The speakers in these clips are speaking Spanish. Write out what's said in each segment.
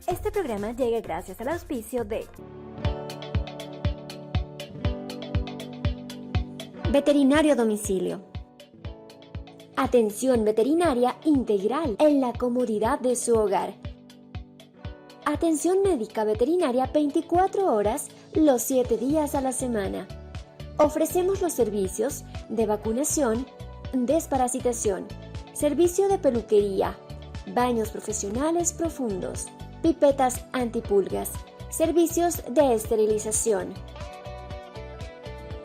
Este programa llega gracias al auspicio de Veterinario a Domicilio. Atención veterinaria integral en la comodidad de su hogar. Atención médica veterinaria 24 horas los 7 días a la semana. Ofrecemos los servicios de vacunación, desparasitación, servicio de peluquería, baños profesionales profundos, pipetas antipulgas, servicios de esterilización.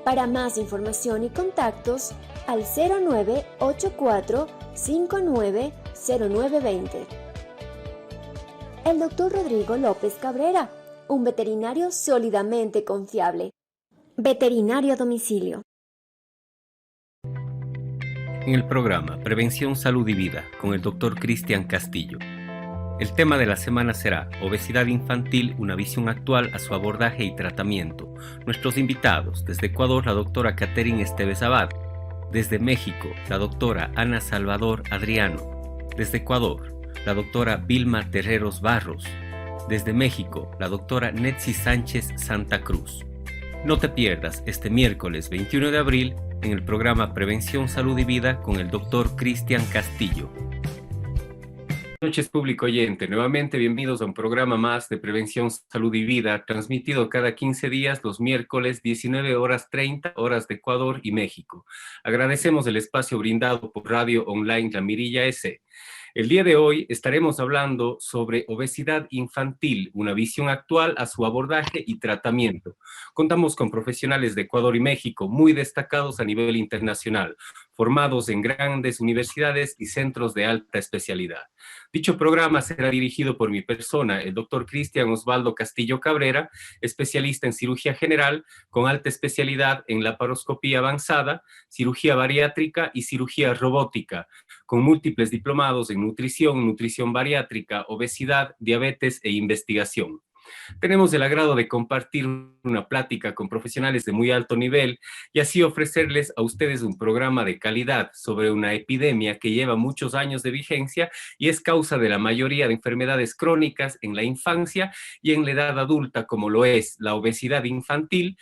Para más información y contactos, al 0984 590920. El Dr. Rodrigo López Cabrera, un veterinario sólidamente confiable. Veterinario a Domicilio. En el programa Prevención, Salud y Vida con el Dr. Cristian Castillo. El tema de la semana será Obesidad infantil, una visión actual a su abordaje y tratamiento. Nuestros invitados, desde Ecuador, la doctora Catherine Esteves Abad. Desde México, la doctora Ana Salvador Adriano. Desde Ecuador, la doctora Vilma Terreros Barros. Desde México, la doctora Netzi Sánchez Santa Cruz. No te pierdas este miércoles 21 de abril en el programa Prevención, Salud y Vida con el doctor Cristian Castillo. Buenas noches, público oyente. Nuevamente bienvenidos a un programa más de Prevención, Salud y Vida, transmitido cada 15 días los miércoles 19 horas 30 horas de Ecuador y México. Agradecemos el espacio brindado por Radio Online La Mirilla S. El día de hoy estaremos hablando sobre obesidad infantil, una visión actual a su abordaje y tratamiento. Contamos con profesionales de Ecuador y México muy destacados a nivel internacional, formados en grandes universidades y centros de alta especialidad. Dicho programa será dirigido por mi persona, el doctor Cristian Osvaldo Castillo Cabrera, especialista en cirugía general, con alta especialidad en laparoscopía avanzada, cirugía bariátrica y cirugía robótica, con múltiples diplomados en nutrición bariátrica, obesidad, diabetes e investigación. Tenemos el agrado de compartir una plática con profesionales de muy alto nivel y así ofrecerles a ustedes un programa de calidad sobre una epidemia que lleva muchos años de vigencia y es causa de la mayoría de enfermedades crónicas en la infancia y en la edad adulta, como lo es la obesidad infantil,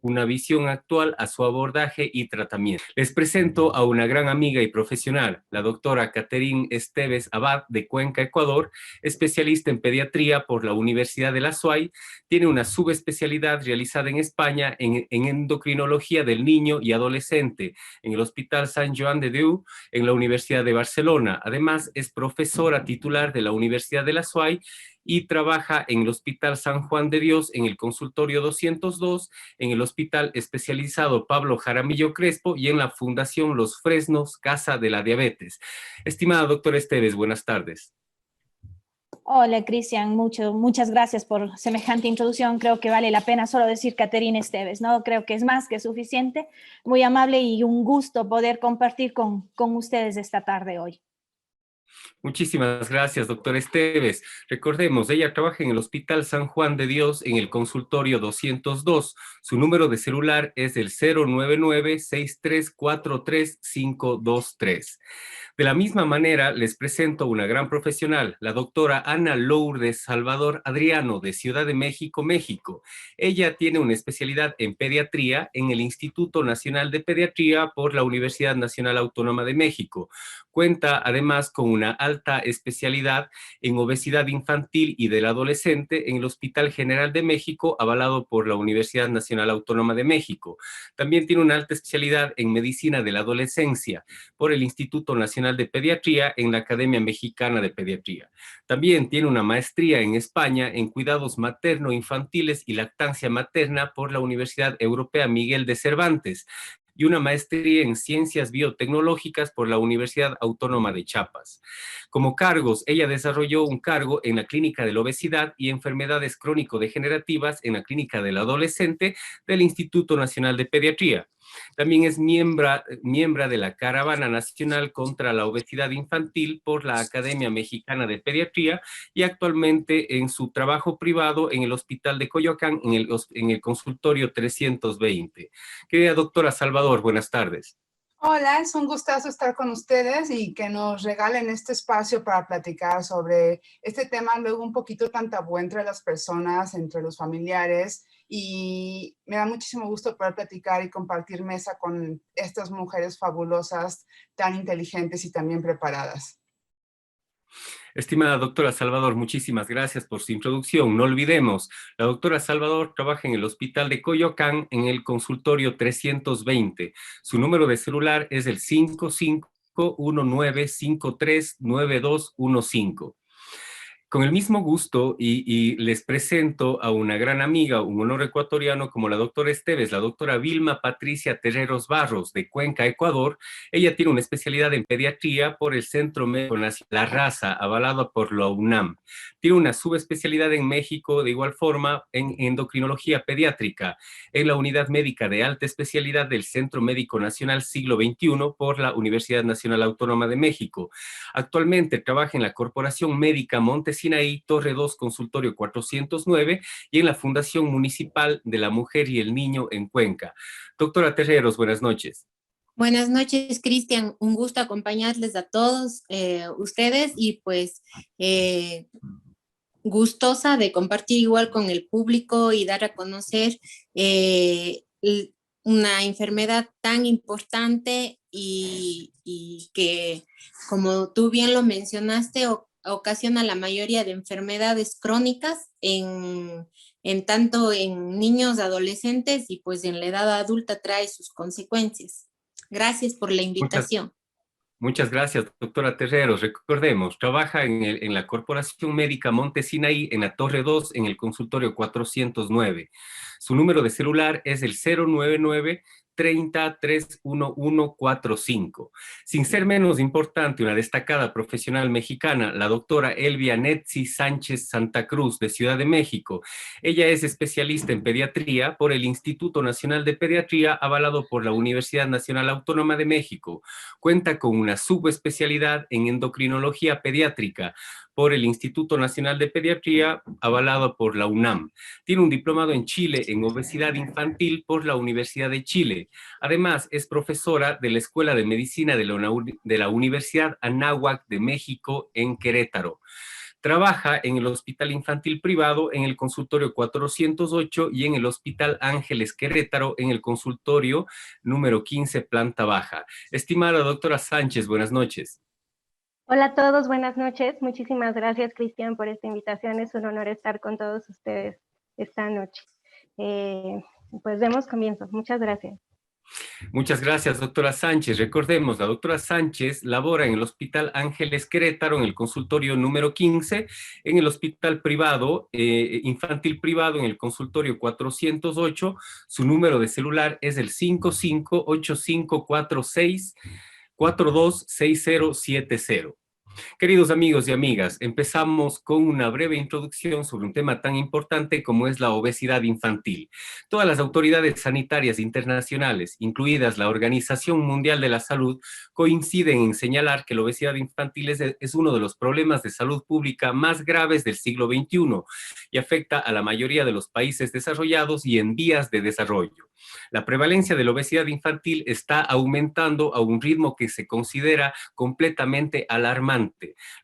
una visión actual a su abordaje y tratamiento. Les presento a una gran amiga y profesional, la doctora Catherine Esteves Abad de Cuenca, Ecuador, especialista en pediatría por la Universidad de la SUAY, tiene una subespecialidad realizada en España en endocrinología del niño y adolescente en el Hospital Sant Joan de Déu en la Universidad de Barcelona. Además, es profesora titular de la Universidad de la SUAY y trabaja en el Hospital San Juan de Dios, en el Consultorio 202, en el Hospital Especializado Pablo Jaramillo Crespo y en la Fundación Los Fresnos, Casa de la Diabetes. Estimada doctora Esteves, buenas tardes. Hola, Cristian, muchas gracias por semejante introducción. Creo que vale la pena solo decir Catherine Esteves, ¿no? Creo que es más que suficiente. Muy amable y un gusto poder compartir con ustedes esta tarde hoy. Muchísimas gracias, doctora Esteves. Recordemos, ella trabaja en el Hospital San Juan de Dios en el consultorio 202. Su número de celular es el 099-6343-523. De la misma manera, les presento a una gran profesional, la doctora Ana Lourdes Salvador Adriano, de Ciudad de México, México. Ella tiene una especialidad en pediatría en el Instituto Nacional de Pediatría por la Universidad Nacional Autónoma de México. Cuenta además con una alta especialidad en obesidad infantil y del adolescente en el Hospital General de México, avalado por la Universidad Nacional Autónoma de México. También tiene una alta especialidad en medicina de la adolescencia por el Instituto Nacional de Pediatría en la Academia Mexicana de Pediatría. También tiene una maestría en España en cuidados materno-infantiles y lactancia materna por la Universidad Europea Miguel de Cervantes y una maestría en Ciencias Biotecnológicas por la Universidad Autónoma de Chiapas. Como cargos, ella desarrolló un cargo en la Clínica de la Obesidad y Enfermedades Crónico-Degenerativas en la Clínica del Adolescente del Instituto Nacional de Pediatría. También es miembro de la Caravana Nacional contra la Obesidad Infantil por la Academia Mexicana de Pediatría y actualmente en su trabajo privado en el Hospital de Coyoacán, en el consultorio 320. Querida doctora Salvador, buenas tardes. Hola, es un gustazo estar con ustedes y que nos regalen este espacio para platicar sobre este tema, luego un poquito tan tabú entre las personas, entre los familiares, y me da muchísimo gusto poder platicar y compartir mesa con estas mujeres fabulosas, tan inteligentes y también preparadas. Estimada doctora Salvador, muchísimas gracias por su introducción. No olvidemos, la doctora Salvador trabaja en el Hospital de Coyoacán en el consultorio 320. Su número de celular es el 5519539215. Con el mismo gusto y les presento a una gran amiga, un honor ecuatoriano como la doctora Esteves, la doctora Vilma Patricia Terreros Barros de Cuenca, Ecuador. Ella tiene una especialidad en pediatría por el Centro Médico Nacional La Raza, avalado por la UNAM. Tiene una subespecialidad en México, de igual forma, en endocrinología pediátrica, en la unidad médica de alta especialidad del Centro Médico Nacional Siglo XXI por la Universidad Nacional Autónoma de México. Actualmente trabaja en la Corporación Médica Montes Sinaí, Torre 2, Consultorio 409, y en la Fundación Municipal de la Mujer y el Niño en Cuenca. Doctora Terreros, buenas noches. Buenas noches, Cristian. Un gusto acompañarles a todos ustedes y pues gustosa de compartir igual con el público y dar a conocer una enfermedad tan importante y que, como tú bien lo mencionaste, ocasiona la mayoría de enfermedades crónicas tanto en niños, adolescentes y pues en la edad adulta trae sus consecuencias. Gracias por la invitación. Muchas gracias, doctora Terreros. Recordemos, trabaja en la Corporación Médica Montes Sinaí, en la Torre 2, en el consultorio 409. Su número de celular es el 099 30 31145. Sin ser menos importante, una destacada profesional mexicana, la doctora Elvia Netzi Sánchez Santa Cruz, de Ciudad de México. Ella es especialista en pediatría por el Instituto Nacional de Pediatría, avalado por la Universidad Nacional Autónoma de México. Cuenta con una subespecialidad en endocrinología pediátrica por el Instituto Nacional de Pediatría, avalado por la UNAM. Tiene un diplomado en Chile en obesidad infantil por la Universidad de Chile. Además, es profesora de la Escuela de Medicina de la Universidad Anáhuac de México en Querétaro. Trabaja en el Hospital Infantil Privado en el consultorio 408 y en el Hospital Ángeles Querétaro en el consultorio número 15, planta baja. Estimada doctora Sánchez, buenas noches. Hola a todos, buenas noches. Muchísimas gracias, Cristian, por esta invitación. Es un honor estar con todos ustedes esta noche. Pues demos comienzo. Muchas gracias. Muchas gracias, doctora Sánchez. Recordemos, la doctora Sánchez labora en el Hospital Ángeles Querétaro, en el consultorio número 15, en el Hospital Privado, Infantil Privado, en el consultorio 408. Su número de celular es el 558546426070. Queridos amigos y amigas, empezamos con una breve introducción sobre un tema tan importante como es la obesidad infantil. Todas las autoridades sanitarias internacionales, incluidas la Organización Mundial de la Salud, coinciden en señalar que la obesidad infantil es uno de los problemas de salud pública más graves del siglo XXI y afecta a la mayoría de los países desarrollados y en vías de desarrollo. La prevalencia de la obesidad infantil está aumentando a un ritmo que se considera completamente alarmante.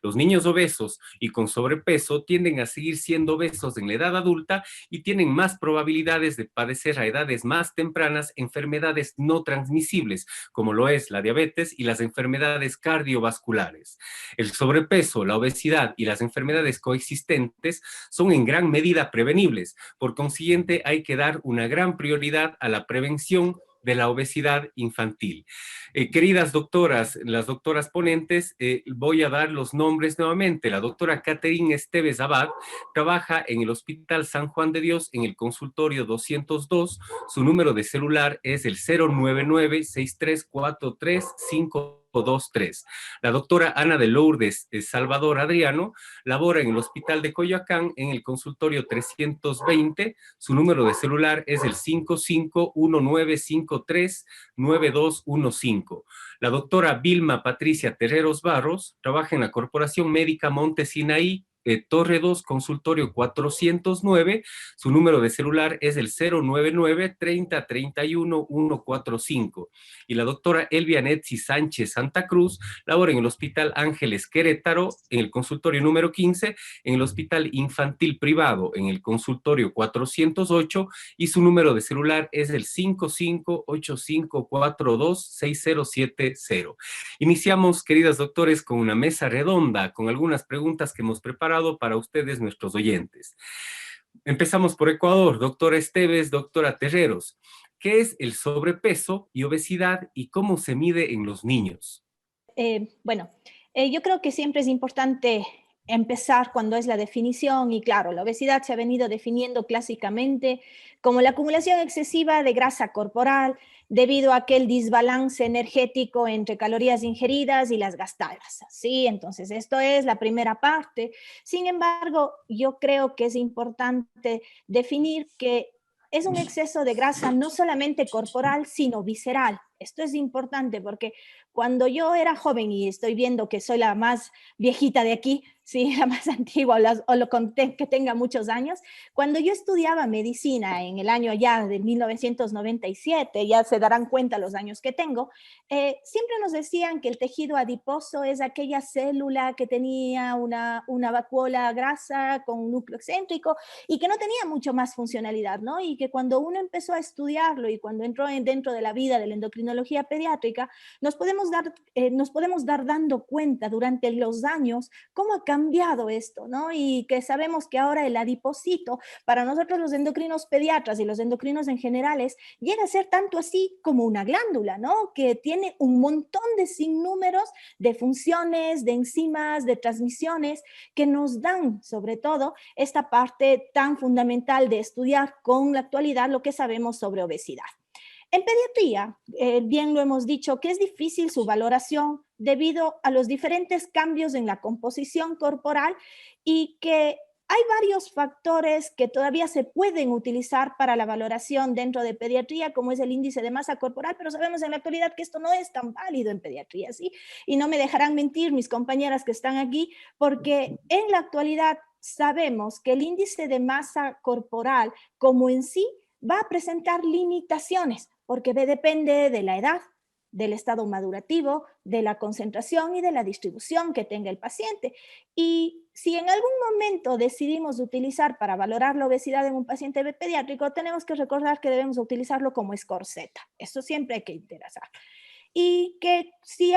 Los niños obesos y con sobrepeso tienden a seguir siendo obesos en la edad adulta y tienen más probabilidades de padecer a edades más tempranas enfermedades no transmisibles, como lo es la diabetes y las enfermedades cardiovasculares. El sobrepeso, la obesidad y las enfermedades coexistentes son en gran medida prevenibles. Por consiguiente, hay que dar una gran prioridad a la prevención de la obesidad infantil. Queridas doctoras, las doctoras ponentes, voy a dar los nombres nuevamente. La doctora Catherine Esteves Abad trabaja en el Hospital San Juan de Dios en el consultorio 202. Su número de celular es el 099-6343-523. La doctora Ana de Lourdes Salvador Adriano labora en el Hospital de Coyoacán en el consultorio 320. Su número de celular es el 5519539215. La doctora Vilma Patricia Terreros Barros trabaja en la Corporación Médica Montes Sinaí, Torre 2, consultorio 409. Su número de celular es el 099-3031-145. Y la doctora Elvia Netzi Sánchez Santa Cruz labora en el Hospital Ángeles Querétaro, en el consultorio número 15, en el Hospital Infantil Privado, en el consultorio 408, y su número de celular es el 5585426070. Iniciamos, queridas doctores, con una mesa redonda, con algunas preguntas que hemos preparado para ustedes, nuestros oyentes. Empezamos por Ecuador. Doctora Esteves, doctora Terreros, ¿qué es el sobrepeso y obesidad y cómo se mide en los niños? Yo creo que siempre es importante empezar cuando es la definición y claro, la obesidad se ha venido definiendo clásicamente como la acumulación excesiva de grasa corporal debido a aquel desbalance energético entre calorías ingeridas y las gastadas, ¿sí? Entonces, esto es la primera parte. Sin embargo, yo creo que es importante definir que es un exceso de grasa no solamente corporal, sino visceral. Esto es importante porque cuando yo era joven, y estoy viendo que soy la más viejita de aquí, sí, la más antigua o lo conté que tenga muchos años, cuando yo estudiaba medicina en el año ya de 1997, ya se darán cuenta los años que tengo, siempre nos decían que el tejido adiposo es aquella célula que tenía una vacuola grasa con un núcleo excéntrico y que no tenía mucho más funcionalidad, ¿no? Y que cuando uno empezó a estudiarlo y cuando entró dentro de la vida de la endocrinología pediátrica, nos podemos dar dando cuenta durante los años cómo ha cambiado esto, ¿no? Y que sabemos que ahora el adipocito, para nosotros los endocrinos pediatras y los endocrinos en generales, llega a ser tanto así como una glándula, ¿no? Que tiene un montón de sinnúmeros de funciones, de enzimas, de transmisiones que nos dan, sobre todo, esta parte tan fundamental de estudiar con la actualidad lo que sabemos sobre obesidad. En pediatría, bien lo hemos dicho, que es difícil su valoración debido a los diferentes cambios en la composición corporal y que hay varios factores que todavía se pueden utilizar para la valoración dentro de pediatría, como es el índice de masa corporal, pero sabemos en la actualidad que esto no es tan válido en pediatría, ¿sí? Y no me dejarán mentir mis compañeras que están aquí, porque en la actualidad sabemos que el índice de masa corporal como en sí va a presentar limitaciones, porque depende de la edad, del estado madurativo, de la concentración y de la distribución que tenga el paciente. Y si en algún momento decidimos utilizar para valorar la obesidad en un paciente pediátrico, tenemos que recordar que debemos utilizarlo como score Z. Esto siempre hay que interesar. Y que si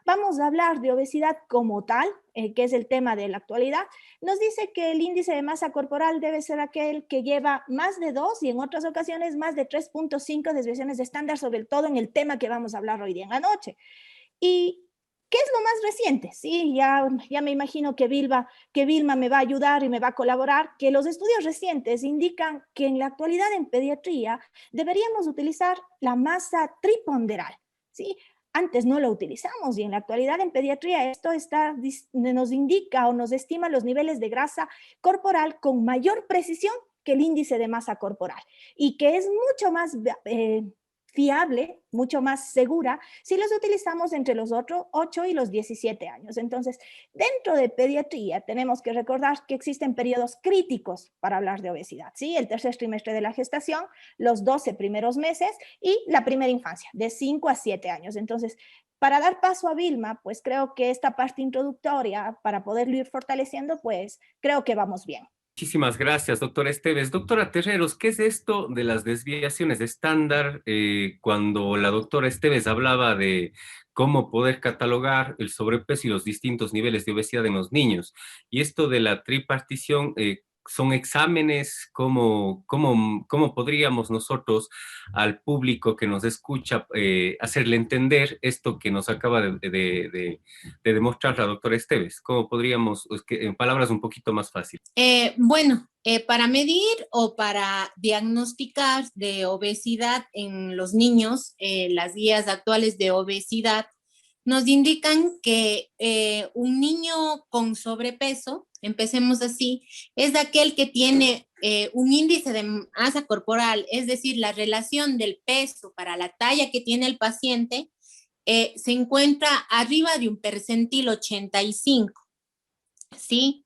vamos a hablar de obesidad como tal, que es el tema de la actualidad, nos dice que el índice de masa corporal debe ser aquel que lleva más de 2 y en otras ocasiones más de 3.5 desviaciones de estándar, sobre todo en el tema que vamos a hablar hoy día en la noche. ¿Y qué es lo más reciente? Sí, ya me imagino que Vilma me va a ayudar y me va a colaborar, que los estudios recientes indican que en la actualidad en pediatría deberíamos utilizar la masa triponderal. ¿Sí? Antes no lo utilizamos y en la actualidad en pediatría esto nos indica o nos estima los niveles de grasa corporal con mayor precisión que el índice de masa corporal y que es mucho más fiable, mucho más segura si los utilizamos entre los 8 y los 17 años. Entonces, dentro de pediatría tenemos que recordar que existen periodos críticos para hablar de obesidad, ¿sí? El tercer trimestre de la gestación, los 12 primeros meses y la primera infancia, de 5 a 7 años. Entonces, para dar paso a Vilma, pues creo que esta parte introductoria, para poderlo ir fortaleciendo, pues creo que vamos bien. Muchísimas gracias, doctora Esteves. Doctora Terreros, ¿qué es esto de las desviaciones de estándar? Cuando la doctora Esteves hablaba de cómo poder catalogar el sobrepeso y los distintos niveles de obesidad en los niños. Y esto de la tripartición, ¿son exámenes? ¿Cómo podríamos nosotros al público que nos escucha hacerle entender esto que nos acaba de demostrar la doctora Esteves? ¿Cómo podríamos, en palabras un poquito más fáciles? Para medir o para diagnosticar de obesidad en los niños, las guías actuales de obesidad nos indican que un niño con sobrepeso, empecemos así, es aquel que tiene un índice de masa corporal, es decir, la relación del peso para la talla que tiene el paciente, se encuentra arriba de un percentil 85, ¿sí?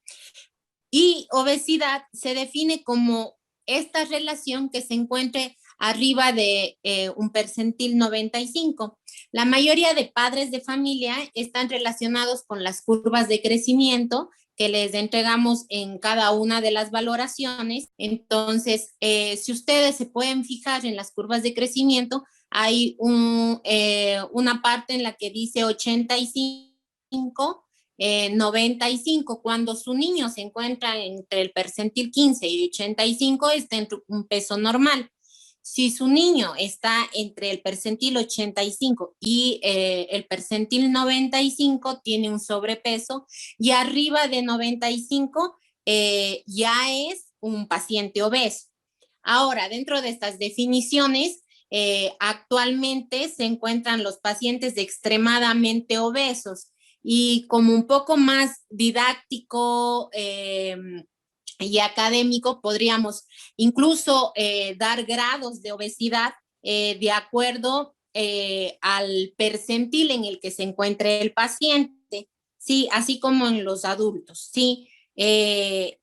Y obesidad se define como esta relación que se encuentre arriba de un percentil 95. La mayoría de padres de familia están relacionados con las curvas de crecimiento que les entregamos en cada una de las valoraciones. Entonces, si ustedes se pueden fijar en las curvas de crecimiento, hay una parte en la que dice 85, 95. Cuando su niño se encuentra entre el percentil 15 y 85, está en un peso normal. Si su niño está entre el percentil 85 y el percentil 95, tiene un sobrepeso, y arriba de 95 ya es un paciente obeso. Ahora, dentro de estas definiciones, actualmente se encuentran los pacientes extremadamente obesos, y como un poco más didáctico y académico, podríamos incluso dar grados de obesidad de acuerdo al percentil en el que se encuentre el paciente, ¿sí? Así como en los adultos, ¿sí?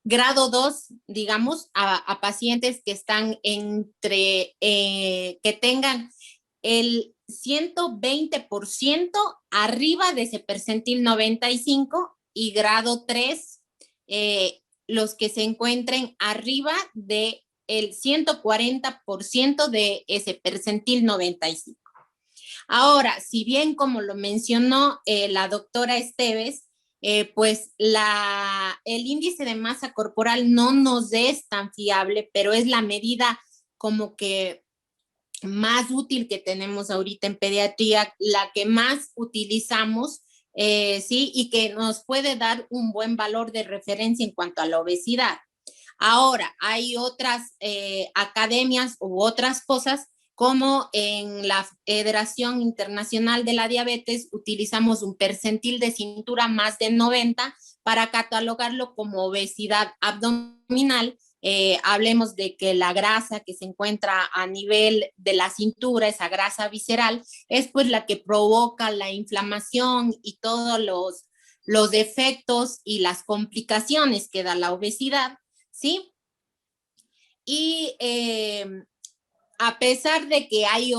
Grado 2, digamos, a pacientes que están entre, que tengan el 120% arriba de ese percentil 95, y grado 3, los que se encuentren arriba de el 140% de ese percentil 95. Ahora, si bien como lo mencionó la doctora Esteves, pues el índice de masa corporal no nos es tan fiable, pero es la medida como que más útil que tenemos ahorita en pediatría, la que más utilizamos, ¿sí? Y que nos puede dar un buen valor de referencia en cuanto a la obesidad. Ahora, hay otras academias u otras cosas, como en la Federación Internacional de la Diabetes utilizamos un percentil de cintura más de 90 para catalogarlo como obesidad abdominal. Hablemos de que la grasa que se encuentra a nivel de la cintura, esa grasa visceral, es pues la que provoca la inflamación y todos los efectos y las complicaciones que da la obesidad, ¿sí? Y a pesar de que hay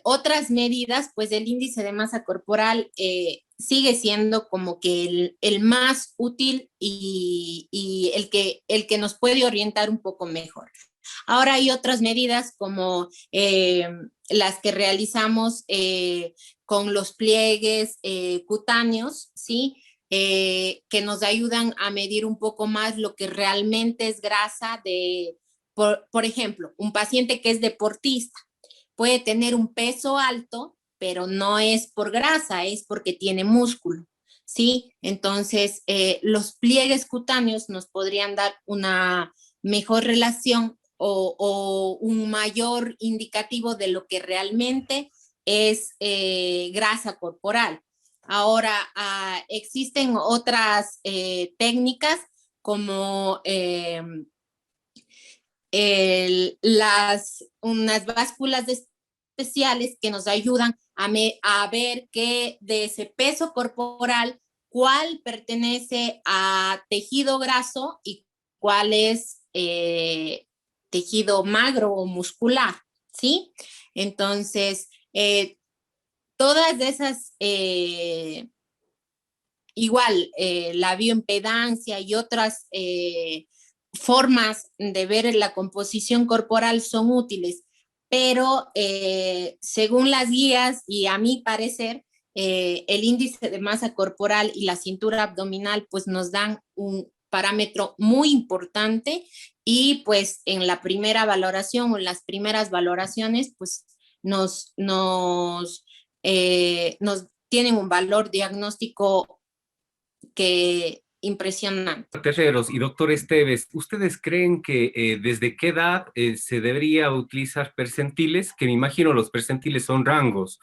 otras medidas, pues el índice de masa corporal sigue siendo como que el más útil y el que nos puede orientar un poco mejor. Ahora hay otras medidas como las que realizamos con los pliegues cutáneos, ¿sí? Que nos ayudan a medir un poco más lo que realmente es grasa por ejemplo, un paciente que es deportista puede tener un peso alto, pero no es por grasa, es porque tiene músculo, ¿sí? Entonces, los pliegues cutáneos nos podrían dar una mejor relación o un mayor indicativo de lo que realmente es grasa corporal. Ahora, existen otras técnicas como unas básculas especiales que nos ayudan a ver que de ese peso corporal, cuál pertenece a tejido graso y cuál es tejido magro o muscular, ¿sí? Entonces, todas esas, igual, la bioimpedancia y otras formas de ver la composición corporal son útiles, pero según las guías y a mi parecer, el índice de masa corporal y la cintura abdominal pues nos dan un parámetro muy importante, y pues en la primera valoración o en las primeras valoraciones pues nos tienen un valor diagnóstico que impresionante. Terreros y doctor Esteves, ¿ustedes creen que desde qué edad se debería utilizar percentiles? Que me imagino los percentiles son rangos.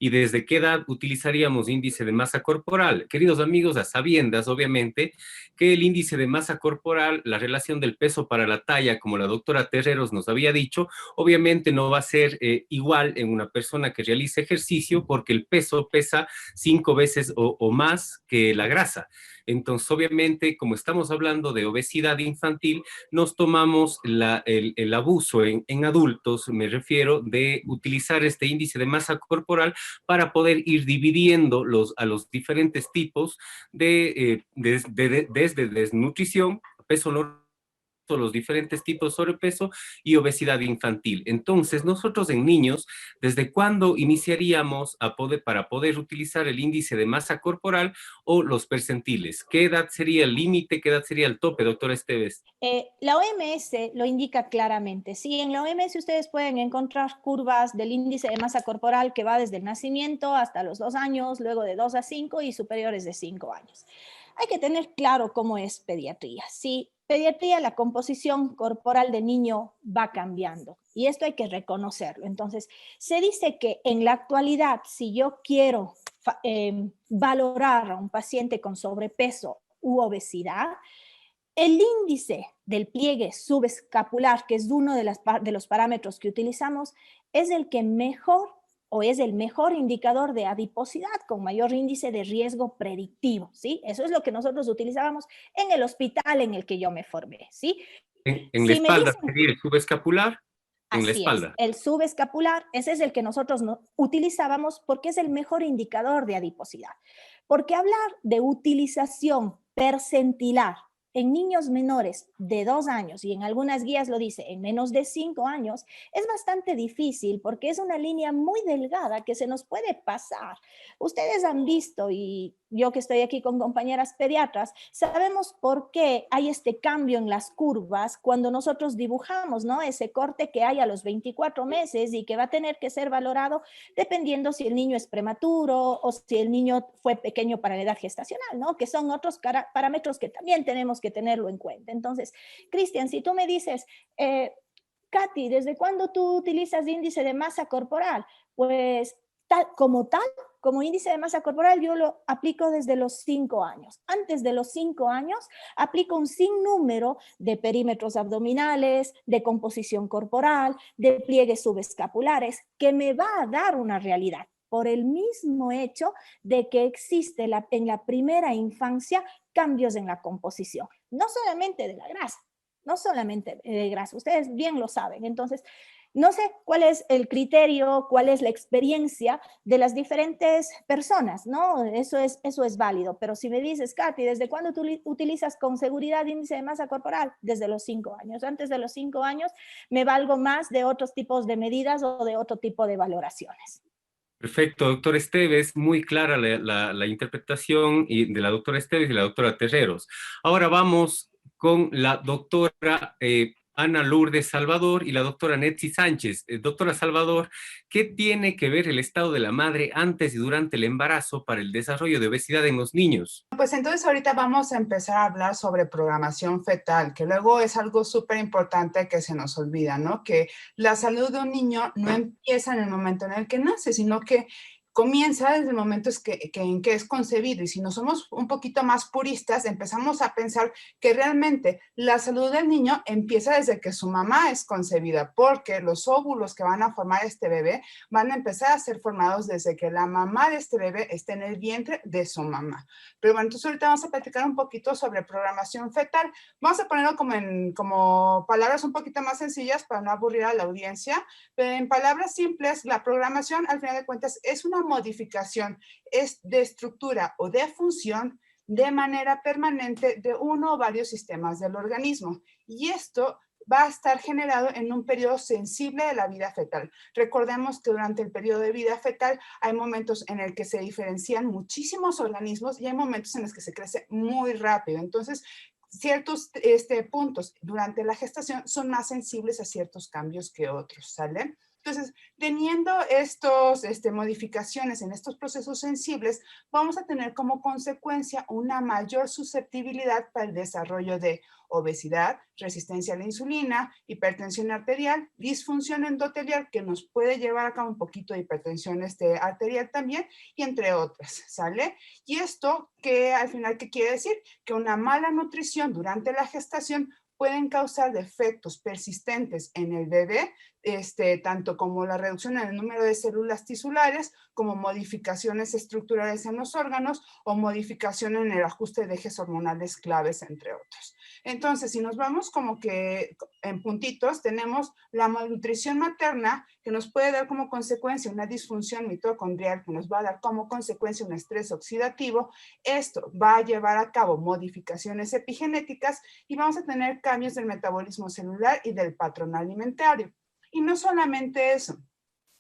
¿Y desde qué edad utilizaríamos índice de masa corporal? Queridos amigos, a sabiendas, obviamente, que el índice de masa corporal, la relación del peso para la talla, como la doctora Terreros nos había dicho, obviamente no va a ser igual en una persona que realice ejercicio, porque el peso pesa 5 veces o más que la grasa. Entonces, obviamente, como estamos hablando de obesidad infantil, nos tomamos el abuso en adultos, me refiero, de utilizar este índice de masa corporal para poder ir dividiendo a los diferentes tipos desde desnutrición, peso normal, los diferentes tipos de sobrepeso y obesidad infantil. Entonces, nosotros en niños, ¿desde cuándo iniciaríamos para poder utilizar el índice de masa corporal o los percentiles? ¿Qué edad sería el límite? ¿Qué edad sería el tope, doctora Esteves? La OMS lo indica claramente. Sí, en la OMS ustedes pueden encontrar curvas del índice de masa corporal que va desde el nacimiento hasta los 2 años, luego de 2 a 5 y superiores de 5 años. Hay que tener claro cómo es pediatría. Sí, pediatría, la composición corporal del niño va cambiando y esto hay que reconocerlo. Entonces, se dice que en la actualidad, si yo quiero valorar a un paciente con sobrepeso u obesidad, el índice del pliegue subescapular, que es uno de los parámetros que utilizamos, es el que mejor o es el mejor indicador de adiposidad con mayor índice de riesgo predictivo, ¿sí? Eso es lo que nosotros utilizábamos en el hospital en el que yo me formé, ¿sí? En la espalda sería el subescapular. En la espalda. El subescapular, ese es el que nosotros utilizábamos porque es el mejor indicador de adiposidad. Porque hablar de utilización percentilar en niños menores de 2 años, y en algunas guías lo dice, en menos de 5 años, es bastante difícil porque es una línea muy delgada que se nos puede pasar. Ustedes han visto, y yo que estoy aquí con compañeras pediatras, sabemos por qué hay este cambio en las curvas cuando nosotros dibujamos, ¿no? Ese corte que hay a los 24 meses y que va a tener que ser valorado dependiendo si el niño es prematuro o si el niño fue pequeño para la edad gestacional, ¿no? Que son otros parámetros que también tenemos que tenerlo en cuenta. Entonces, Cristian, si tú me dices, Katy, ¿desde cuándo tú utilizas índice de masa corporal? Pues como índice de masa corporal, yo lo aplico desde los 5 años. Antes de los 5 años, aplico un sinnúmero de perímetros abdominales, de composición corporal, de pliegues subescapulares, que me va a dar una realidad por el mismo hecho de que existe en la primera infancia cambios en la composición, no solamente de la grasa, no solamente de grasa, ustedes bien lo saben. Entonces, no sé cuál es el criterio, cuál es la experiencia de las diferentes personas, ¿no? Eso es válido, pero si me dices, Katy, ¿desde cuándo tú utilizas con seguridad índice de masa corporal? Desde los 5 años. Antes de los 5 años me valgo más de otros tipos de medidas o de otro tipo de valoraciones. Perfecto, doctor Esteves, muy clara la interpretación de la doctora Esteves y la doctora Terreros. Ahora vamos con la doctora Ana Lourdes Salvador y la doctora Netzi Sánchez. Doctora Salvador, ¿qué tiene que ver el estado de la madre antes y durante el embarazo para el desarrollo de obesidad en los niños? Pues entonces ahorita vamos a empezar a hablar sobre programación fetal, que luego es algo súper importante que se nos olvida, ¿no? Que la salud de un niño no empieza en el momento en el que nace, sino que comienza desde el momento en que es concebido. Y si no somos un poquito más puristas, empezamos a pensar que realmente la salud del niño empieza desde que su mamá es concebida, porque los óvulos que van a formar este bebé van a empezar a ser formados desde que la mamá de este bebé esté en el vientre de su mamá. Pero bueno, entonces ahorita vamos a platicar un poquito sobre programación fetal. Vamos a ponerlo como palabras un poquito más sencillas para no aburrir a la audiencia, pero en palabras simples, la programación al final de cuentas es una modificación de estructura o de función de manera permanente de uno o varios sistemas del organismo. Y esto va a estar generado en un periodo sensible de la vida fetal. Recordemos que durante el periodo de vida fetal hay momentos en el que se diferencian muchísimos organismos y hay momentos en los que se crece muy rápido. Entonces, ciertos puntos durante la gestación son más sensibles a ciertos cambios que otros, ¿sale? Entonces, teniendo estas modificaciones en estos procesos sensibles, vamos a tener como consecuencia una mayor susceptibilidad para el desarrollo de obesidad, resistencia a la insulina, hipertensión arterial, disfunción endotelial, que nos puede llevar a cabo un poquito de hipertensión arterial también, y entre otras, ¿sale? Y esto, que al final, ¿qué quiere decir? Que una mala nutrición durante la gestación pueden causar defectos persistentes en el bebé, tanto como la reducción en el número de células tisulares, como modificaciones estructurales en los órganos o modificación en el ajuste de ejes hormonales claves, entre otros. Entonces, si nos vamos como que en puntitos, tenemos la malnutrición materna, que nos puede dar como consecuencia una disfunción mitocondrial, que nos va a dar como consecuencia un estrés oxidativo. Esto va a llevar a cabo modificaciones epigenéticas y vamos a tener cambios del metabolismo celular y del patrón alimentario. Y no solamente eso.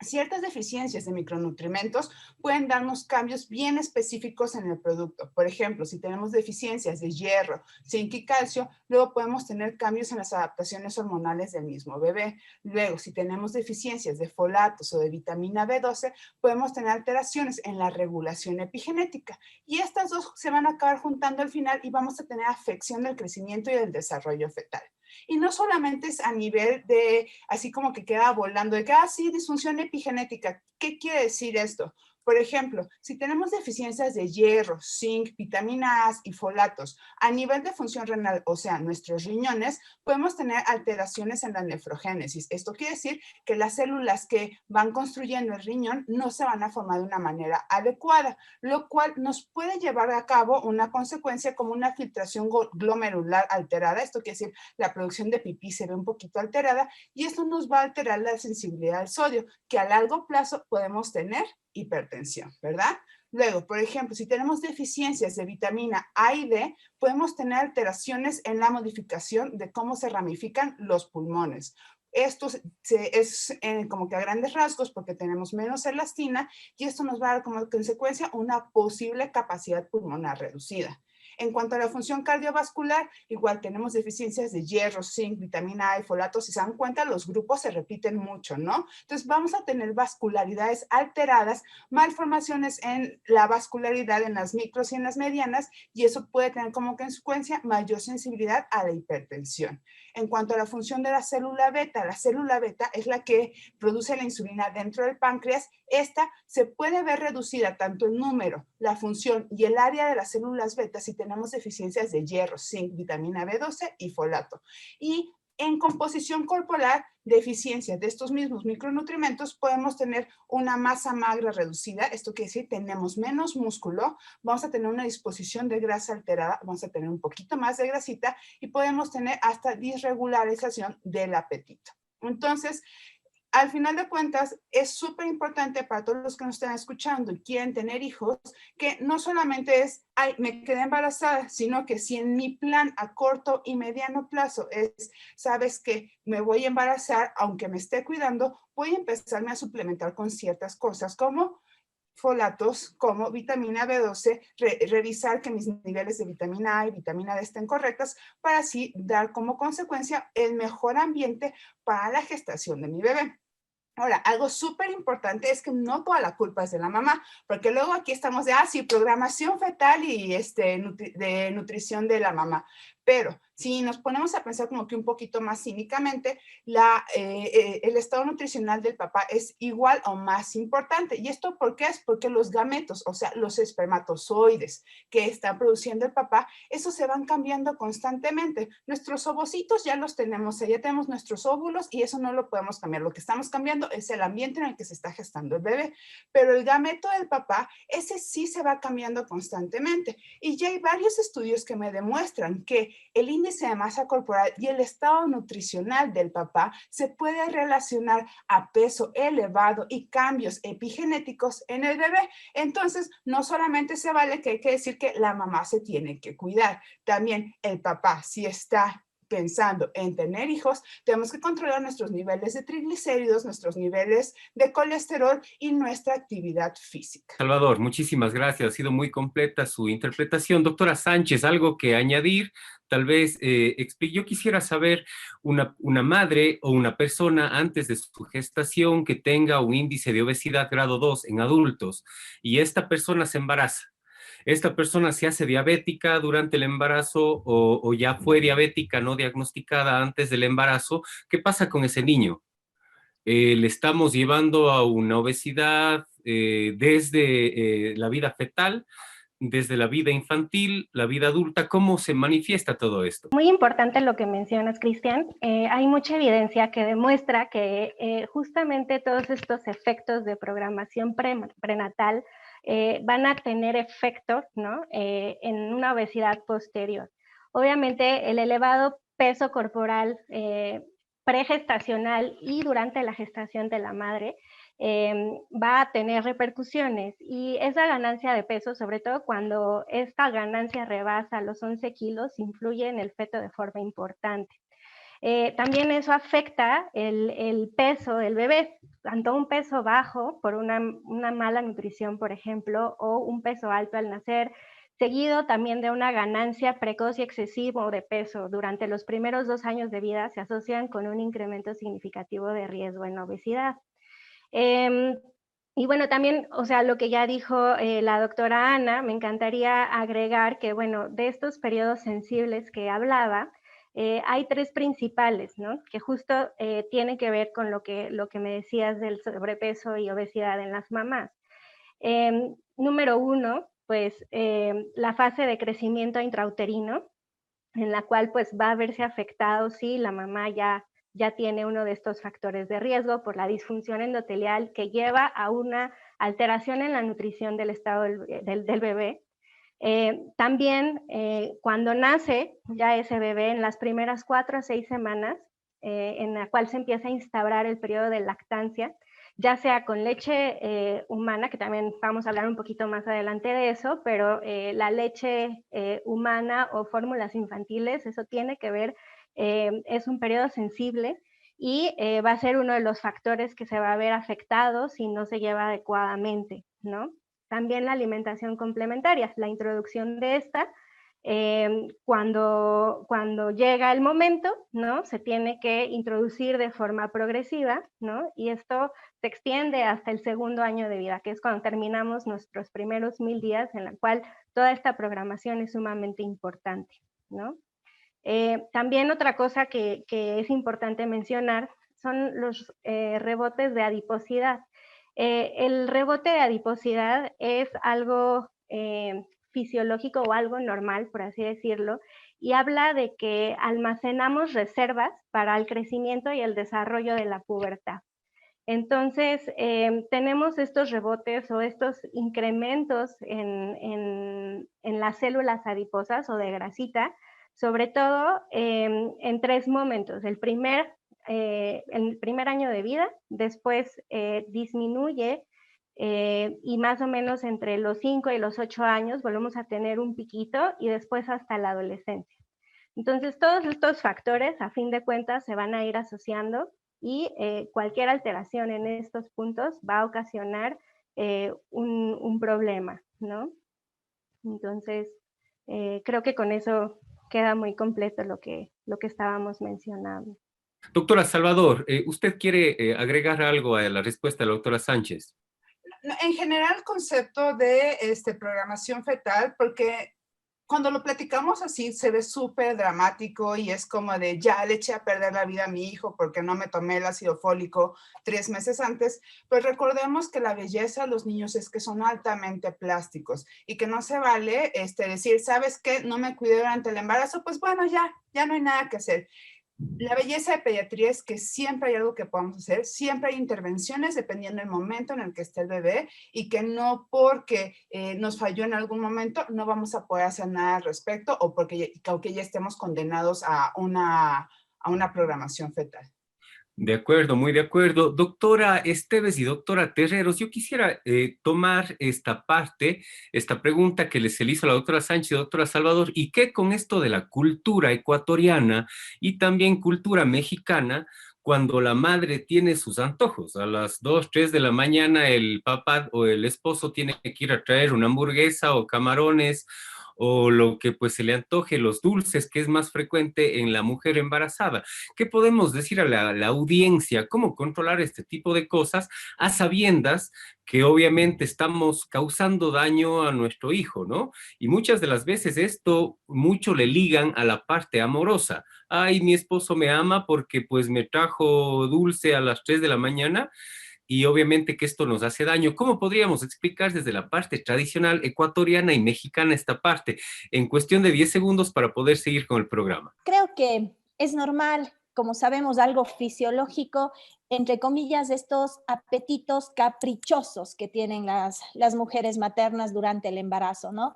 Ciertas deficiencias de micronutrientes pueden darnos cambios bien específicos en el producto. Por ejemplo, si tenemos deficiencias de hierro, zinc y calcio, luego podemos tener cambios en las adaptaciones hormonales del mismo bebé. Luego, si tenemos deficiencias de folatos o de vitamina B12, podemos tener alteraciones en la regulación epigenética. Y estas dos se van a acabar juntando al final y vamos a tener afección del crecimiento y del desarrollo fetal. Y no solamente es a nivel de, así como que queda volando, de que, sí, disfunción epigenética. ¿Qué quiere decir esto? Por ejemplo, si tenemos deficiencias de hierro, zinc, vitamina A y folatos a nivel de función renal, o sea, nuestros riñones, podemos tener alteraciones en la nefrogénesis. Esto quiere decir que las células que van construyendo el riñón no se van a formar de una manera adecuada, lo cual nos puede llevar a cabo una consecuencia como una filtración glomerular alterada. Esto quiere decir la producción de pipí se ve un poquito alterada y esto nos va a alterar la sensibilidad al sodio, que a largo plazo podemos tener hipertensión, ¿verdad? Luego, por ejemplo, si tenemos deficiencias de vitamina A y D, podemos tener alteraciones en la modificación de cómo se ramifican los pulmones. Esto es como que a grandes rasgos porque tenemos menos elastina y esto nos va a dar como consecuencia una posible capacidad pulmonar reducida. En cuanto a la función cardiovascular, igual tenemos deficiencias de hierro, zinc, vitamina A y folatos. Si se dan cuenta, los grupos se repiten mucho, ¿no? Entonces vamos a tener vascularidades alteradas, malformaciones en la vascularidad en las micros y en las medianas, y eso puede tener como consecuencia mayor sensibilidad a la hipertensión. En cuanto a la función de la célula beta es la que produce la insulina dentro del páncreas. Esta se puede ver reducida tanto el número, la función y el área de las células beta si tenemos deficiencias de hierro, zinc, vitamina B12 y folato. Y en composición corporal, deficiencias de estos mismos micronutrientes, podemos tener una masa magra reducida. Esto quiere decir tenemos menos músculo, vamos a tener una disposición de grasa alterada, vamos a tener un poquito más de grasita y podemos tener hasta disregularización del apetito. Entonces, al final de cuentas, es súper importante para todos los que nos están escuchando y quieren tener hijos, que no solamente es, ay, me quedé embarazada, sino que si en mi plan a corto y mediano plazo es, sabes que me voy a embarazar, aunque me esté cuidando, voy a empezarme a suplementar con ciertas cosas como folatos, como vitamina B12, revisar que mis niveles de vitamina A y vitamina D estén correctos para así dar como consecuencia el mejor ambiente para la gestación de mi bebé. Ahora, algo súper importante es que no toda la culpa es de la mamá, porque luego aquí estamos de, sí, programación fetal y de nutrición de la mamá. Pero si nos ponemos a pensar como que un poquito más cínicamente, el estado nutricional del papá es igual o más importante. ¿Y esto por qué? Es porque los gametos, o sea, los espermatozoides que está produciendo el papá, esos se van cambiando constantemente. Nuestros ovocitos ya los tenemos, ya tenemos nuestros óvulos y eso no lo podemos cambiar. Lo que estamos cambiando es el ambiente en el que se está gestando el bebé. Pero el gameto del papá, ese sí se va cambiando constantemente. Y ya hay varios estudios que me demuestran que el índice de masa corporal y el estado nutricional del papá se puede relacionar a peso elevado y cambios epigenéticos en el bebé. Entonces, no solamente se vale que hay que decir que la mamá se tiene que cuidar, también el papá, si está pensando en tener hijos, tenemos que controlar nuestros niveles de triglicéridos, nuestros niveles de colesterol y nuestra actividad física. Salvador, muchísimas gracias. Ha sido muy completa su interpretación. Doctora Sánchez, ¿algo que añadir? Tal vez yo quisiera saber una madre o una persona antes de su gestación que tenga un índice de obesidad grado 2 en adultos y esta persona se embaraza. Esta persona se hace diabética durante el embarazo o ya fue diabética no diagnosticada antes del embarazo. ¿Qué pasa con ese niño? Le estamos llevando a una obesidad desde la vida fetal, desde la vida infantil, la vida adulta, ¿cómo se manifiesta todo esto? Muy importante lo que mencionas, Cristian. Hay mucha evidencia que demuestra que justamente todos estos efectos de programación prenatal van a tener efectos, ¿no? En una obesidad posterior. Obviamente, el elevado peso corporal pregestacional y durante la gestación de la madre va a tener repercusiones, y esa ganancia de peso, sobre todo cuando esta ganancia rebasa los 11 kilos, influye en el feto de forma importante. También eso afecta el peso del bebé, tanto un peso bajo por una mala nutrición, por ejemplo, o un peso alto al nacer, seguido también de una ganancia precoz y excesivo de peso durante los primeros 2 años de vida, se asocian con un incremento significativo de riesgo en obesidad. Y bueno, también, o sea, lo que ya dijo la doctora Ana, me encantaría agregar que, bueno, de estos periodos sensibles que hablaba, hay 3 principales, ¿no? Que justo tienen que ver con lo que me decías del sobrepeso y obesidad en las mamás. Número 1, pues la fase de crecimiento intrauterino, en la cual pues va a verse afectado si la mamá ya tiene uno de estos factores de riesgo por la disfunción endotelial que lleva a una alteración en la nutrición del estado del bebé. También cuando nace ya ese bebé, en las primeras 4 a 6 semanas, en la cual se empieza a instaurar el periodo de lactancia, ya sea con leche humana, que también vamos a hablar un poquito más adelante de eso, pero la leche humana o fórmulas infantiles, eso tiene que ver, es un periodo sensible y va a ser uno de los factores que se va a ver afectado si no se lleva adecuadamente, ¿no? También la alimentación complementaria, la introducción de esta, cuando llega el momento, ¿no? Se tiene que introducir de forma progresiva, ¿no? Y esto se extiende hasta el 2.º año de vida, que es cuando terminamos nuestros primeros 1000 días, en la cual toda esta programación es sumamente importante, ¿no? También otra cosa que es importante mencionar son los rebotes de adiposidad. El rebote de adiposidad es algo fisiológico o algo normal, por así decirlo, y habla de que almacenamos reservas para el crecimiento y el desarrollo de la pubertad. Entonces, tenemos estos rebotes o estos incrementos en las células adiposas o de grasita, sobre todo en 3 momentos. El primer año de vida, después disminuye y más o menos entre los 5 y los 8 años volvemos a tener un piquito y después hasta la adolescencia. Entonces, todos estos factores, a fin de cuentas, se van a ir asociando y cualquier alteración en estos puntos va a ocasionar un problema, ¿no? Entonces, creo que con eso queda muy completo lo que estábamos mencionando. Doctora Salvador, ¿usted quiere agregar algo a la respuesta de la doctora Sánchez? En general, el concepto de programación fetal, porque cuando lo platicamos así se ve súper dramático y es como de ya le eché a perder la vida a mi hijo porque no me tomé el ácido fólico 3 meses antes, pues recordemos que la belleza de los niños es que son altamente plásticos y que no se vale decir, ¿sabes qué? No me cuidé durante el embarazo, pues bueno, ya no hay nada que hacer. La belleza de pediatría es que siempre hay algo que podamos hacer, siempre hay intervenciones dependiendo del momento en el que esté el bebé y que no porque nos falló en algún momento no vamos a poder hacer nada al respecto o porque aunque ya estemos condenados a una programación fetal. De acuerdo, muy de acuerdo. Doctora Esteves y doctora Terreros, yo quisiera tomar esta parte, esta pregunta que se le hizo a la doctora Sánchez y doctora Salvador, y que con esto de la cultura ecuatoriana y también cultura mexicana, cuando la madre tiene sus antojos, a las 2, 3 de la mañana el papá o el esposo tiene que ir a traer una hamburguesa o camarones, o lo que pues se le antoje, los dulces, que es más frecuente en la mujer embarazada. ¿Qué podemos decir a la audiencia? ¿Cómo controlar este tipo de cosas a sabiendas que obviamente estamos causando daño a nuestro hijo, ¿no? Y muchas de las veces esto mucho le ligan a la parte amorosa. Ay, mi esposo me ama porque pues me trajo dulce a las 3 de la mañana. y obviamente que esto nos hace daño. ¿Cómo podríamos explicar desde la parte tradicional ecuatoriana y mexicana esta parte? En cuestión de 10 segundos para poder seguir con el programa. Creo que es normal, como sabemos, algo fisiológico, entre comillas, estos apetitos caprichosos que tienen las mujeres maternas durante el embarazo, ¿no?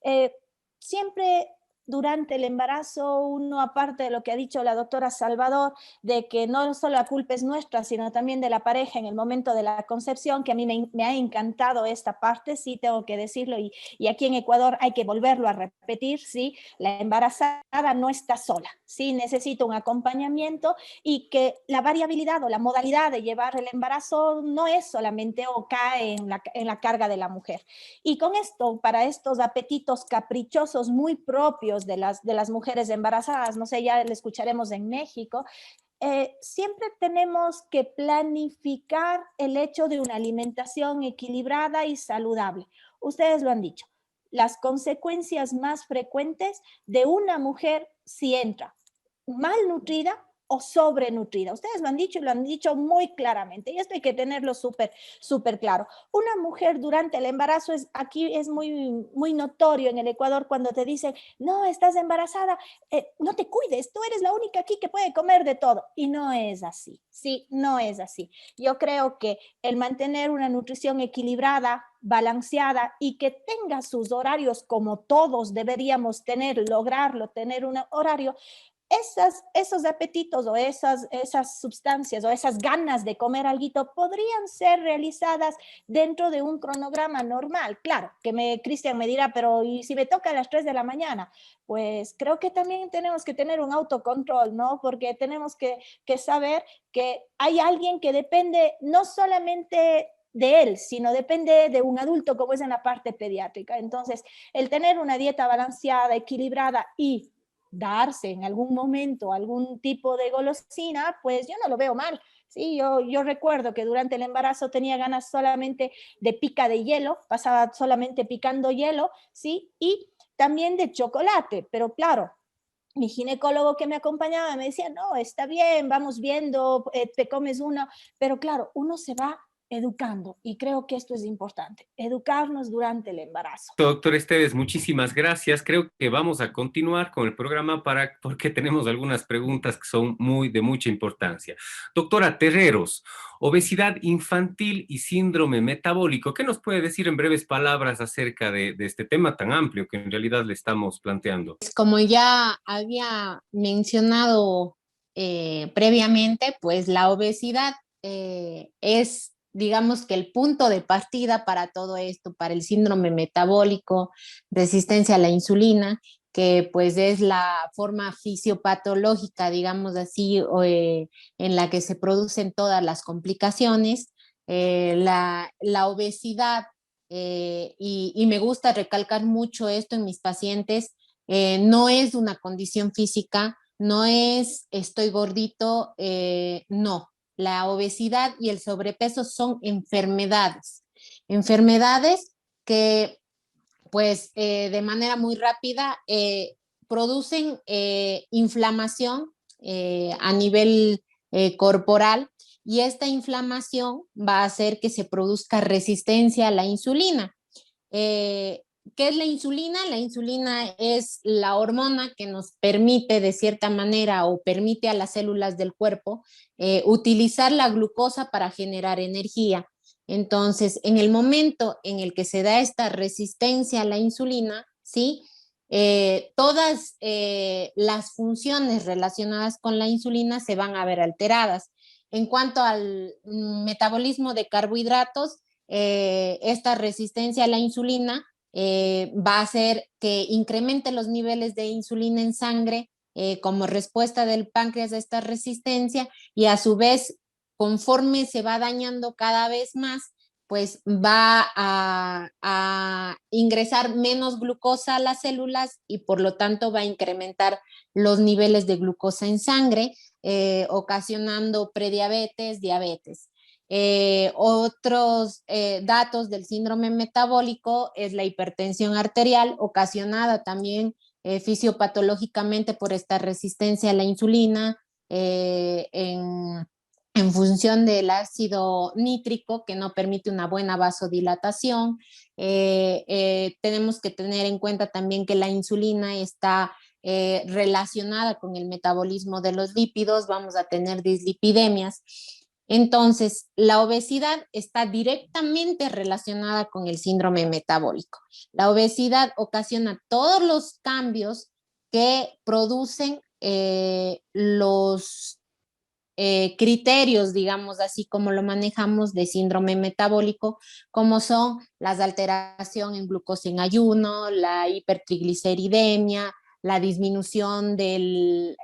Eh, Siempre durante el embarazo, uno, aparte de lo que ha dicho la doctora Salvador, de que no solo la culpa es nuestra, sino también de la pareja en el momento de la concepción, que a mí me ha encantado esta parte, sí, tengo que decirlo, y aquí en Ecuador hay que volverlo a repetir, sí, la embarazada no está sola, sí, necesita un acompañamiento y que la variabilidad o la modalidad de llevar el embarazo no es solamente o cae en la carga de la mujer. Y con esto, para estos apetitos caprichosos muy propios de las mujeres embarazadas, no sé, ya lo escucharemos en México, siempre tenemos que planificar el hecho de una alimentación equilibrada y saludable. Ustedes lo han dicho, las consecuencias más frecuentes de una mujer si entra malnutrida o sobrenutrida. Ustedes lo han dicho y lo han dicho muy claramente. Y esto hay que tenerlo súper claro. Una mujer durante el embarazo, aquí es muy notorio en el Ecuador cuando te dicen, no, estás embarazada, no te cuides, tú eres la única aquí que puede comer de todo. Y no es así, sí, no es así. Yo creo que el mantener una nutrición equilibrada, balanceada y que tenga sus horarios como todos deberíamos tener, lograrlo, tener un horario, esos apetitos o esas sustancias o esas ganas de comer algo podrían ser realizadas dentro de un cronograma normal. Claro, que Cristian me dirá, pero ¿y si me toca a las 3 de la mañana? Pues creo que también tenemos que tener un autocontrol, ¿no? Porque tenemos que saber que hay alguien que depende no solamente de él, sino depende de un adulto como es en la parte pediátrica. Entonces, el tener una dieta balanceada, equilibrada y darse en algún momento algún tipo de golosina, pues yo no lo veo mal. Sí, yo recuerdo que durante el embarazo tenía ganas solamente de pica de hielo, pasaba solamente picando hielo, ¿sí? Y también de chocolate, pero claro, mi ginecólogo que me acompañaba me decía, no, está bien, vamos viendo, te comes uno, pero claro, uno se va educando y creo que esto es importante, educarnos durante el embarazo. Doctor Esteves, muchísimas gracias. Creo que vamos a continuar con el programa porque tenemos algunas preguntas que son de mucha importancia. Doctora Terreros, obesidad infantil y síndrome metabólico. ¿Qué nos puede decir en breves palabras acerca de este tema tan amplio que en realidad le estamos planteando? Como ya había mencionado previamente, pues la obesidad es, digamos que el punto de partida para todo esto, para el síndrome metabólico, resistencia a la insulina, que pues es la forma fisiopatológica, digamos así, en la que se producen todas las complicaciones. La obesidad, y me gusta recalcar mucho esto en mis pacientes, no es una condición física, no es estoy gordito, no. La obesidad y el sobrepeso son enfermedades que pues de manera muy rápida producen inflamación a nivel corporal, y esta inflamación va a hacer que se produzca resistencia a la insulina. ¿Qué es la insulina? La insulina es la hormona que nos permite de cierta manera o permite a las células del cuerpo utilizar la glucosa para generar energía. Entonces, en el momento en el que se da esta resistencia a la insulina, ¿sí? Todas las funciones relacionadas con la insulina se van a ver alteradas. En cuanto al metabolismo de carbohidratos, esta resistencia a la insulina va a hacer que incremente los niveles de insulina en sangre como respuesta del páncreas a esta resistencia, y a su vez, conforme se va dañando cada vez más, pues va a ingresar menos glucosa a las células y por lo tanto va a incrementar los niveles de glucosa en sangre, ocasionando prediabetes, diabetes. Otros datos del síndrome metabólico es la hipertensión arterial, ocasionada también fisiopatológicamente por esta resistencia a la insulina en en función del ácido nítrico que no permite una buena vasodilatación. Tenemos que tener en cuenta también que la insulina está relacionada con el metabolismo de los lípidos, vamos a tener dislipidemias. Entonces, la obesidad está directamente relacionada con el síndrome metabólico. La obesidad ocasiona todos los cambios que producen los criterios, digamos así como lo manejamos, de síndrome metabólico, como son las alteraciones en glucosa en ayuno, la hipertrigliceridemia, la disminución de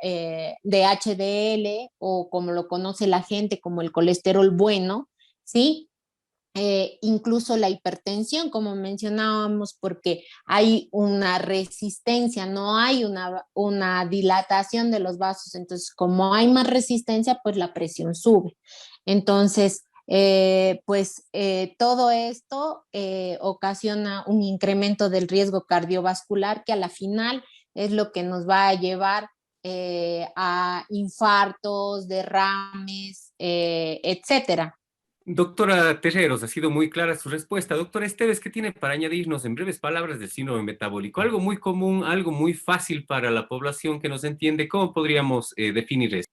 HDL, o como lo conoce la gente como el colesterol bueno, ¿sí? Incluso la hipertensión, como mencionábamos, porque hay una resistencia, no hay una dilatación de los vasos. Entonces, como hay más resistencia, pues la presión sube. Entonces, todo esto ocasiona un incremento del riesgo cardiovascular, que a la final es lo que nos va a llevar a infartos, derrames, etcétera. Doctora Terreros, ha sido muy clara su respuesta. Doctora Esteves, ¿qué tiene para añadirnos en breves palabras del síndrome metabólico? Algo muy común, algo muy fácil para la población que nos entiende. ¿Cómo podríamos definir esto?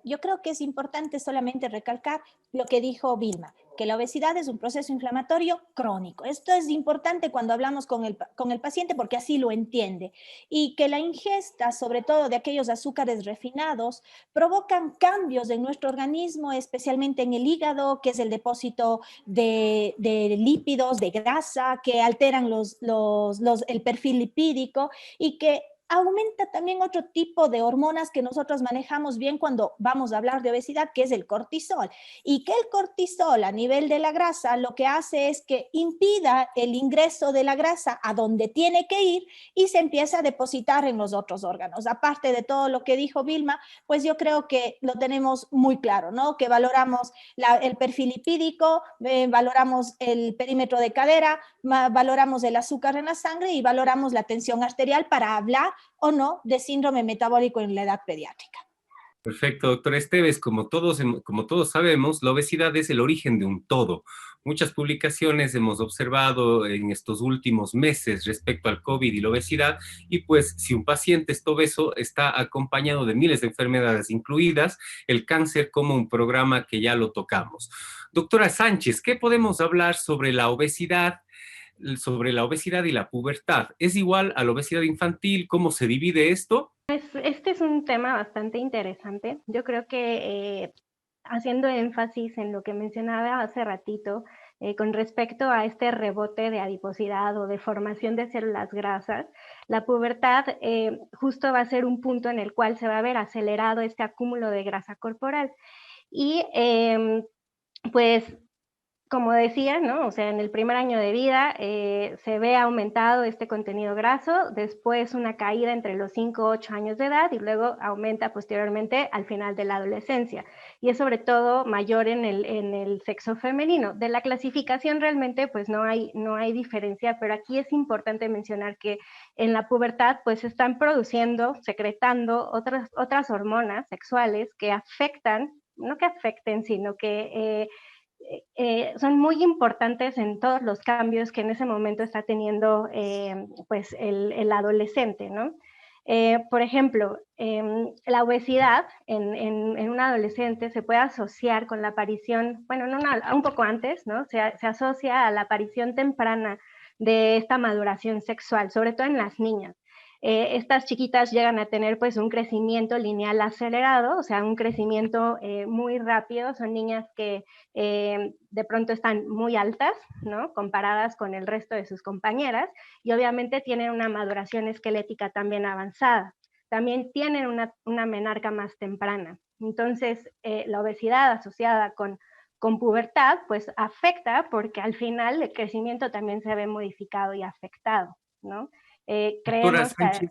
Yo creo que es importante solamente recalcar lo que dijo Vilma, que la obesidad es un proceso inflamatorio crónico. Esto es importante cuando hablamos con el paciente, porque así lo entiende. Y que la ingesta, sobre todo de aquellos azúcares refinados, provocan cambios en nuestro organismo, especialmente en el hígado, que es el depósito de lípidos, de grasa, que alteran el perfil lipídico, y que aumenta también otro tipo de hormonas que nosotros manejamos bien cuando vamos a hablar de obesidad, que es el cortisol. Y que el cortisol a nivel de la grasa lo que hace es que impida el ingreso de la grasa a donde tiene que ir, y se empieza a depositar en los otros órganos. Aparte de todo lo que dijo Vilma, pues yo creo que lo tenemos muy claro, ¿no? Que valoramos el perfil lipídico, valoramos el perímetro de cadera, valoramos el azúcar en la sangre y valoramos la tensión arterial para hablar o no de síndrome metabólico en la edad pediátrica. Perfecto, doctora Esteves. Como todos sabemos, la obesidad es el origen de un todo. Muchas publicaciones hemos observado en estos últimos meses respecto al COVID y la obesidad, y pues si un paciente está obeso, está acompañado de miles de enfermedades, incluidas el cáncer, como un programa que ya lo tocamos. Doctora Sánchez, ¿qué podemos hablar sobre la obesidad y la pubertad? ¿Es igual a la obesidad infantil? ¿Cómo se divide esto? Este es un tema bastante interesante. Yo creo que haciendo énfasis en lo que mencionaba hace ratito, con respecto a este rebote de adiposidad o de formación de células grasas, la pubertad justo va a ser un punto en el cual se va a ver acelerado este acúmulo de grasa corporal. Y pues, como decía, ¿no? O sea, en el primer año de vida se ve aumentado este contenido graso, después una caída entre los 5 y 8 años de edad, y luego aumenta posteriormente al final de la adolescencia. Y es sobre todo mayor en el sexo femenino. De la clasificación realmente pues no hay diferencia, pero aquí es importante mencionar que en la pubertad pues se están produciendo, secretando otras hormonas sexuales que afectan, no que afecten, sino que son muy importantes en todos los cambios que en ese momento está teniendo pues el adolescente, ¿no? Por ejemplo, la obesidad en un adolescente se puede asociar con la aparición, bueno, un poco antes, ¿no? Se asocia a la aparición temprana de esta maduración sexual, sobre todo en las niñas. Estas chiquitas llegan a tener pues un crecimiento lineal acelerado, o sea, un crecimiento muy rápido. Son niñas que de pronto están muy altas, ¿no? Comparadas con el resto de sus compañeras, y obviamente tienen una maduración esquelética también avanzada. También tienen una menarca más temprana. Entonces, la obesidad asociada con pubertad, pues afecta, porque al final el crecimiento también se ve modificado y afectado, ¿no? Doctora Creemos Sánchez,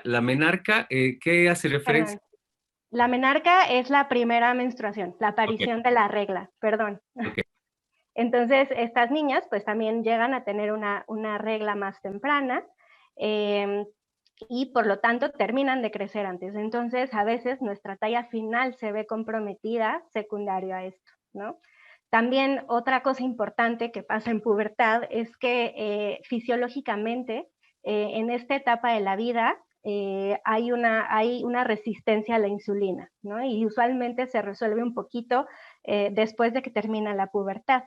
la menarca, ¿qué hace referencia? perdón, la menarca es la primera menstruación, la Ok, aparición de la regla, perdón. ok. Entonces, estas niñas pues también llegan a tener una regla más temprana, y por lo tanto terminan de crecer antes. Entonces, a veces nuestra talla final se ve comprometida secundario a esto, ¿no? También otra cosa importante que pasa en pubertad es que fisiológicamente en esta etapa de la vida hay una resistencia a la insulina, ¿no? Y usualmente se resuelve un poquito después de que termina la pubertad.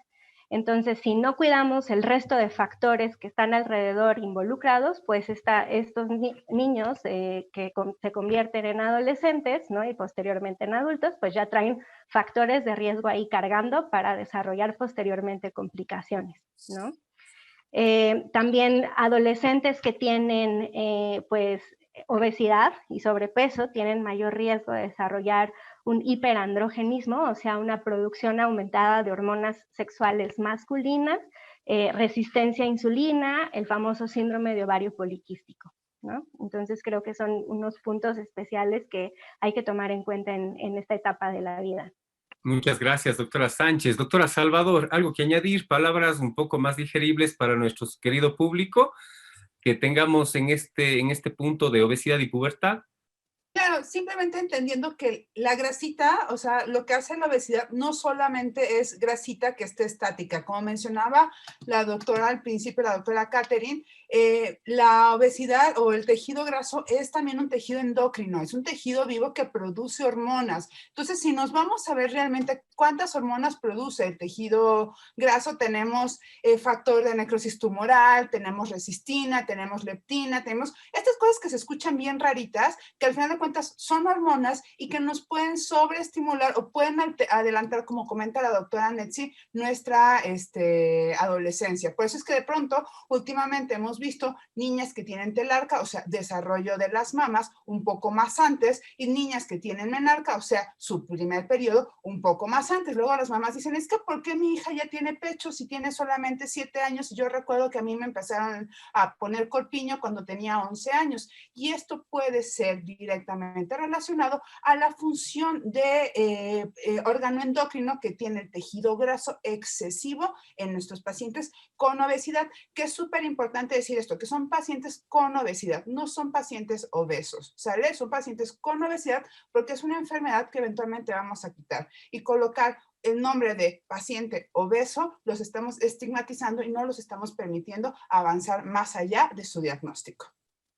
Entonces, si no cuidamos el resto de factores que están alrededor involucrados, pues estos niños que se convierten en adolescentes, ¿no? Y posteriormente en adultos, pues ya traen factores de riesgo ahí cargando para desarrollar posteriormente complicaciones, ¿no? También adolescentes que tienen pues obesidad y sobrepeso tienen mayor riesgo de desarrollar un hiperandrogenismo, o sea, una producción aumentada de hormonas sexuales masculinas, resistencia a insulina, el famoso síndrome de ovario poliquístico, ¿no? Entonces creo que son unos puntos especiales que hay que tomar en cuenta en esta etapa de la vida. Muchas gracias, doctora Sánchez. Doctora Salvador, ¿algo que añadir? Palabras un poco más digeribles para nuestro querido público que tengamos en este punto de obesidad y pubertad. Claro, simplemente entendiendo que la grasita, o sea, lo que hace la obesidad no solamente es grasita que esté estática. Como mencionaba la doctora al principio, la doctora Catherine, la obesidad o el tejido graso es también un tejido endocrino, es un tejido vivo que produce hormonas. Entonces, si nos vamos a ver realmente cuántas hormonas produce el tejido graso, tenemos factor de necrosis tumoral, tenemos resistina, tenemos leptina, tenemos estas cosas que se escuchan bien raritas, que al final de cuentas son hormonas y que nos pueden sobreestimular o pueden adelantar, como comenta la doctora Netzi, nuestra adolescencia. Por eso es que de pronto, últimamente hemos visto niñas que tienen telarca, o sea, desarrollo de las mamas un poco más antes, y niñas que tienen menarca, o sea, su primer periodo un poco más antes. Luego las mamás dicen, es que ¿por qué mi hija ya tiene pecho si tiene solamente 7 años? Y yo recuerdo que a mí me empezaron a poner corpiño cuando tenía 11 años. Y esto puede ser directamente relacionado a la función de órgano endocrino que tiene el tejido graso excesivo en nuestros pacientes con obesidad, que es súper importante decir esto, que son pacientes con obesidad, no son pacientes obesos, ¿sale? Son pacientes con obesidad porque es una enfermedad que eventualmente vamos a quitar, y colocar el nombre de paciente obeso los estamos estigmatizando y no los estamos permitiendo avanzar más allá de su diagnóstico.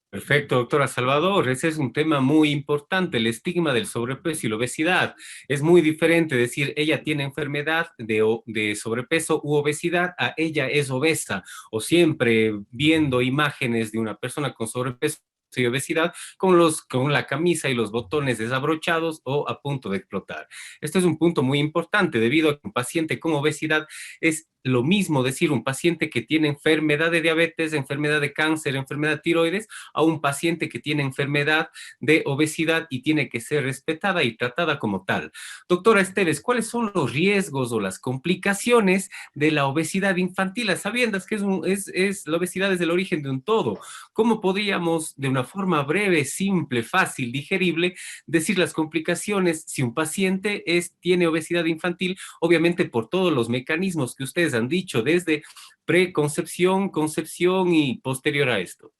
Perfecto, doctora Salvador. Ese es un tema muy importante, el estigma del sobrepeso y la obesidad. Es muy diferente decir ella tiene enfermedad de sobrepeso u obesidad a ella es obesa, o siempre viendo imágenes de una persona con sobrepeso y obesidad con la camisa y los botones desabrochados o a punto de explotar. Este es un punto muy importante debido a que un paciente con obesidad es lo mismo decir un paciente que tiene enfermedad de diabetes, enfermedad de cáncer, enfermedad de tiroides, a un paciente que tiene enfermedad de obesidad y tiene que ser respetada y tratada como tal. Doctora Esteves, ¿cuáles son los riesgos o las complicaciones de la obesidad infantil? Sabiendo que la obesidad es el origen de un todo. ¿Cómo podríamos, de una forma breve, simple, fácil, digerible, decir las complicaciones si un paciente tiene obesidad infantil? Obviamente por todos los mecanismos que ustedes han dicho, desde preconcepción, concepción y posterior a esto.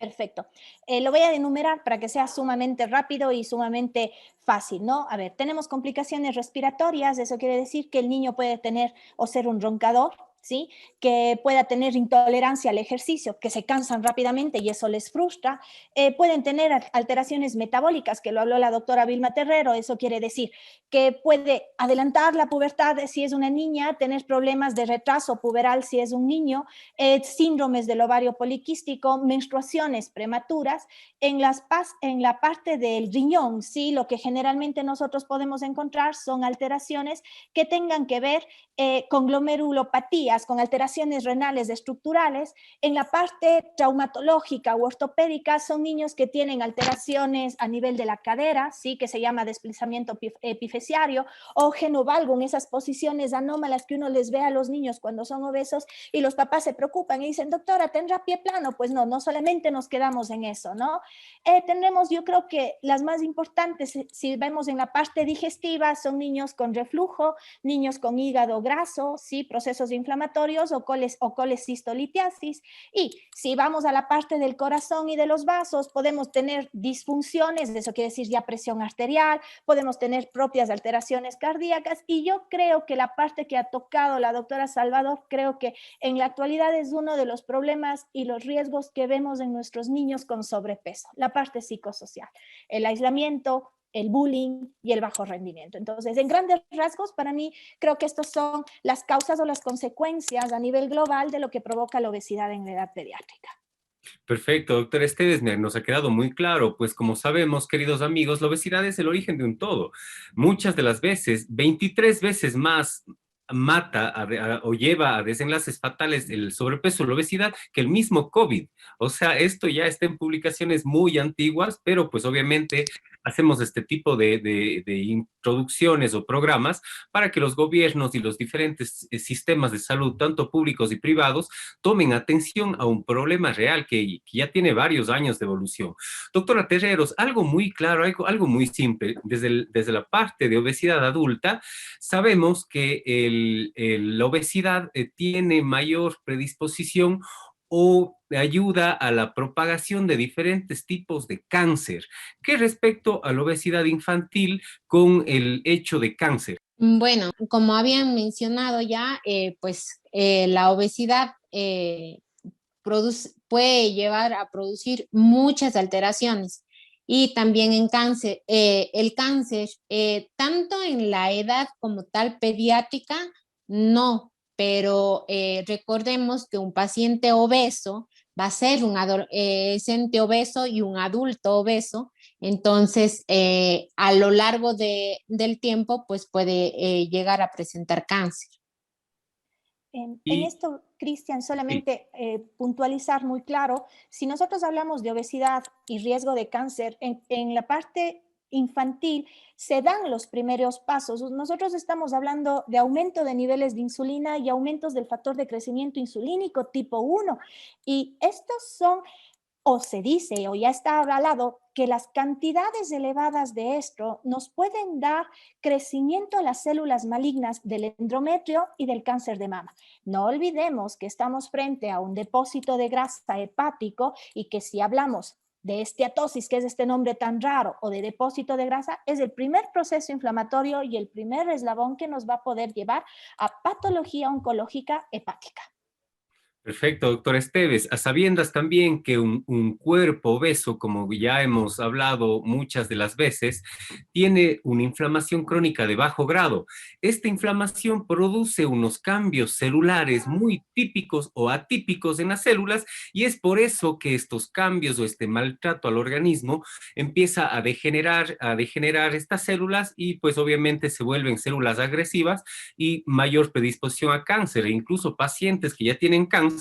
Perfecto. Lo voy a enumerar para que sea sumamente rápido y sumamente fácil, ¿no? A ver, tenemos complicaciones respiratorias, eso quiere decir que el niño puede tener o ser un roncador, ¿sí? Que pueda tener intolerancia al ejercicio, que se cansan rápidamente y eso les frustra. Pueden tener alteraciones metabólicas, que lo habló la doctora Vilma Terrero, eso quiere decir que puede adelantar la pubertad si es una niña, tener problemas de retraso puberal si es un niño, síndromes del ovario poliquístico, menstruaciones prematuras, en la parte del riñón, ¿sí? Lo que generalmente nosotros podemos encontrar son alteraciones que tengan que ver con glomerulopatías, con alteraciones renales estructurales. En la parte traumatológica u ortopédica son niños que tienen alteraciones a nivel de la cadera, ¿sí? Que se llama desplazamiento epifisiario, o genovalgo, en esas posiciones anómalas que uno les ve a los niños cuando son obesos y los papás se preocupan y dicen, doctora, ¿tendrá pie plano? Pues no, no solamente nos quedamos en eso, ¿no? Tenemos, yo creo que las más importantes, si vemos en la parte digestiva, son niños con reflujo, niños con hígado graso, ¿sí? Procesos inflamatorios, inflamatorios o colecistolitiasis. Y si vamos a la parte del corazón y de los vasos, podemos tener disfunciones, eso quiere decir ya presión arterial, podemos tener propias alteraciones cardíacas, y yo creo que la parte que ha tocado la doctora Salvador, creo que en la actualidad es uno de los problemas y los riesgos que vemos en nuestros niños con sobrepeso, la parte psicosocial, el aislamiento, el bullying y el bajo rendimiento. Entonces, en grandes rasgos, para mí, creo que estas son las causas o las consecuencias a nivel global de lo que provoca la obesidad en la edad pediátrica. Perfecto, doctor Esteves, nos ha quedado muy claro, pues como sabemos, queridos amigos, la obesidad es el origen de un todo. Muchas de las veces, 23 veces más mata o lleva a desenlaces fatales el sobrepeso o la obesidad que el mismo COVID. O sea, esto ya está en publicaciones muy antiguas, pero pues obviamente hacemos este tipo de introducciones o programas para que los gobiernos y los diferentes sistemas de salud, tanto públicos y privados, tomen atención a un problema real que ya tiene varios años de evolución. Doctora Terreros, algo muy claro, algo muy simple. Desde la parte de obesidad adulta, sabemos que la obesidad tiene mayor predisposición o ayuda a la propagación de diferentes tipos de cáncer. ¿Qué respecto a la obesidad infantil con el hecho de cáncer? Bueno, como habían mencionado ya, la obesidad puede llevar a producir muchas alteraciones. Y también en cáncer, el cáncer, tanto en la edad como tal pediátrica, no, pero recordemos que un paciente obeso va a ser un adolescente obeso y un adulto obeso, entonces a lo largo del tiempo pues puede llegar a presentar cáncer. En esto, Cristian, solamente puntualizar muy claro, si nosotros hablamos de obesidad y riesgo de cáncer, en la parte infantil se dan los primeros pasos. Nosotros estamos hablando de aumento de niveles de insulina y aumentos del factor de crecimiento insulínico tipo 1. Y estos son, o se dice, o ya está avalado, que las cantidades elevadas de esto nos pueden dar crecimiento a las células malignas del endometrio y del cáncer de mama. No olvidemos que estamos frente a un depósito de grasa hepático y que si hablamos de esteatosis, que es este nombre tan raro, o de depósito de grasa, es el primer proceso inflamatorio y el primer eslabón que nos va a poder llevar a patología oncológica hepática. Perfecto, doctor Esteves. A sabiendas también que un cuerpo obeso, como ya hemos hablado muchas de las veces, tiene una inflamación crónica de bajo grado. Esta inflamación produce unos cambios celulares muy típicos o atípicos en las células y es por eso que estos cambios o este maltrato al organismo empieza a degenerar estas células y pues obviamente se vuelven células agresivas y mayor predisposición a cáncer. E incluso pacientes que ya tienen cáncer,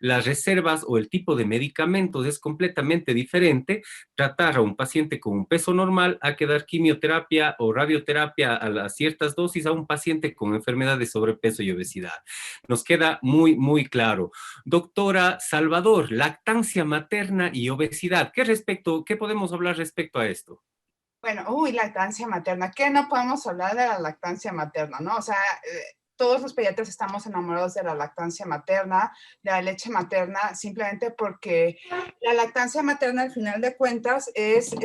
las reservas o el tipo de medicamentos es completamente diferente. Tratar a un paciente con un peso normal a que dar quimioterapia o radioterapia a las ciertas dosis a un paciente con enfermedad de sobrepeso y obesidad. Nos queda muy, muy claro. Doctora Salvador, lactancia materna y obesidad. ¿Qué podemos hablar respecto a esto? Bueno, lactancia materna. ¿Qué no podemos hablar de la lactancia materna, no? O sea, todos los pediatras estamos enamorados de la lactancia materna, de la leche materna, simplemente porque la lactancia materna, al final de cuentas, es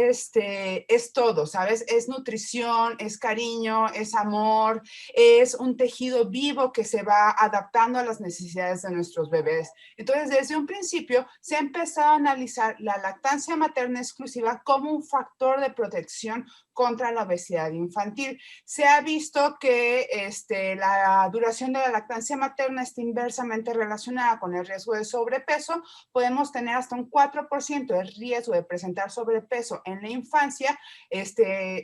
todo, ¿sabes? Es nutrición, es cariño, es amor, es un tejido vivo que se va adaptando a las necesidades de nuestros bebés. Entonces, desde un principio, se ha empezado a analizar la lactancia materna exclusiva como un factor de protección contra la obesidad infantil. Se ha visto que la duración de la lactancia materna está inversamente relacionada con el riesgo de sobrepeso. Podemos tener hasta un 4% de riesgo de presentar sobrepeso en la infancia,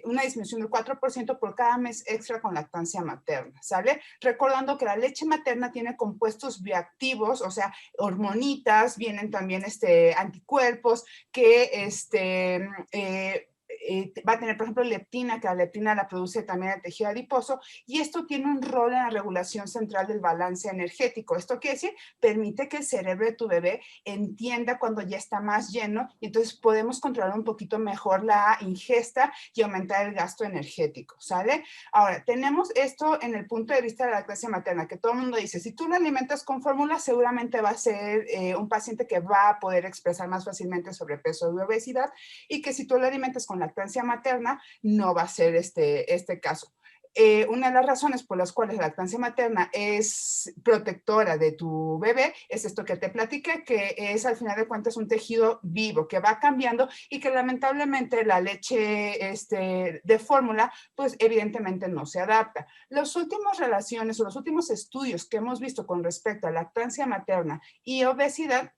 una disminución del 4% por cada mes extra con lactancia materna, ¿sale? Recordando que la leche materna tiene compuestos bioactivos, o sea, hormonitas, vienen también anticuerpos que va a tener, por ejemplo, leptina, que la leptina la produce también el tejido adiposo, y esto tiene un rol en la regulación central del balance energético. Esto quiere decir, permite que el cerebro de tu bebé entienda cuando ya está más lleno, y entonces podemos controlar un poquito mejor la ingesta y aumentar el gasto energético, ¿sale? Ahora, tenemos esto en el punto de vista de la lactancia materna, que todo el mundo dice, si tú lo alimentas con fórmula, seguramente va a ser un paciente que va a poder expresar más fácilmente sobrepeso y obesidad, y que si tú lo alimentas con lactancia materna, no va a ser este caso. Una de las razones por las cuales la lactancia materna es protectora de tu bebé es esto que te platiqué, que es al final de cuentas un tejido vivo que va cambiando y que lamentablemente la leche de fórmula pues evidentemente no se adapta. Las últimas relaciones o los últimos estudios que hemos visto con respecto a lactancia materna y obesidad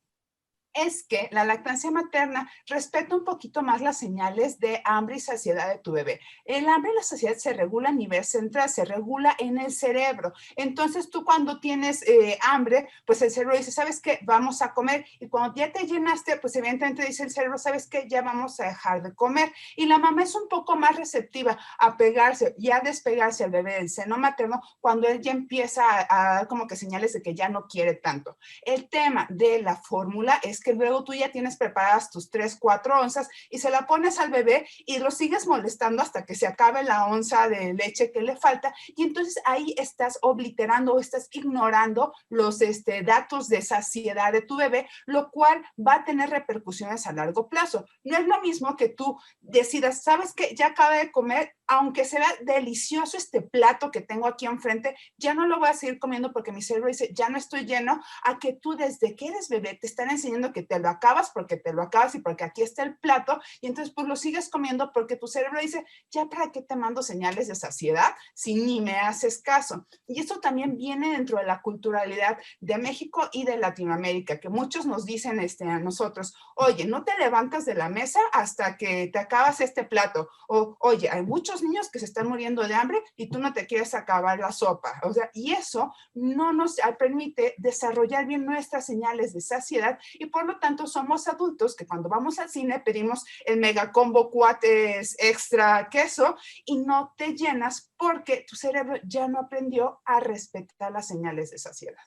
es que la lactancia materna respeta un poquito más las señales de hambre y saciedad de tu bebé. El hambre y la saciedad se regula a nivel central, se regula en el cerebro. Entonces tú cuando tienes hambre, pues el cerebro dice, ¿sabes qué? Vamos a comer. Y cuando ya te llenaste, pues evidentemente dice el cerebro, ¿sabes qué? Ya vamos a dejar de comer. Y la mamá es un poco más receptiva a pegarse y a despegarse al bebé del seno materno cuando él ya empieza a dar como que señales de que ya no quiere tanto. El tema de la fórmula es que luego tú ya tienes preparadas tus 3, 4 onzas y se la pones al bebé y lo sigues molestando hasta que se acabe la onza de leche que le falta, y entonces ahí estás obliterando o estás ignorando los datos de saciedad de tu bebé, lo cual va a tener repercusiones a largo plazo. No es lo mismo que tú decidas, ¿sabes qué? Ya acaba de comer, aunque sea delicioso este plato que tengo aquí enfrente, ya no lo voy a seguir comiendo porque mi cerebro dice, ya no estoy lleno, a que tú desde que eres bebé te están enseñando que te lo acabas porque te lo acabas y porque aquí está el plato, y entonces pues lo sigues comiendo porque tu cerebro dice, ya para qué te mando señales de saciedad si ni me haces caso. Y esto también viene dentro de la culturalidad de México y de Latinoamérica, que muchos nos dicen a nosotros, oye, no te levantas de la mesa hasta que te acabas este plato, o oye, hay muchos niños que se están muriendo de hambre y tú no te quieres acabar la sopa. O sea, y eso no nos permite desarrollar bien nuestras señales de saciedad, y por lo tanto somos adultos que cuando vamos al cine pedimos el mega combo cuates extra queso y no te llenas porque tu cerebro ya no aprendió a respetar las señales de saciedad.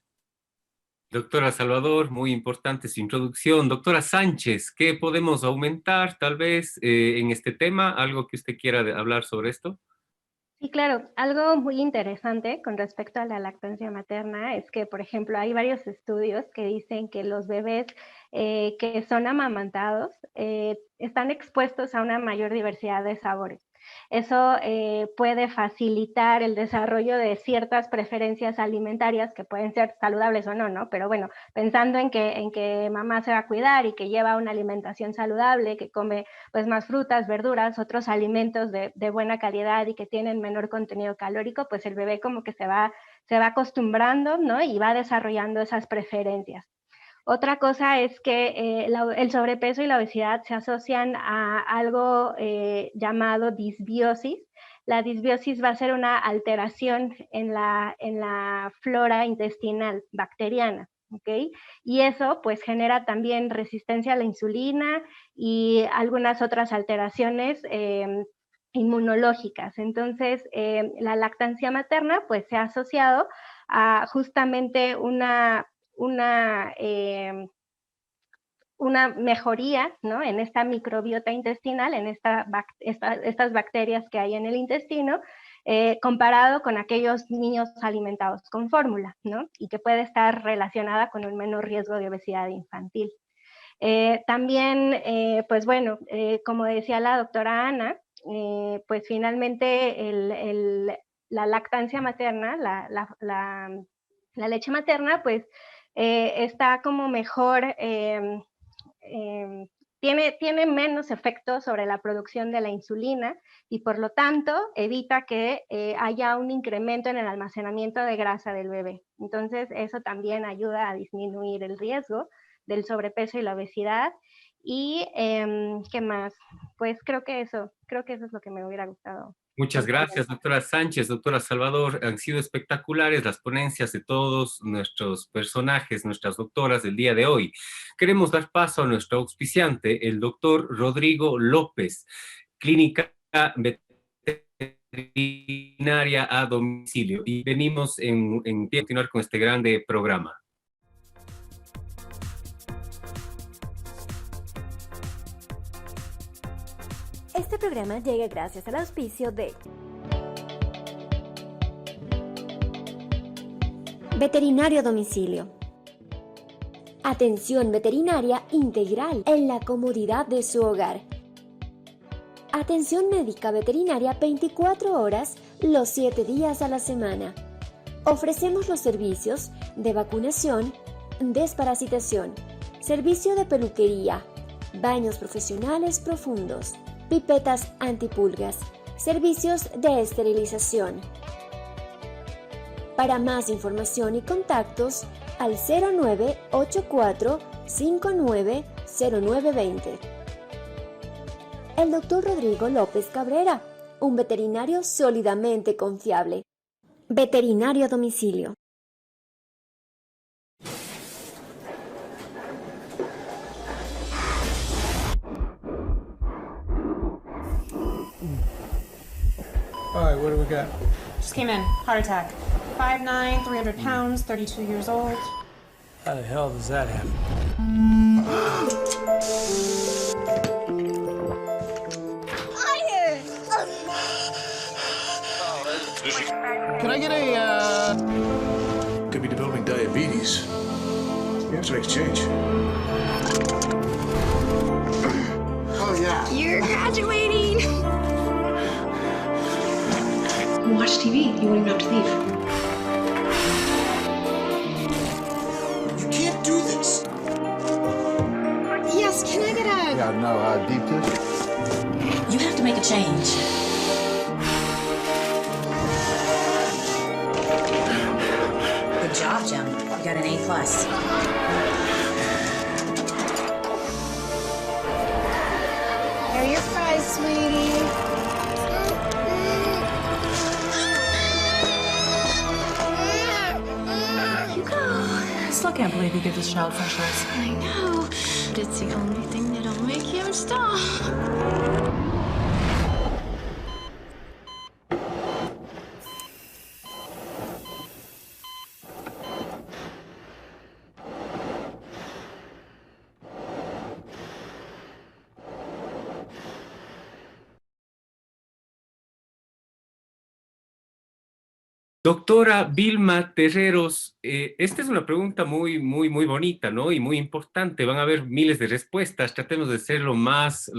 Doctora Salvador, muy importante su introducción. Doctora Sánchez, ¿qué podemos aumentar tal vez en este tema? ¿Algo que usted quiera hablar sobre esto? Sí, claro. Algo muy interesante con respecto a la lactancia materna es que, por ejemplo, hay varios estudios que dicen que los bebés que son amamantados están expuestos a una mayor diversidad de sabores. Eso puede facilitar el desarrollo de ciertas preferencias alimentarias que pueden ser saludables o no, ¿no? Pero bueno, pensando en que mamá se va a cuidar y que lleva una alimentación saludable, que come pues más frutas, verduras, otros alimentos de buena calidad y que tienen menor contenido calórico, pues el bebé como que se va acostumbrando, ¿no? Y va desarrollando esas preferencias. Otra cosa es que el sobrepeso y la obesidad se asocian a algo llamado disbiosis. La disbiosis va a ser una alteración en la flora intestinal bacteriana, ¿ok? Y eso pues genera también resistencia a la insulina y algunas otras alteraciones inmunológicas. Entonces, la lactancia materna pues se ha asociado a justamente una mejoría, ¿no? En esta microbiota intestinal, en estas bacterias que hay en el intestino, comparado con aquellos niños alimentados con fórmula, ¿no? Y que puede estar relacionada con un menor riesgo de obesidad infantil. También, pues bueno, como decía la doctora Ana, pues finalmente la lactancia materna, la leche materna, pues está como mejor, tiene menos efecto sobre la producción de la insulina y por lo tanto evita que haya un incremento en el almacenamiento de grasa del bebé. Entonces eso también ayuda a disminuir el riesgo del sobrepeso y la obesidad. Y ¿qué más? Pues creo que eso es lo que me hubiera gustado. Muchas gracias, doctora Sánchez, doctora Salvador. Han sido espectaculares las ponencias de todos nuestros personajes, nuestras doctoras del día de hoy. Queremos dar paso a nuestro auspiciante, el doctor Rodrigo López. clínica veterinaria a domicilio. Y venimos en continuar con este grande programa. Este programa llega gracias al auspicio de Veterinario a domicilio. Atención veterinaria integral en la comodidad de su hogar. Atención médica veterinaria 24 horas los 7 días a la semana. Ofrecemos los servicios de vacunación, desparasitación, servicio de peluquería, baños profesionales profundos, pipetas antipulgas, servicios de esterilización. Para más información y contactos, al 0984 590920. El Dr. Rodrigo López Cabrera, un veterinario sólidamente confiable. Veterinario a domicilio. All right, what do we got? Just came in. Heart attack. 5'9", 300 pounds, 32 years old. How the hell does that happen? Can I get a, Could be developing diabetes. You have to make a change. Oh, yeah. You're graduating! Watch TV. You won't even have to leave. You can't do this. Yes, can I get a... Yeah, no, deep dish. You have to make a change. Good job, Jim. You got an A+. Here are your fries, sweetie. I still can't believe you give this child fresh ice. I know, but it's the only thing that'll make him stop. Doctora Vilma Terreros, esta es una pregunta muy bonita, ¿no? Y muy importante. Van a haber miles de respuestas. Tratemos de ser lo más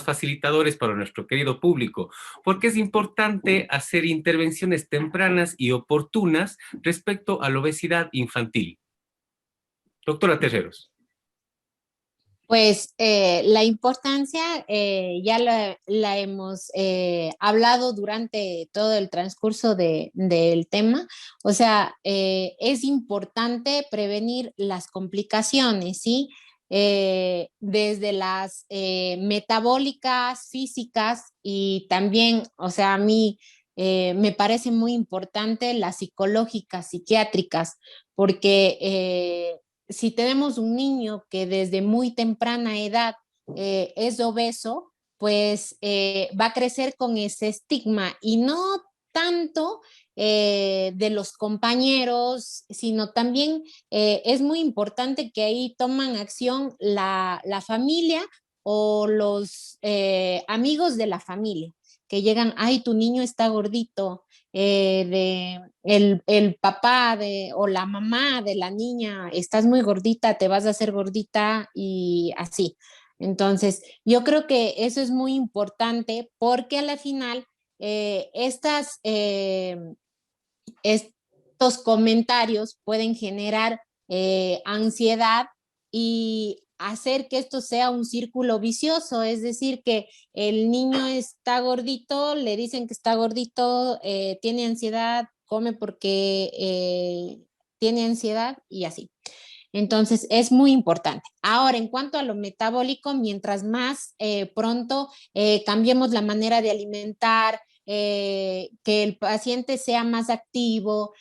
facilitadores para nuestro querido público, porque es importante hacer intervenciones tempranas y oportunas respecto a la obesidad infantil. Doctora Terreros. Pues la importancia ya la hemos hablado durante todo el transcurso del tema. O sea, es importante prevenir las complicaciones, ¿sí? Desde las metabólicas, físicas y también, o sea, a mí me parece muy importante las psicológicas, psiquiátricas, porque si tenemos un niño que desde muy temprana edad es obeso, pues va a crecer con ese estigma y no tanto de los compañeros, sino también es muy importante que ahí toman acción la familia o los amigos de la familia, que llegan, ay, tu niño está gordito, el papá o la mamá de la niña, estás muy gordita, te vas a hacer gordita y así. Entonces, yo creo que eso es muy importante porque a la final estos comentarios pueden generar ansiedad y hacer que esto sea un círculo vicioso, es decir, que el niño está gordito, le dicen que está gordito, tiene ansiedad, come porque tiene ansiedad y así. Entonces, es muy importante. Ahora, en cuanto a lo metabólico, mientras más pronto cambiemos la manera de alimentar, que el paciente sea más activo,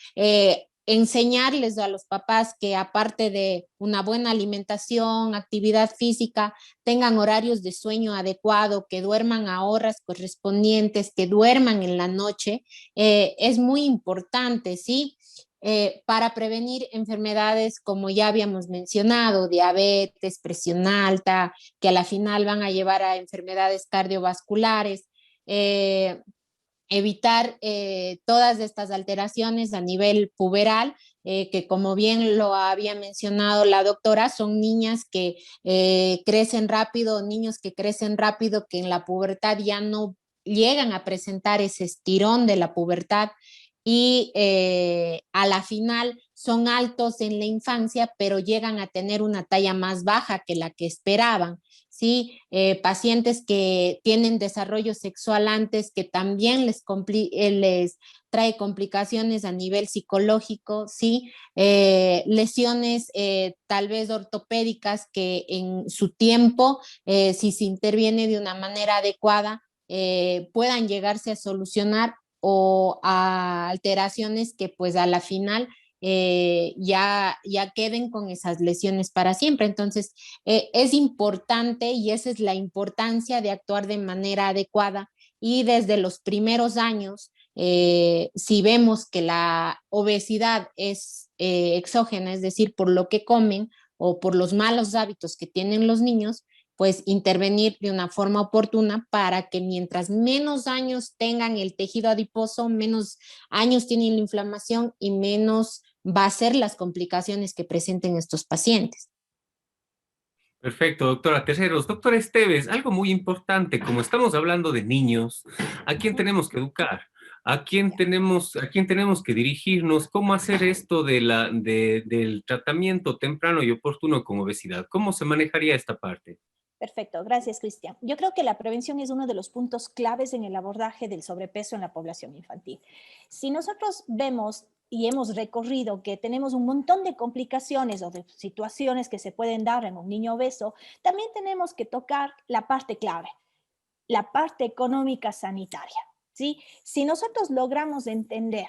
enseñarles a los papás que aparte de una buena alimentación, actividad física, tengan horarios de sueño adecuado, que duerman a horas correspondientes, que duerman en la noche, es muy importante, ¿sí? Para prevenir enfermedades como ya habíamos mencionado, diabetes, presión alta, que a la final van a llevar a enfermedades cardiovasculares, evitar todas estas alteraciones a nivel puberal, que como bien lo había mencionado la doctora, son niñas que crecen rápido, niños que crecen rápido, que en la pubertad ya no llegan a presentar ese estirón de la pubertad y a la final son altos en la infancia, pero llegan a tener una talla más baja que la que esperaban. ¿Sí? Pacientes que tienen desarrollo sexual antes, que también les trae complicaciones a nivel psicológico, ¿sí? Lesiones tal vez ortopédicas que en su tiempo, si se interviene de una manera adecuada, puedan llegarse a solucionar o a alteraciones que pues a la final ya queden con esas lesiones para siempre. Entonces, es importante y esa es la importancia de actuar de manera adecuada y desde los primeros años, si vemos que la obesidad es exógena, es decir, por lo que comen o por los malos hábitos que tienen los niños, pues intervenir de una forma oportuna para que mientras menos años tengan el tejido adiposo, menos años tienen la inflamación y menos va a ser las complicaciones que presenten estos pacientes. Perfecto, doctora Terceros. Doctora Esteves, algo muy importante, como estamos hablando de niños, ¿a quién tenemos que educar? ¿A quién tenemos que dirigirnos? ¿Cómo hacer esto del tratamiento temprano y oportuno con obesidad? ¿Cómo se manejaría esta parte? Perfecto, gracias, Cristian. Yo creo que la prevención es uno de los puntos claves en el abordaje del sobrepeso en la población infantil. Si nosotros vemos y hemos recorrido que tenemos un montón de complicaciones o de situaciones que se pueden dar en un niño obeso, también tenemos que tocar la parte clave, la parte económica sanitaria, ¿sí? Si nosotros logramos entender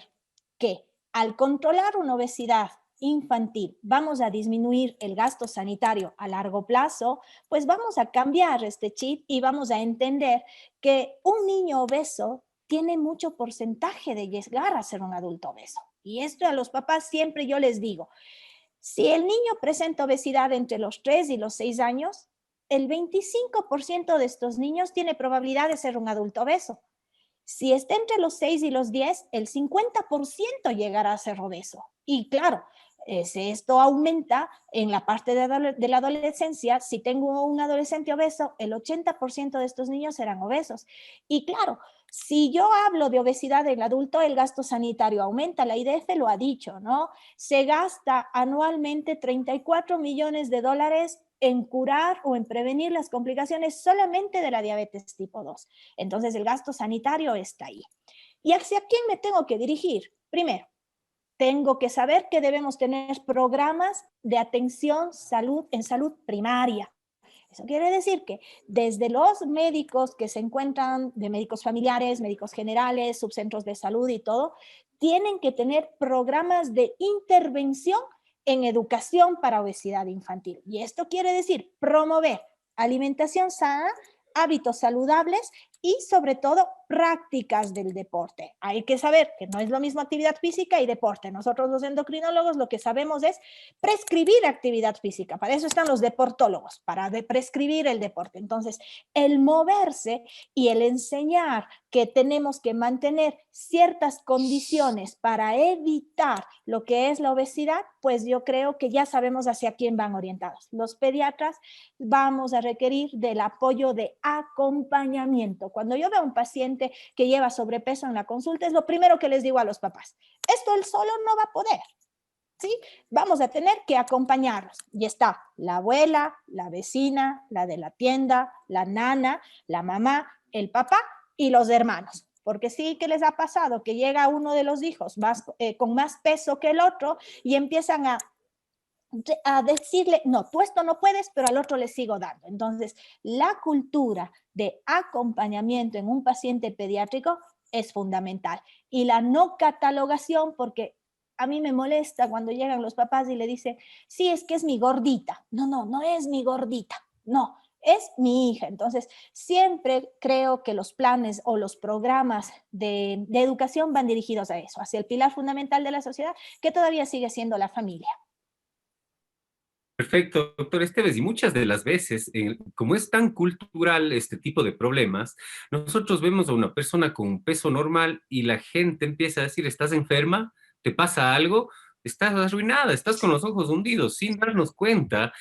que al controlar una obesidad infantil vamos a disminuir el gasto sanitario a largo plazo, pues vamos a cambiar este chip y vamos a entender que un niño obeso tiene mucho porcentaje de llegar a ser un adulto obeso. Y esto a los papás siempre yo les digo, si el niño presenta obesidad entre los 3 y los 6 años, el 25% de estos niños tiene probabilidad de ser un adulto obeso. Si está entre los 6 y los 10, el 50% llegará a ser obeso. Y claro, esto aumenta en la parte de la adolescencia. Si tengo un adolescente obeso, el 80% de estos niños serán obesos. Y claro, si yo hablo de obesidad en el adulto, el gasto sanitario aumenta. La IDF lo ha dicho, ¿no? Se gasta anualmente 34 millones de dólares en curar o en prevenir las complicaciones solamente de la diabetes tipo 2. Entonces, el gasto sanitario está ahí. ¿Y hacia quién me tengo que dirigir? Primero, tengo que saber que debemos tener programas de atención en salud primaria. Eso quiere decir que desde los médicos que se encuentran, de médicos familiares, médicos generales, subcentros de salud y todo, tienen que tener programas de intervención en educación para obesidad infantil. Y esto quiere decir promover alimentación sana, hábitos saludables y sobre todo prácticas del deporte. Hay que saber que no es lo mismo actividad física y deporte. Nosotros los endocrinólogos lo que sabemos es prescribir actividad física. Para eso están los deportólogos, para prescribir el deporte. Entonces, el moverse y el enseñar que tenemos que mantener ciertas condiciones para evitar lo que es la obesidad, pues yo creo que ya sabemos hacia quién van orientados. Los pediatras vamos a requerir del apoyo de acompañamiento. Cuando yo veo a un paciente que lleva sobrepeso en la consulta, es lo primero que les digo a los papás. Esto él solo no va a poder, ¿sí? Vamos a tener que acompañarlos. Y está la abuela, la vecina, la de la tienda, la nana, la mamá, el papá y los hermanos. Porque sí que les ha pasado que llega uno de los hijos con más peso que el otro y empiezan a decirle, no, tú esto no puedes, pero al otro le sigo dando. Entonces, la cultura de acompañamiento en un paciente pediátrico es fundamental. Y la no catalogación, porque a mí me molesta cuando llegan los papás y le dicen, sí, es que es mi gordita. No, no, no es mi gordita. No, es mi hija. Entonces, siempre creo que los planes o los programas de educación van dirigidos a eso, hacia el pilar fundamental de la sociedad, que todavía sigue siendo la familia. Perfecto, doctor Esteves, y muchas de las veces, como es tan cultural este tipo de problemas, nosotros vemos a una persona con un peso normal y la gente empieza a decir, ¿estás enferma? ¿Te pasa algo? Estás arruinada, estás con los ojos hundidos, sin darnos cuenta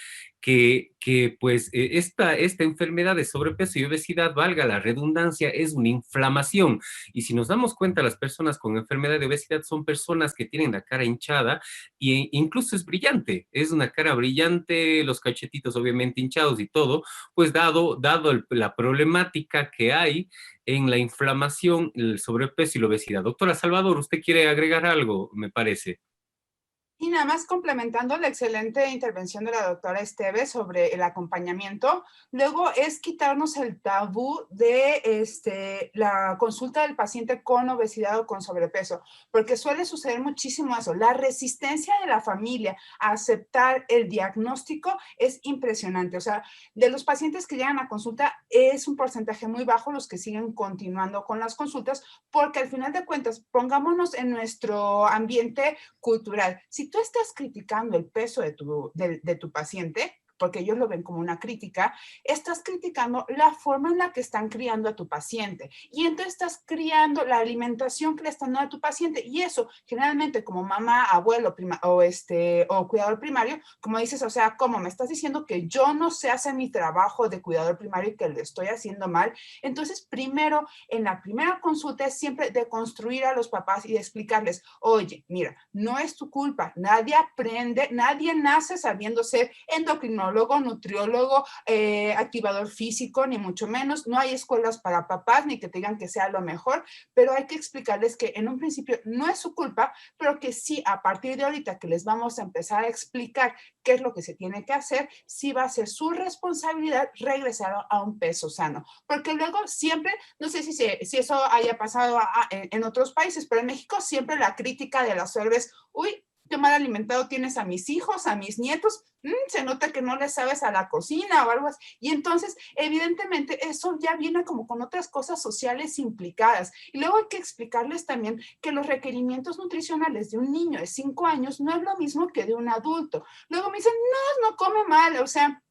que pues esta enfermedad de sobrepeso y obesidad, valga la redundancia, es una inflamación. Y si nos damos cuenta, las personas con enfermedad de obesidad son personas que tienen la cara hinchada e incluso es brillante, es una cara brillante, los cachetitos obviamente hinchados y todo, pues dado la problemática que hay en la inflamación, el sobrepeso y la obesidad. Doctora Salvador, ¿usted quiere agregar algo, me parece? Y nada más complementando la excelente intervención de la doctora Esteves sobre el acompañamiento, luego es quitarnos el tabú de la consulta del paciente con obesidad o con sobrepeso, porque suele suceder muchísimo eso. La resistencia de la familia a aceptar el diagnóstico es impresionante. O sea, de los pacientes que llegan a consulta es un porcentaje muy bajo los que siguen continuando con las consultas, porque al final de cuentas, pongámonos en nuestro ambiente cultural. Si tú estás criticando el peso de tu paciente, porque ellos lo ven como una crítica, estás criticando la forma en la que están criando a tu paciente. Y entonces estás criando la alimentación que le están dando a tu paciente. Y eso, generalmente, como mamá, abuelo o cuidador primario, como dices, o sea, ¿cómo me estás diciendo que yo no sé hacer mi trabajo de cuidador primario y que lo estoy haciendo mal? Entonces, primero, en la primera consulta es siempre de construir a los papás y de explicarles, oye, mira, no es tu culpa. Nadie aprende, nadie nace sabiendo ser endocrinólogo, nutriólogo, activador físico, ni mucho menos. No hay escuelas para papás ni que te digan que sea lo mejor, pero hay que explicarles que en un principio no es su culpa, pero que sí, a partir de ahorita que les vamos a empezar a explicar qué es lo que se tiene que hacer, sí va a ser su responsabilidad regresar a un peso sano. Porque luego siempre, no sé si eso haya pasado en otros países, pero en México siempre la crítica de la suegra es, uy, qué mal alimentado tienes a mis hijos, a mis nietos, se nota que no le sabes a la cocina o algo así. Y entonces, evidentemente, eso ya viene como con otras cosas sociales implicadas. Y luego hay que explicarles también que los requerimientos nutricionales de un niño de 5 años no es lo mismo que de un adulto. Luego me dicen, no come mal, o sea,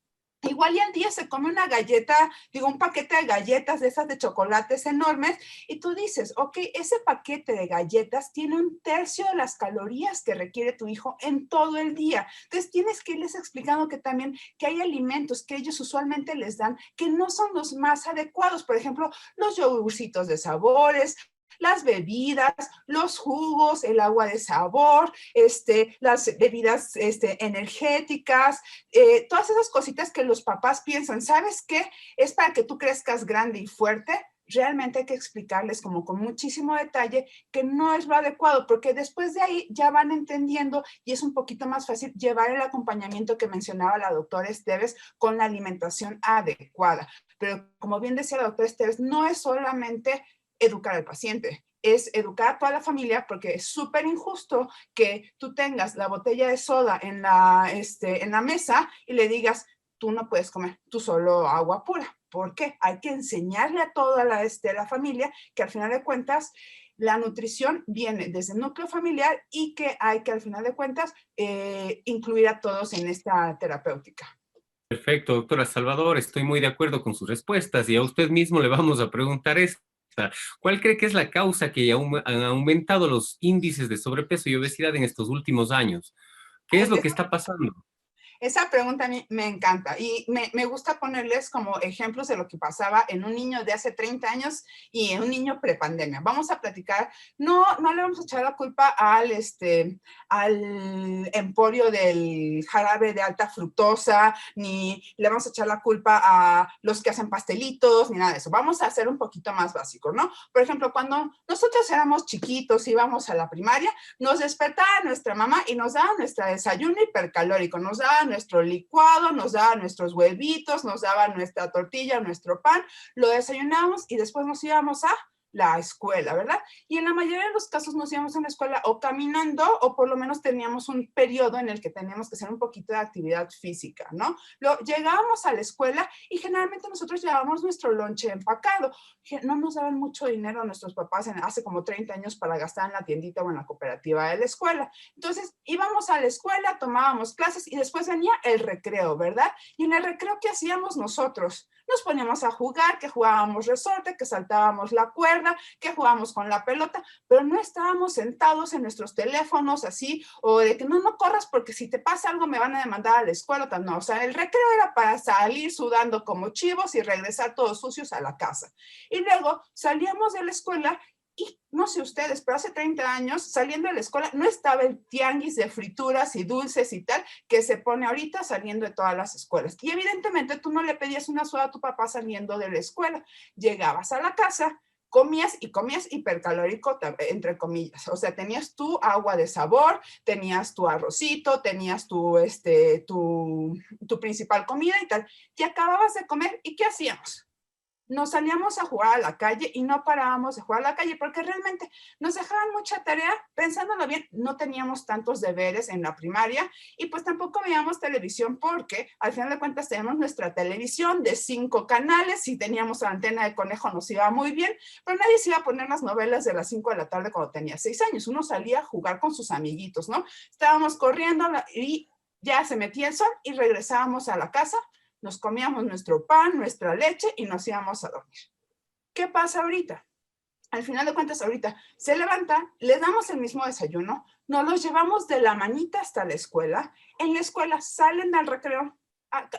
igual y al día se come una galleta, un paquete de galletas de esas de chocolates enormes, y tú dices, ok, ese paquete de galletas tiene 1/3 de las calorías que requiere tu hijo en todo el día. Entonces tienes que irles explicando que también que hay alimentos que ellos usualmente les dan que no son los más adecuados. Por ejemplo, los yogurcitos de sabores, las bebidas, los jugos, el agua de sabor, las bebidas energéticas, todas esas cositas que los papás piensan, ¿sabes qué? Es para que tú crezcas grande y fuerte. Realmente hay que explicarles como con muchísimo detalle que no es lo adecuado, porque después de ahí ya van entendiendo y es un poquito más fácil llevar el acompañamiento que mencionaba la doctora Esteves con la alimentación adecuada. Pero como bien decía la doctora Esteves, no es solamente educar al paciente, es educar a toda la familia, porque es súper injusto que tú tengas la botella de soda en la mesa y le digas, tú no puedes comer, tú solo agua pura. ¿Por qué? Hay que enseñarle a toda la familia que al final de cuentas la nutrición viene desde el núcleo familiar y que hay que al final de cuentas incluir a todos en esta terapéutica. Perfecto, doctora Salvador, estoy muy de acuerdo con sus respuestas y a usted mismo le vamos a preguntar esto. ¿Cuál cree que es la causa que han aumentado los índices de sobrepeso y obesidad en estos últimos años? ¿Qué es lo que está pasando? Esa pregunta a mí me encanta y me gusta ponerles como ejemplos de lo que pasaba en un niño de hace 30 años y en un niño prepandemia. Vamos a platicar, no le vamos a echar la culpa al emporio del jarabe de alta fructosa, ni le vamos a echar la culpa a los que hacen pastelitos, ni nada de eso. Vamos a hacer un poquito más básico, ¿no? Por ejemplo, cuando nosotros éramos chiquitos, íbamos a la primaria, nos despertaba nuestra mamá y nos daba nuestro desayuno hipercalórico, nos daba nuestro licuado, nos daba nuestros huevitos, nos daba nuestra tortilla, nuestro pan, lo desayunábamos y después nos íbamos a la escuela, ¿verdad? Y en la mayoría de los casos nos íbamos a la escuela o caminando o por lo menos teníamos un periodo en el que teníamos que hacer un poquito de actividad física, ¿no? Llegábamos a la escuela y generalmente nosotros llevábamos nuestro lonche empacado. No nos daban mucho dinero a nuestros papás hace como 30 años para gastar en la tiendita o en la cooperativa de la escuela. Entonces íbamos a la escuela, tomábamos clases y después venía el recreo, ¿verdad? Y en el recreo, ¿qué hacíamos nosotros? Nos poníamos a jugar, que jugábamos resorte, que saltábamos la cuerda, que jugábamos con la pelota, pero no estábamos sentados en nuestros teléfonos así, o de que no corras porque si te pasa algo me van a demandar a la escuela. No, o sea, el recreo era para salir sudando como chivos y regresar todos sucios a la casa. Y luego salíamos de la escuela y no sé ustedes, pero hace 30 años, saliendo de la escuela, no estaba el tianguis de frituras y dulces y tal, que se pone ahorita saliendo de todas las escuelas. Y evidentemente tú no le pedías una soda a tu papá saliendo de la escuela. Llegabas a la casa, comías y comías hipercalórico, entre comillas. O sea, tenías tu agua de sabor, tenías tu arrocito, tenías tu principal comida y tal. Y acababas de comer, ¿y qué hacíamos? Nos salíamos a jugar a la calle y no parábamos de jugar a la calle porque realmente nos dejaban mucha tarea. Pensándolo bien, no teníamos tantos deberes en la primaria y pues tampoco veíamos televisión porque al final de cuentas teníamos nuestra televisión de 5 canales. Si teníamos la antena de conejo nos iba muy bien, pero nadie se iba a poner las novelas de las 5 de la tarde cuando tenía 6 años. Uno salía a jugar con sus amiguitos, ¿no? Estábamos corriendo y ya se metía el sol y regresábamos a la casa. Nos comíamos nuestro pan, nuestra leche y nos íbamos a dormir. ¿Qué pasa ahorita? Al final de cuentas, ahorita se levantan, les damos el mismo desayuno, nos los llevamos de la manita hasta la escuela. En la escuela salen al recreo,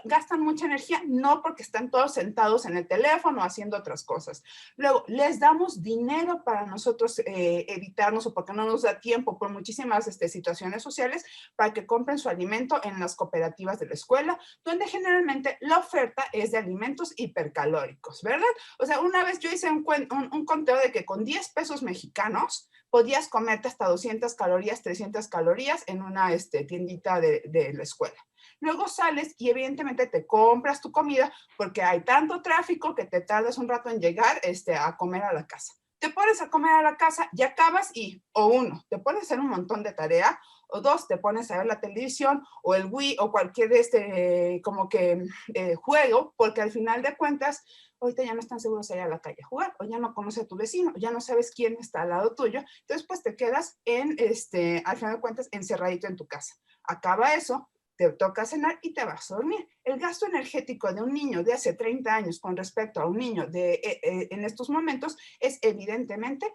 gastan mucha energía, no porque están todos sentados en el teléfono haciendo otras cosas. Luego, les damos dinero para nosotros evitarnos o porque no nos da tiempo por muchísimas situaciones sociales para que compren su alimento en las cooperativas de la escuela, donde generalmente la oferta es de alimentos hipercalóricos, ¿verdad? O sea, una vez yo hice un conteo de que con 10 pesos mexicanos podías comerte hasta 200 calorías, 300 calorías en una tiendita de la escuela. Luego sales y evidentemente te compras tu comida porque hay tanto tráfico que te tardas un rato en llegar a comer a la casa. Te pones a comer a la casa y acabas y, o uno, te pones a hacer un montón de tarea, o dos, te pones a ver la televisión o el Wii o cualquier juego, porque al final de cuentas, ahorita ya no están seguros de ir a la calle a jugar, o ya no conoces a tu vecino, o ya no sabes quién está al lado tuyo, entonces pues te quedas al final de cuentas encerradito en tu casa. Acaba eso, te toca cenar y te vas a dormir. El gasto energético de un niño de hace 30 años con respecto a un niño en estos momentos es evidentemente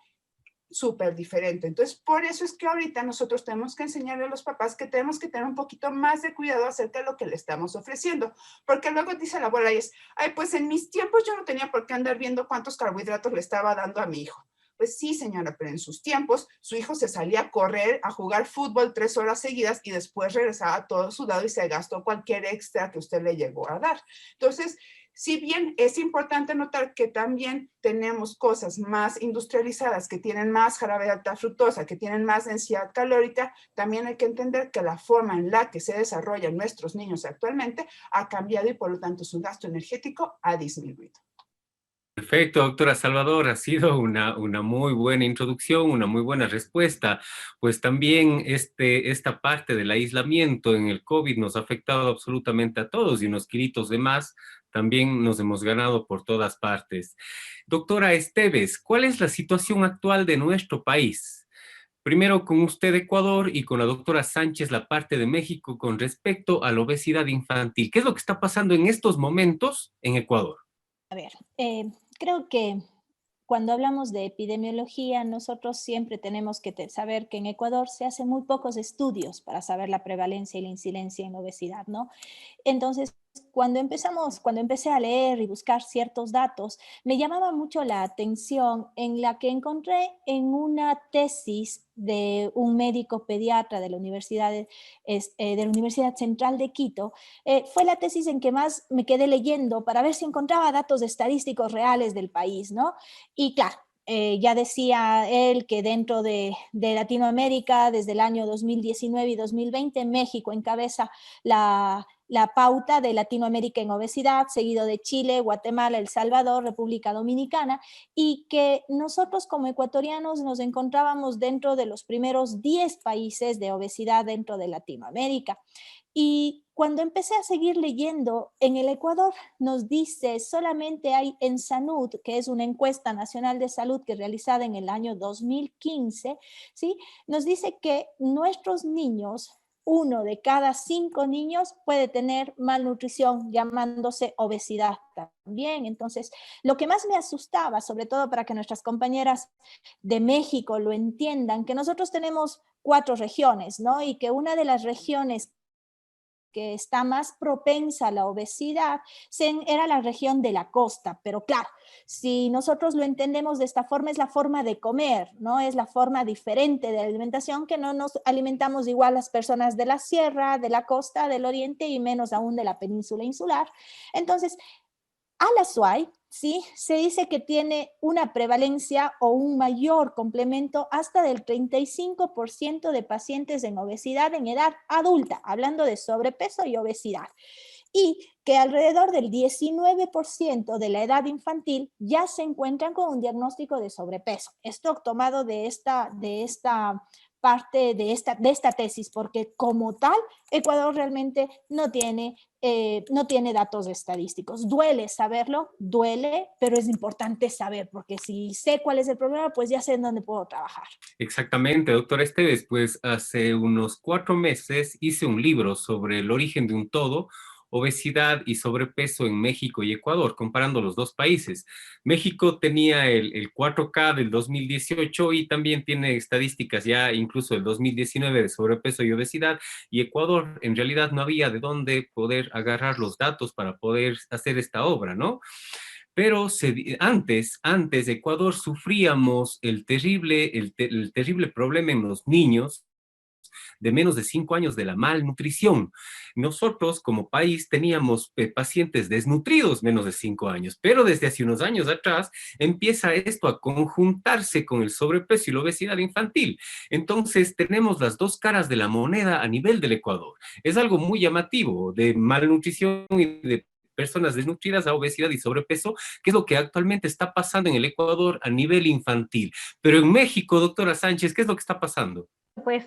súper diferente. Entonces, por eso es que ahorita nosotros tenemos que enseñarle a los papás que tenemos que tener un poquito más de cuidado acerca de lo que le estamos ofreciendo. Porque luego dice la abuela y es, ay, pues en mis tiempos yo no tenía por qué andar viendo cuántos carbohidratos le estaba dando a mi hijo. Pues sí, señora, pero en sus tiempos su hijo se salía a correr, a jugar fútbol 3 horas seguidas y después regresaba todo sudado y se gastó cualquier extra que usted le llegó a dar. Entonces, si bien es importante notar que también tenemos cosas más industrializadas, que tienen más jarabe de alta fructosa, que tienen más densidad calórica, también hay que entender que la forma en la que se desarrollan nuestros niños actualmente ha cambiado y por lo tanto su gasto energético ha disminuido. Perfecto, doctora Salvador, ha sido una muy buena introducción, una muy buena respuesta. Pues también esta parte del aislamiento en el COVID nos ha afectado absolutamente a todos y unos kilitos de más también nos hemos ganado por todas partes. Doctora Esteves, ¿cuál es la situación actual de nuestro país? Primero con usted Ecuador y con la doctora Sánchez la parte de México con respecto a la obesidad infantil. ¿Qué es lo que está pasando en estos momentos en Ecuador? A ver, creo que cuando hablamos de epidemiología, nosotros siempre tenemos que saber que en Ecuador se hacen muy pocos estudios para saber la prevalencia y la incidencia en obesidad, ¿no? Entonces, cuando empecé a leer y buscar ciertos datos, me llamaba mucho la atención en la que encontré en una tesis de un médico pediatra de la Universidad Central de Quito. Fue la tesis en que más me quedé leyendo para ver si encontraba datos estadísticos reales del país, ¿no? Y claro, ya decía él que dentro de Latinoamérica, desde el año 2019 y 2020, México encabeza la la pauta de Latinoamérica en obesidad, seguido de Chile, Guatemala, El Salvador, República Dominicana, y que nosotros como ecuatorianos nos encontrábamos dentro de los primeros 10 países de obesidad dentro de Latinoamérica. Y cuando empecé a seguir leyendo, en el Ecuador nos dice, solamente hay en SANUD, que es una encuesta nacional de salud que es realizada en el año 2015, ¿sí? Nos dice que nuestros niños, 1 de cada 5 niños puede tener malnutrición, llamándose obesidad también. Entonces, lo que más me asustaba, sobre todo para que nuestras compañeras de México lo entiendan, que nosotros tenemos 4 regiones, ¿no? Y que una de las regiones que está más propensa a la obesidad era la región de la costa, pero claro, si nosotros lo entendemos de esta forma, es la forma de comer, ¿no? Es la forma diferente de alimentación, que no nos alimentamos igual las personas de la sierra, de la costa, del oriente y menos aún de la península insular. Entonces, Al-Azuay, ¿sí? Se dice que tiene una prevalencia o un mayor complemento hasta del 35% de pacientes en obesidad en edad adulta, hablando de sobrepeso y obesidad. Y que alrededor del 19% de la edad infantil ya se encuentran con un diagnóstico de sobrepeso. Esto tomado de esta parte de esta tesis, porque como tal, Ecuador realmente no tiene datos estadísticos. Duele saberlo, duele, pero es importante saber, porque si sé cuál es el problema, pues ya sé en dónde puedo trabajar. Exactamente, doctora Esteves, pues hace unos 4 meses hice un libro sobre el origen de un todo, obesidad y sobrepeso en México y Ecuador, comparando los dos países. México tenía el 4K del 2018 y también tiene estadísticas ya incluso del 2019 de sobrepeso y obesidad, y Ecuador en realidad no había de dónde poder agarrar los datos para poder hacer esta obra, ¿no? Pero antes de Ecuador sufríamos el terrible problema en los niños de menos de 5 años de la malnutrición. Nosotros como país teníamos pacientes desnutridos menos de 5 años, pero desde hace unos años atrás empieza esto a conjuntarse con el sobrepeso y la obesidad infantil. Entonces tenemos las dos caras de la moneda a nivel del Ecuador. Es algo muy llamativo, de malnutrición y de personas desnutridas a obesidad y sobrepeso, que es lo que actualmente está pasando en el Ecuador a nivel infantil. Pero en México, doctora Sánchez, ¿qué es lo que está pasando? Pues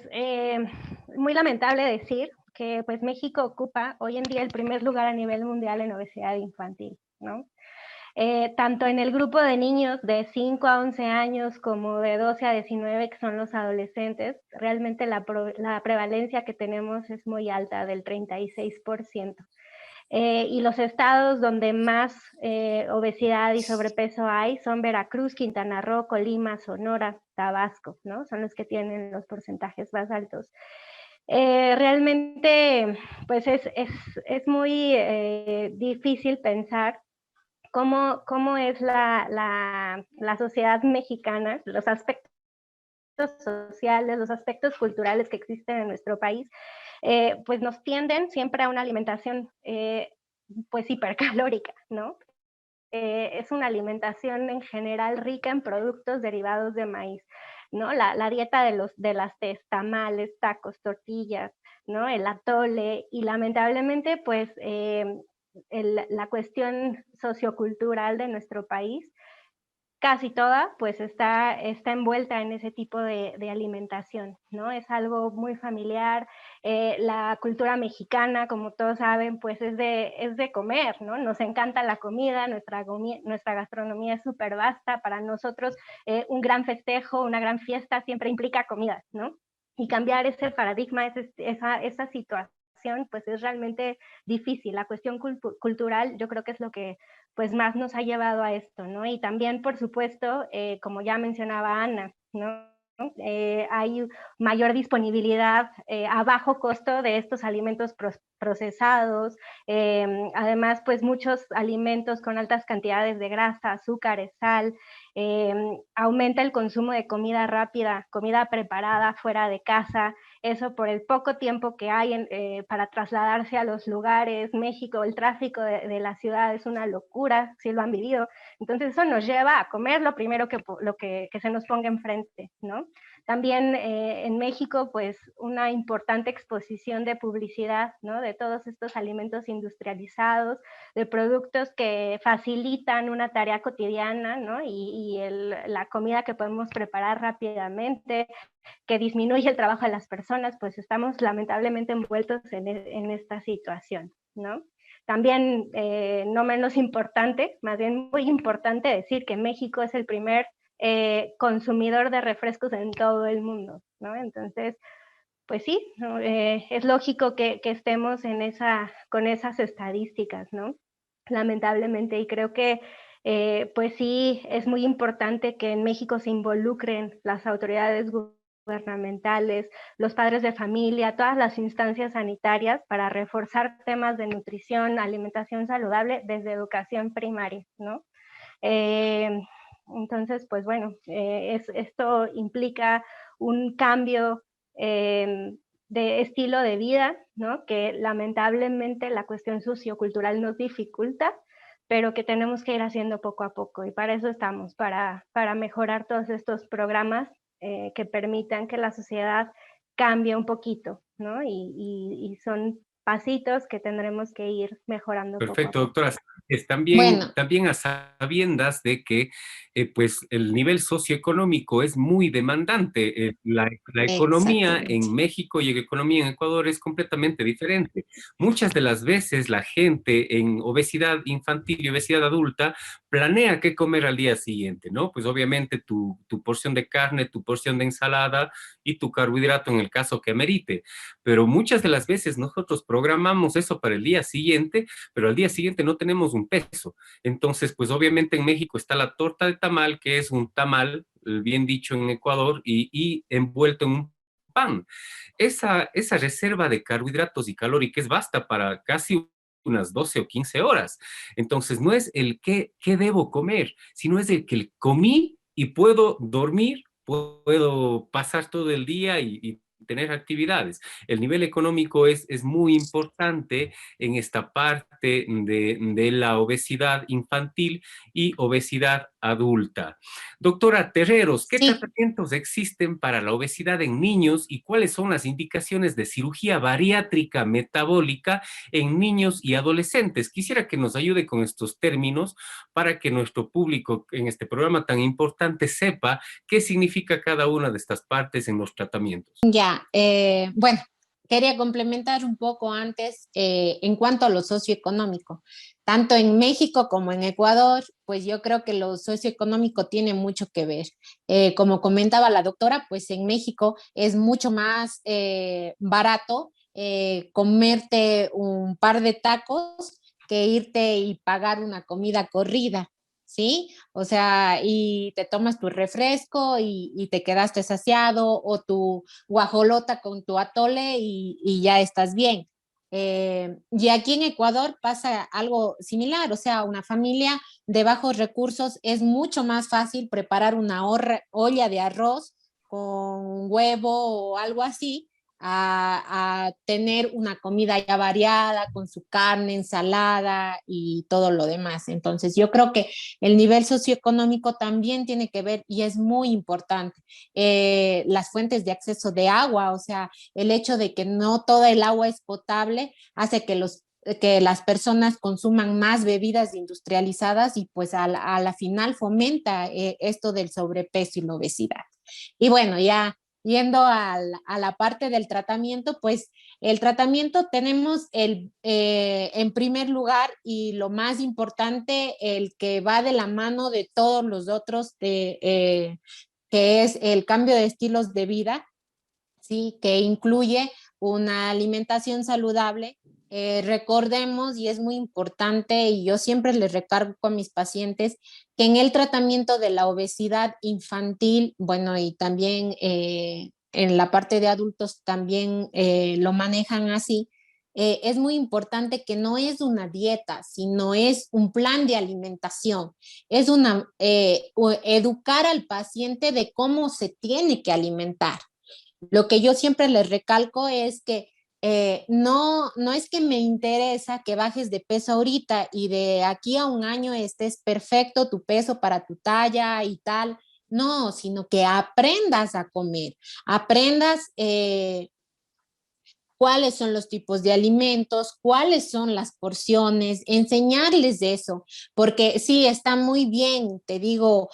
muy lamentable decir que pues México ocupa hoy en día el primer lugar a nivel mundial en obesidad infantil, ¿no? Tanto en el grupo de niños de 5 a 11 años como de 12 a 19, que son los adolescentes, realmente la prevalencia que tenemos es muy alta, del 36%. Y los estados donde más obesidad y sobrepeso hay son Veracruz, Quintana Roo, Colima, Sonora, Tabasco, ¿no? Son los que tienen los porcentajes más altos. Realmente, pues es muy difícil pensar cómo es la sociedad mexicana, los aspectos sociales, los aspectos culturales que existen en nuestro país, pues nos tienden siempre a una alimentación pues hipercalórica, ¿no? Es una alimentación en general rica en productos derivados de maíz, ¿no? La dieta de las tamales, tacos, tortillas, ¿no? El atole, y lamentablemente pues la cuestión sociocultural de nuestro país casi toda pues está envuelta en ese tipo de alimentación, ¿no? Es algo muy familiar. La cultura mexicana, como todos saben, pues es de comer, ¿no? Nos encanta la comida, nuestra gastronomía es súper vasta. Para nosotros un gran festejo, una gran fiesta siempre implica comida, ¿no? Y cambiar ese paradigma, esa situación, pues es realmente difícil. La cuestión cultural yo creo que es lo que pues más nos ha llevado a esto, ¿no? Y también, por supuesto, como ya mencionaba Ana, ¿no? Hay mayor disponibilidad a bajo costo de estos alimentos procesados, además pues muchos alimentos con altas cantidades de grasa, azúcares, sal, aumenta el consumo de comida rápida, comida preparada fuera de casa. Eso por el poco tiempo que hay para trasladarse a los lugares. México, el tráfico de la ciudad es una locura, si lo han vivido. Entonces eso nos lleva a comer lo primero que se nos ponga enfrente, ¿no? También en México, pues una importante exposición de publicidad, ¿no? De todos estos alimentos industrializados, de productos que facilitan una tarea cotidiana, ¿no? Y la comida que podemos preparar rápidamente, que disminuye el trabajo de las personas, pues estamos lamentablemente envueltos en esta situación, ¿no? También, no menos importante, más bien muy importante decir que México es el primer consumidor de refrescos en todo el mundo, ¿no? Entonces, pues sí, ¿no? Es lógico que estemos con esas estadísticas, ¿no? Lamentablemente, y creo que pues sí, es muy importante que en México se involucren las autoridades gubernamentales, los padres de familia, todas las instancias sanitarias para reforzar temas de nutrición, alimentación saludable desde educación primaria, ¿no? Entonces, pues bueno, esto implica un cambio de estilo de vida, ¿no? Que lamentablemente la cuestión sociocultural nos dificulta, pero que tenemos que ir haciendo poco a poco, y para eso estamos, para mejorar todos estos programas que permitan que la sociedad cambie un poquito, ¿no? Y son pasitos que tendremos que ir mejorando. Perfecto, poco a poco. doctora. También a sabiendas de que pues el nivel socioeconómico es muy demandante. La economía en México y la economía en Ecuador es completamente diferente. Muchas de las veces la gente en obesidad infantil y obesidad adulta planea qué comer al día siguiente, ¿no? Pues obviamente tu porción de carne, tu porción de ensalada y tu carbohidrato en el caso que amerite. Pero muchas de las veces nosotros programamos eso para el día siguiente, pero al día siguiente no tenemos un peso. Entonces, pues obviamente en México está la torta de tamal, que es un tamal, bien dicho en Ecuador, y envuelto en un pan. Esa reserva de carbohidratos y calóricos basta para casi unas 12 o 15 horas. Entonces, no es el qué debo comer, sino es el que comí y puedo dormir, puedo pasar todo el día y tener actividades. El nivel económico es muy importante en esta parte de la obesidad infantil y obesidad adulta. Doctora Terreros, ¿qué tratamientos existen para la obesidad en niños y cuáles son las indicaciones de cirugía bariátrica metabólica en niños y adolescentes? Quisiera que nos ayude con estos términos para que nuestro público en este programa tan importante sepa qué significa cada una de estas partes en los tratamientos. Ya, bueno, quería complementar un poco antes en cuanto a lo socioeconómico. Tanto en México como en Ecuador, pues yo creo que lo socioeconómico tiene mucho que ver. Como comentaba la doctora, pues en México es mucho más barato comerte un par de tacos que irte y pagar una comida corrida, ¿sí? O sea, y te tomas tu refresco y te quedaste saciado, o tu guajolota con tu atole y ya estás bien. Y aquí en Ecuador pasa algo similar, o sea, una familia de bajos recursos es mucho más fácil preparar una olla de arroz con huevo o algo así, a tener una comida ya variada con su carne, ensalada y todo lo demás. Entonces yo creo que el nivel socioeconómico también tiene que ver y es muy importante. Las fuentes de acceso de agua, o sea, el hecho de que no toda el agua es potable hace que las personas consuman más bebidas industrializadas y pues a la final fomenta esto del sobrepeso y la obesidad. Y bueno, ya yendo a la parte del tratamiento, pues el tratamiento tenemos en primer lugar, y lo más importante, el que va de la mano de todos los otros, que es el cambio de estilos de vida, ¿sí? Que incluye una alimentación saludable. Recordemos, y es muy importante, y yo siempre les recargo a mis pacientes, que en el tratamiento de la obesidad infantil, bueno, y también en la parte de adultos también lo manejan así, es muy importante que no es una dieta, sino es un plan de alimentación, es educar al paciente de cómo se tiene que alimentar. Lo que yo siempre les recalco es que no es que me interesa que bajes de peso ahorita y de aquí a un año estés perfecto tu peso para tu talla y tal. no, sino que aprendas a comer, aprendas cuáles son los tipos de alimentos, cuáles son las porciones, enseñarles de eso, porque sí, está muy bien, te digo,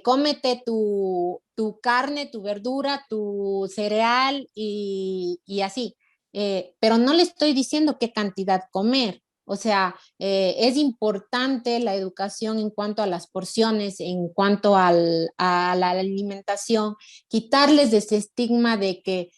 cómete tu carne, tu verdura, tu cereal y así, pero no le estoy diciendo qué cantidad comer. O sea, es importante la educación en cuanto a las porciones, en cuanto a la alimentación, quitarles de ese estigma de que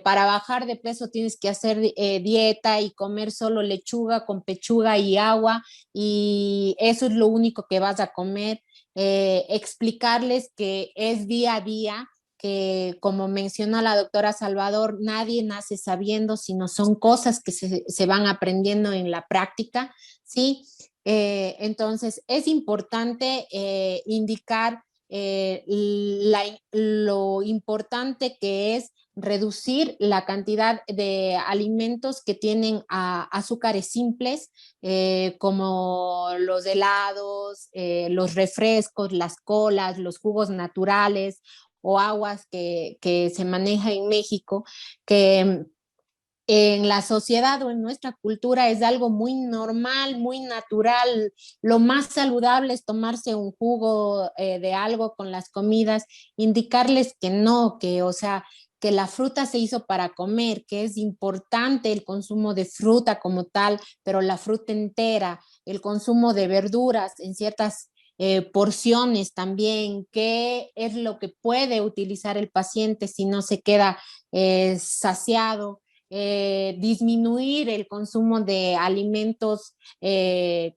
para bajar de peso tienes que hacer dieta y comer solo lechuga con pechuga y agua y eso es lo único que vas a comer. Explicarles que es día a día, que como mencionó la doctora Salvador, nadie nace sabiendo, sino son cosas que se van aprendiendo en la práctica, ¿sí? Entonces, es importante indicar lo importante que es reducir la cantidad de alimentos que tienen azúcares simples, como los helados, los refrescos, las colas, los jugos naturales o aguas que se maneja en México, que en la sociedad o en nuestra cultura es algo muy normal, muy natural. Lo más saludable es tomarse un jugo de algo con las comidas, indicarles que no, que o sea, que la fruta se hizo para comer, que es importante el consumo de fruta como tal, pero la fruta entera, el consumo de verduras en ciertas porciones también, qué es lo que puede utilizar el paciente si no se queda saciado. Disminuir el consumo de alimentos,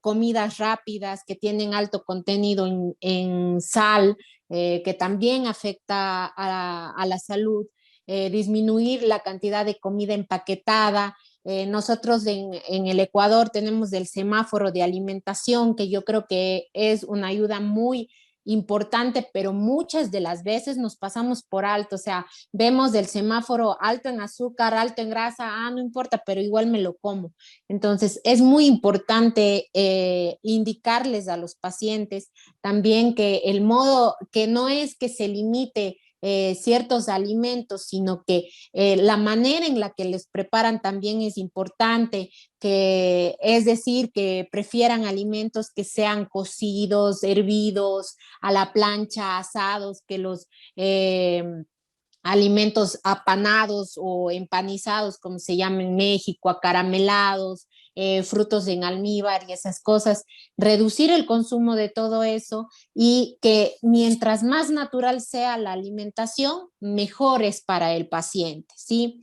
comidas rápidas que tienen alto contenido en sal, que también afecta a la salud, disminuir la cantidad de comida empaquetada. Nosotros en el Ecuador tenemos el semáforo de alimentación, que yo creo que es una ayuda muy importante, pero muchas de las veces nos pasamos por alto, o sea, vemos el semáforo alto en azúcar, alto en grasa, no importa, pero igual me lo como. Entonces, es muy importante indicarles a los pacientes también que el modo, que no es que se limite ciertos alimentos, sino que la manera en la que les preparan también es importante, que es decir, que prefieran alimentos que sean cocidos, hervidos, a la plancha, asados, que los alimentos apanados o empanizados, como se llama en México, acaramelados, frutos en almíbar y esas cosas, reducir el consumo de todo eso y que mientras más natural sea la alimentación, mejor es para el paciente, ¿sí?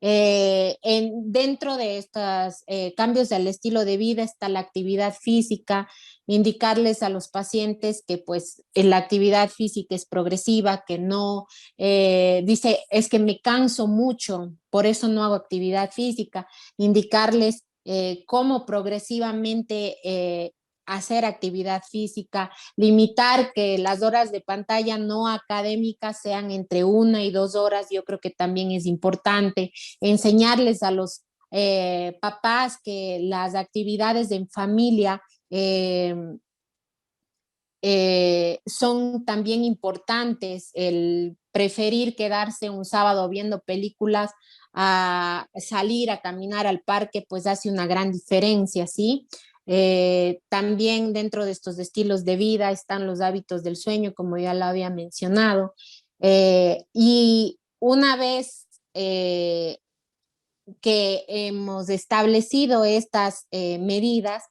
Dentro de estos cambios del estilo de vida está la actividad física, indicarles a los pacientes que pues la actividad física es progresiva, que no dice es que me canso mucho, por eso no hago actividad física, indicarles cómo progresivamente hacer actividad física, limitar que las horas de pantalla no académicas sean entre 1 y 2 horas, yo creo que también es importante, enseñarles a los papás que las actividades en familia son también importantes, el preferir quedarse un sábado viendo películas a salir a caminar al parque, pues hace una gran diferencia, ¿sí? También dentro de estos estilos de vida están los hábitos del sueño, como ya lo había mencionado, y una vez que hemos establecido estas medidas,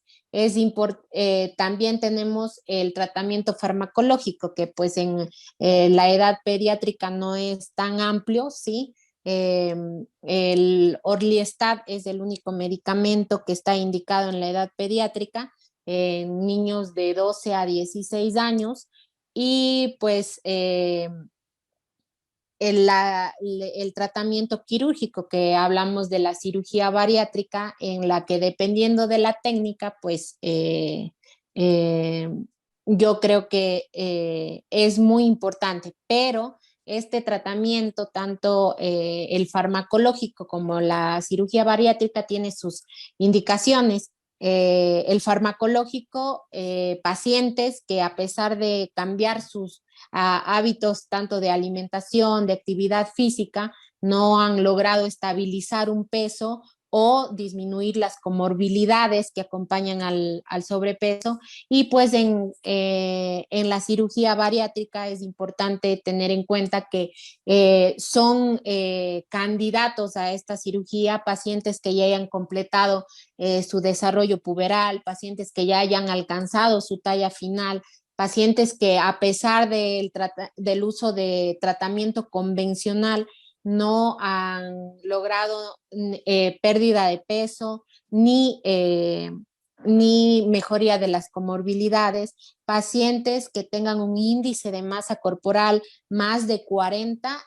también tenemos el tratamiento farmacológico, que pues en la edad pediátrica no es tan amplio, ¿sí? El Orlistat es el único medicamento que está indicado en la edad pediátrica, en niños de 12 a 16 años, y pues el tratamiento quirúrgico, que hablamos de la cirugía bariátrica, en la que dependiendo de la técnica, pues yo creo que es muy importante, pero este tratamiento, tanto el farmacológico como la cirugía bariátrica, tiene sus indicaciones. El farmacológico, pacientes que a pesar de cambiar sus hábitos tanto de alimentación, de actividad física, no han logrado estabilizar un peso o disminuir las comorbilidades que acompañan al sobrepeso. Y pues en la cirugía bariátrica es importante tener en cuenta que son candidatos a esta cirugía pacientes que ya hayan completado su desarrollo puberal, pacientes que ya hayan alcanzado su talla final, pacientes que a pesar del uso de tratamiento convencional no han logrado pérdida de peso ni mejoría de las comorbilidades, pacientes que tengan un índice de masa corporal más de 40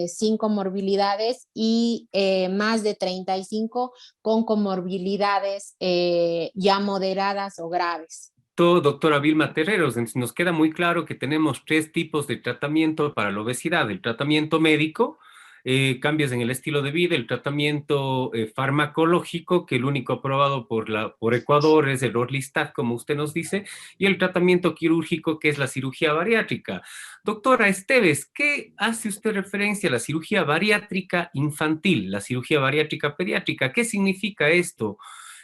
sin comorbilidades y más de 35 con comorbilidades ya moderadas o graves. Doctora Vilma Terreros, nos queda muy claro que tenemos 3 tipos de tratamiento para la obesidad: el tratamiento médico, cambios en el estilo de vida, el tratamiento farmacológico, que el único aprobado por Ecuador es el Orlistat, como usted nos dice, y el tratamiento quirúrgico, que es la cirugía bariátrica. Doctora Esteves, ¿qué hace usted referencia a la cirugía bariátrica infantil, la cirugía bariátrica pediátrica? ¿Qué significa esto?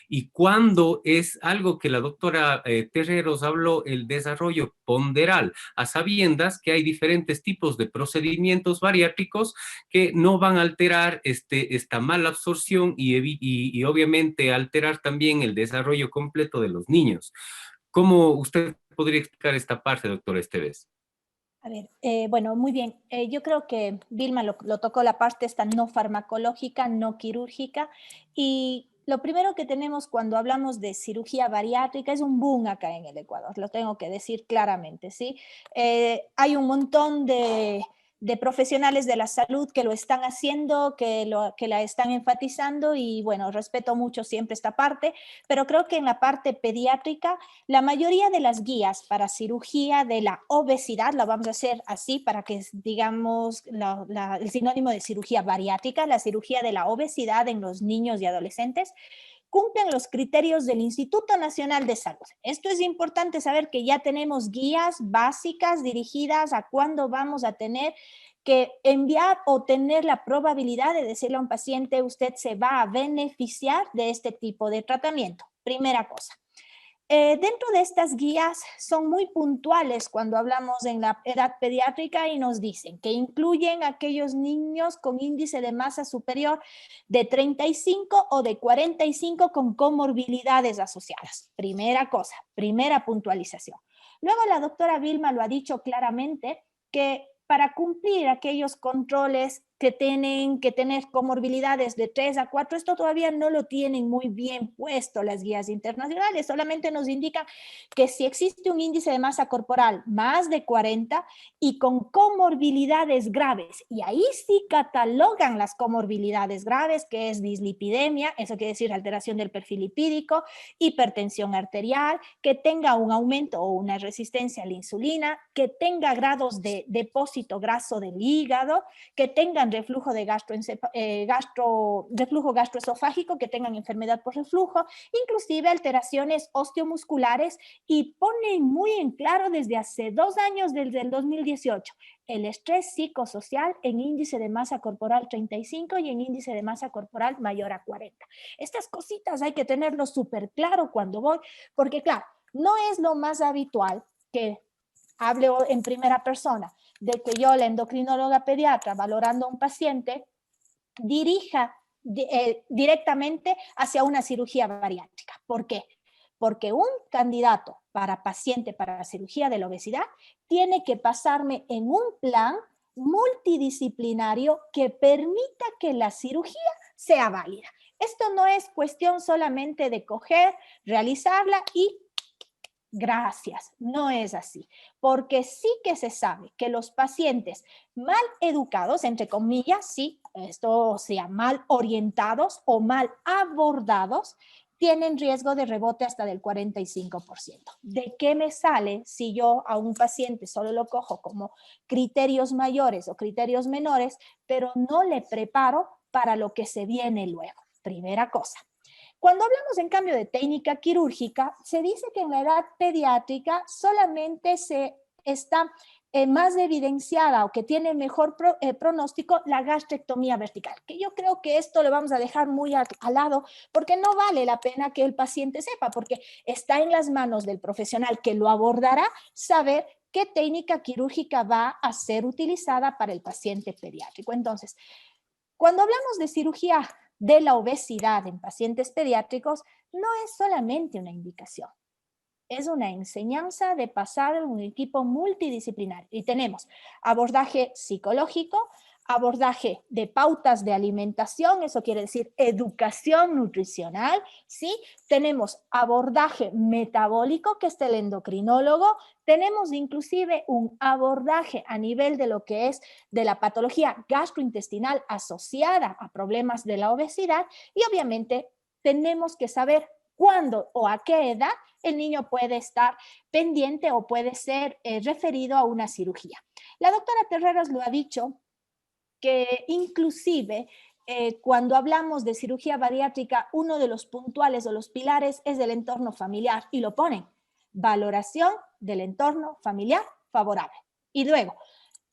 Y cuando es algo que la doctora Terreros habló, el desarrollo ponderal, a sabiendas que hay diferentes tipos de procedimientos bariátricos que no van a alterar esta mala absorción y obviamente alterar también el desarrollo completo de los niños. ¿Cómo usted podría explicar esta parte, doctora Esteves? A ver, bueno, muy bien. Yo creo que Vilma lo tocó la parte esta no farmacológica, no quirúrgica, y lo primero que tenemos cuando hablamos de cirugía bariátrica es un boom acá en el Ecuador, lo tengo que decir claramente, ¿sí? Hay un montón de profesionales de la salud que lo están haciendo, que la están enfatizando y bueno, respeto mucho siempre esta parte, pero creo que en la parte pediátrica la mayoría de las guías para cirugía de la obesidad, la vamos a hacer así para que digamos el sinónimo de cirugía bariátrica, la cirugía de la obesidad en los niños y adolescentes, cumplen los criterios del Instituto Nacional de Salud. Esto es importante saber que ya tenemos guías básicas dirigidas a cuándo vamos a tener que enviar o tener la probabilidad de decirle a un paciente, usted se va a beneficiar de este tipo de tratamiento. Primera cosa. Dentro de estas guías son muy puntuales cuando hablamos en la edad pediátrica y nos dicen que incluyen aquellos niños con índice de masa superior de 35 o de 45 con comorbilidades asociadas. Primera cosa, primera puntualización. Luego la doctora Vilma lo ha dicho claramente que para cumplir aquellos controles que tienen que tener comorbilidades de 3 a 4, esto todavía no lo tienen muy bien puesto las guías internacionales, solamente nos indican que si existe un índice de masa corporal más de 40 y con comorbilidades graves, y ahí sí catalogan las comorbilidades graves, que es dislipidemia, eso quiere decir alteración del perfil lipídico, hipertensión arterial, que tenga un aumento o una resistencia a la insulina, que tenga grados de depósito graso del hígado, que tengan reflujo reflujo gastroesofágico, que tengan enfermedad por reflujo, inclusive alteraciones osteomusculares, y ponen muy en claro desde hace 2 años, desde el 2018, el estrés psicosocial en índice de masa corporal 35 y en índice de masa corporal mayor a 40. Estas cositas hay que tenerlo súper claro cuando voy, porque claro, no es lo más habitual que hable en primera persona de que yo, la endocrinóloga pediatra, valorando a un paciente, dirija directamente hacia una cirugía bariátrica. ¿Por qué? Porque un candidato para paciente para la cirugía de la obesidad tiene que pasarme en un plan multidisciplinario que permita que la cirugía sea válida. Esto no es cuestión solamente de coger, realizarla y gracias, no es así, porque sí que se sabe que los pacientes mal educados, entre comillas, sí, esto sea mal orientados o mal abordados, tienen riesgo de rebote hasta del 45%. ¿De qué me sale si yo a un paciente solo lo cojo como criterios mayores o criterios menores, pero no le preparo para lo que se viene luego? Primera cosa. Cuando hablamos en cambio de técnica quirúrgica, se dice que en la edad pediátrica solamente se está más evidenciada o que tiene mejor pronóstico la gastrectomía vertical, que yo creo que esto lo vamos a dejar muy al lado porque no vale la pena que el paciente sepa, porque está en las manos del profesional que lo abordará saber qué técnica quirúrgica va a ser utilizada para el paciente pediátrico. Entonces, cuando hablamos de cirugía de la obesidad en pacientes pediátricos, no es solamente una indicación. Es una enseñanza de pasar en un equipo multidisciplinario. Y tenemos abordaje psicológico, abordaje de pautas de alimentación, eso quiere decir educación nutricional, ¿sí? Tenemos abordaje metabólico, que es el endocrinólogo, tenemos inclusive un abordaje a nivel de lo que es de la patología gastrointestinal asociada a problemas de la obesidad y obviamente tenemos que saber cuándo o a qué edad el niño puede estar pendiente o puede ser referido a una cirugía. La doctora Terreros lo ha dicho, que inclusive cuando hablamos de cirugía bariátrica, uno de los puntuales o los pilares es el entorno familiar y lo ponen, valoración del entorno familiar favorable. Y luego,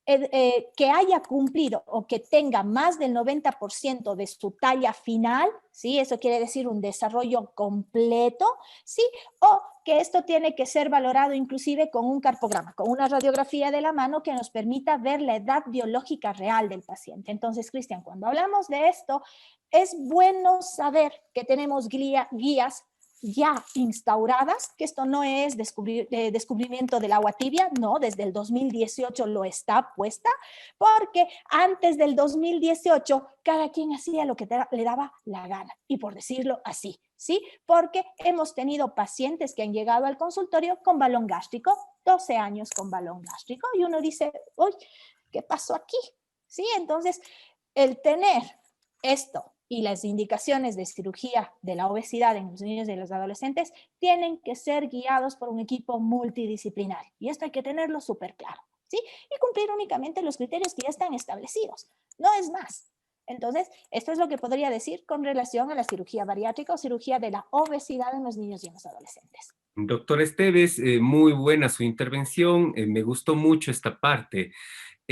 que haya cumplido o que tenga más del 90% de su talla final, ¿sí? Eso quiere decir un desarrollo completo, ¿sí? O que esto tiene que ser valorado inclusive con un carpograma, con una radiografía de la mano que nos permita ver la edad biológica real del paciente. Entonces, Cristian, cuando hablamos de esto, es bueno saber que tenemos guías ya instauradas, que esto no es descubrimiento del agua tibia, no, desde el 2018 lo está puesta, porque antes del 2018 cada quien hacía lo que le daba la gana, y por decirlo así, ¿sí? Porque hemos tenido pacientes que han llegado al consultorio con balón gástrico, 12 años con balón gástrico, y uno dice, uy, ¿qué pasó aquí? ¿Sí? Entonces, el tener esto y las indicaciones de cirugía de la obesidad en los niños y los adolescentes tienen que ser guiados por un equipo multidisciplinario. Y esto hay que tenerlo súper claro, ¿sí? Y cumplir únicamente los criterios que ya están establecidos. No es más. Entonces, esto es lo que podría decir con relación a la cirugía bariátrica o cirugía de la obesidad en los niños y en los adolescentes. Doctor Esteves, muy buena su intervención. Me gustó mucho esta parte.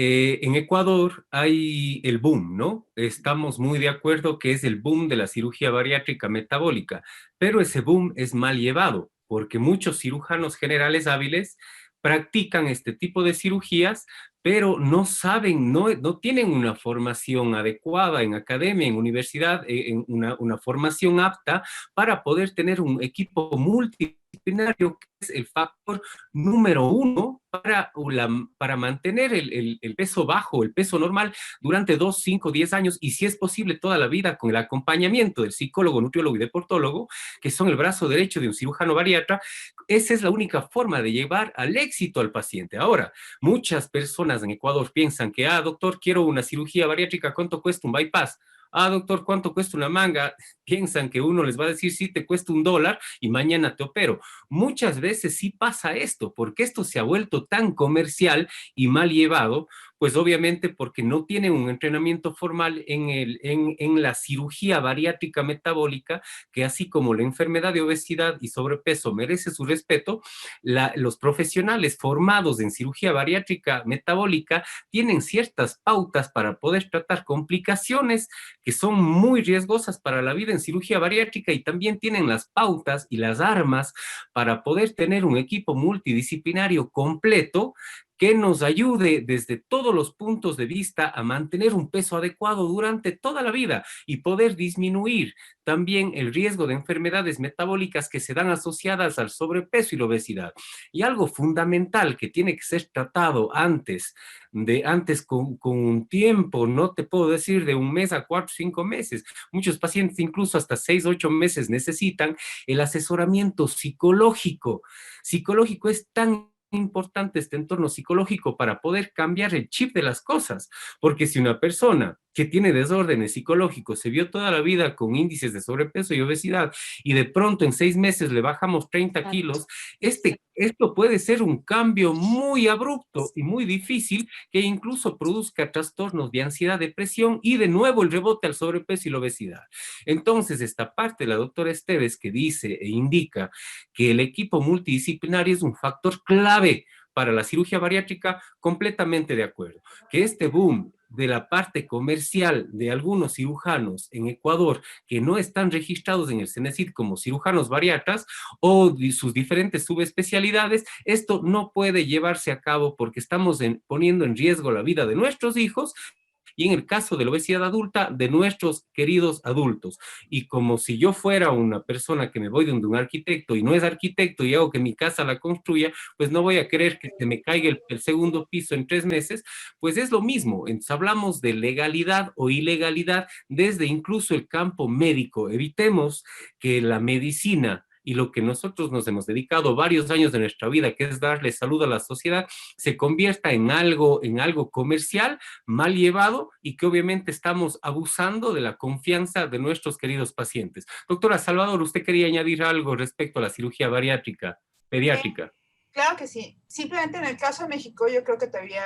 En Ecuador hay el boom, ¿no? Estamos muy de acuerdo que es el boom de la cirugía bariátrica metabólica, pero ese boom es mal llevado porque muchos cirujanos generales hábiles practican este tipo de cirugías, pero no saben, no tienen una formación adecuada en academia, en universidad, en una formación apta para poder tener un equipo multidisciplinario, que es el factor número 1 para mantener el peso bajo, el peso normal, durante 2, 5, 10 años, y si es posible toda la vida, con el acompañamiento del psicólogo, nutriólogo y deportólogo, que son el brazo derecho de un cirujano bariatra. Esa es la única forma de llevar al éxito al paciente. Ahora, muchas personas en Ecuador piensan que, doctor, quiero una cirugía bariátrica, ¿cuánto cuesta un bypass? Doctor, ¿cuánto cuesta una manga? Piensan que uno les va a decir, sí, te cuesta $1 y mañana te opero. Muchas veces sí pasa esto, porque esto se ha vuelto tan comercial y mal llevado, pues obviamente porque no tienen un entrenamiento formal en la cirugía bariátrica metabólica, que así como la enfermedad de obesidad y sobrepeso merece su respeto, los profesionales formados en cirugía bariátrica metabólica tienen ciertas pautas para poder tratar complicaciones que son muy riesgosas para la vida en cirugía bariátrica, y también tienen las pautas y las armas para poder tener un equipo multidisciplinario completo que nos ayude desde todos los puntos de vista a mantener un peso adecuado durante toda la vida y poder disminuir también el riesgo de enfermedades metabólicas que se dan asociadas al sobrepeso y la obesidad. Y algo fundamental que tiene que ser tratado antes con un tiempo, no te puedo decir de 1 mes a 4, 5 meses. Muchos pacientes incluso hasta 6, 8 meses necesitan el asesoramiento psicológico. Psicológico es tan importante este entorno psicológico para poder cambiar el chip de las cosas, porque si una persona que tiene desórdenes psicológicos se vio toda la vida con índices de sobrepeso y obesidad y de pronto en 6 meses le bajamos 30 kilos, esto puede ser un cambio muy abrupto y muy difícil que incluso produzca trastornos de ansiedad, depresión y de nuevo el rebote al sobrepeso y la obesidad. Entonces, esta parte de la doctora Esteves que dice e indica que el equipo multidisciplinario es un factor clave para la cirugía bariátrica, completamente de acuerdo. Que este boom de la parte comercial de algunos cirujanos en Ecuador que no están registrados en el CENESID como cirujanos bariatras o sus diferentes subespecialidades, esto no puede llevarse a cabo porque estamos poniendo en riesgo la vida de nuestros hijos y en el caso de la obesidad adulta, de nuestros queridos adultos. Y como si yo fuera una persona que me voy donde un arquitecto y no es arquitecto y hago que mi casa la construya, pues no voy a querer que se me caiga el segundo piso en 3 meses, pues es lo mismo. Entonces hablamos de legalidad o ilegalidad desde incluso el campo médico. Evitemos que la medicina y lo que nosotros nos hemos dedicado varios años de nuestra vida, que es darle salud a la sociedad, se convierta en algo comercial, mal llevado, y que obviamente estamos abusando de la confianza de nuestros queridos pacientes. Doctora Salvador, ¿usted quería añadir algo respecto a la cirugía bariátrica, pediátrica? Claro que sí. Simplemente en el caso de México, yo creo que todavía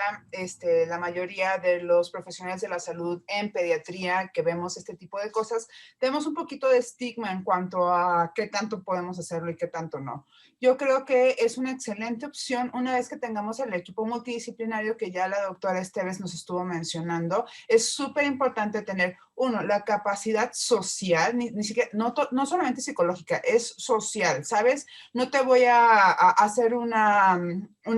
la mayoría de los profesionales de la salud en pediatría que vemos este tipo de cosas, tenemos un poquito de estigma en cuanto a qué tanto podemos hacerlo y qué tanto no. Yo creo que es una excelente opción una vez que tengamos el equipo multidisciplinario que ya la doctora Esteves nos estuvo mencionando. Es súper importante tener, uno, la capacidad social, ni siquiera, no solamente psicológica, es social, ¿sabes? No te voy a hacer una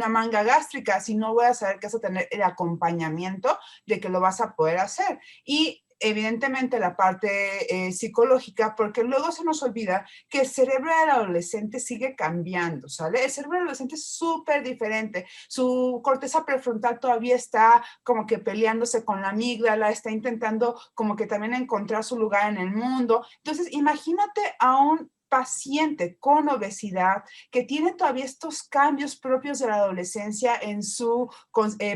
manga gástrica si no voy a saber que vas a tener el acompañamiento de que lo vas a poder hacer. Y evidentemente la parte psicológica, porque luego se nos olvida que el cerebro del adolescente sigue cambiando, ¿sale? El cerebro del adolescente es súper diferente. Su corteza prefrontal todavía está como que peleándose con la amígdala, está intentando como que también encontrar su lugar en el mundo. Entonces, imagínate a un paciente con obesidad que tiene todavía estos cambios propios de la adolescencia en su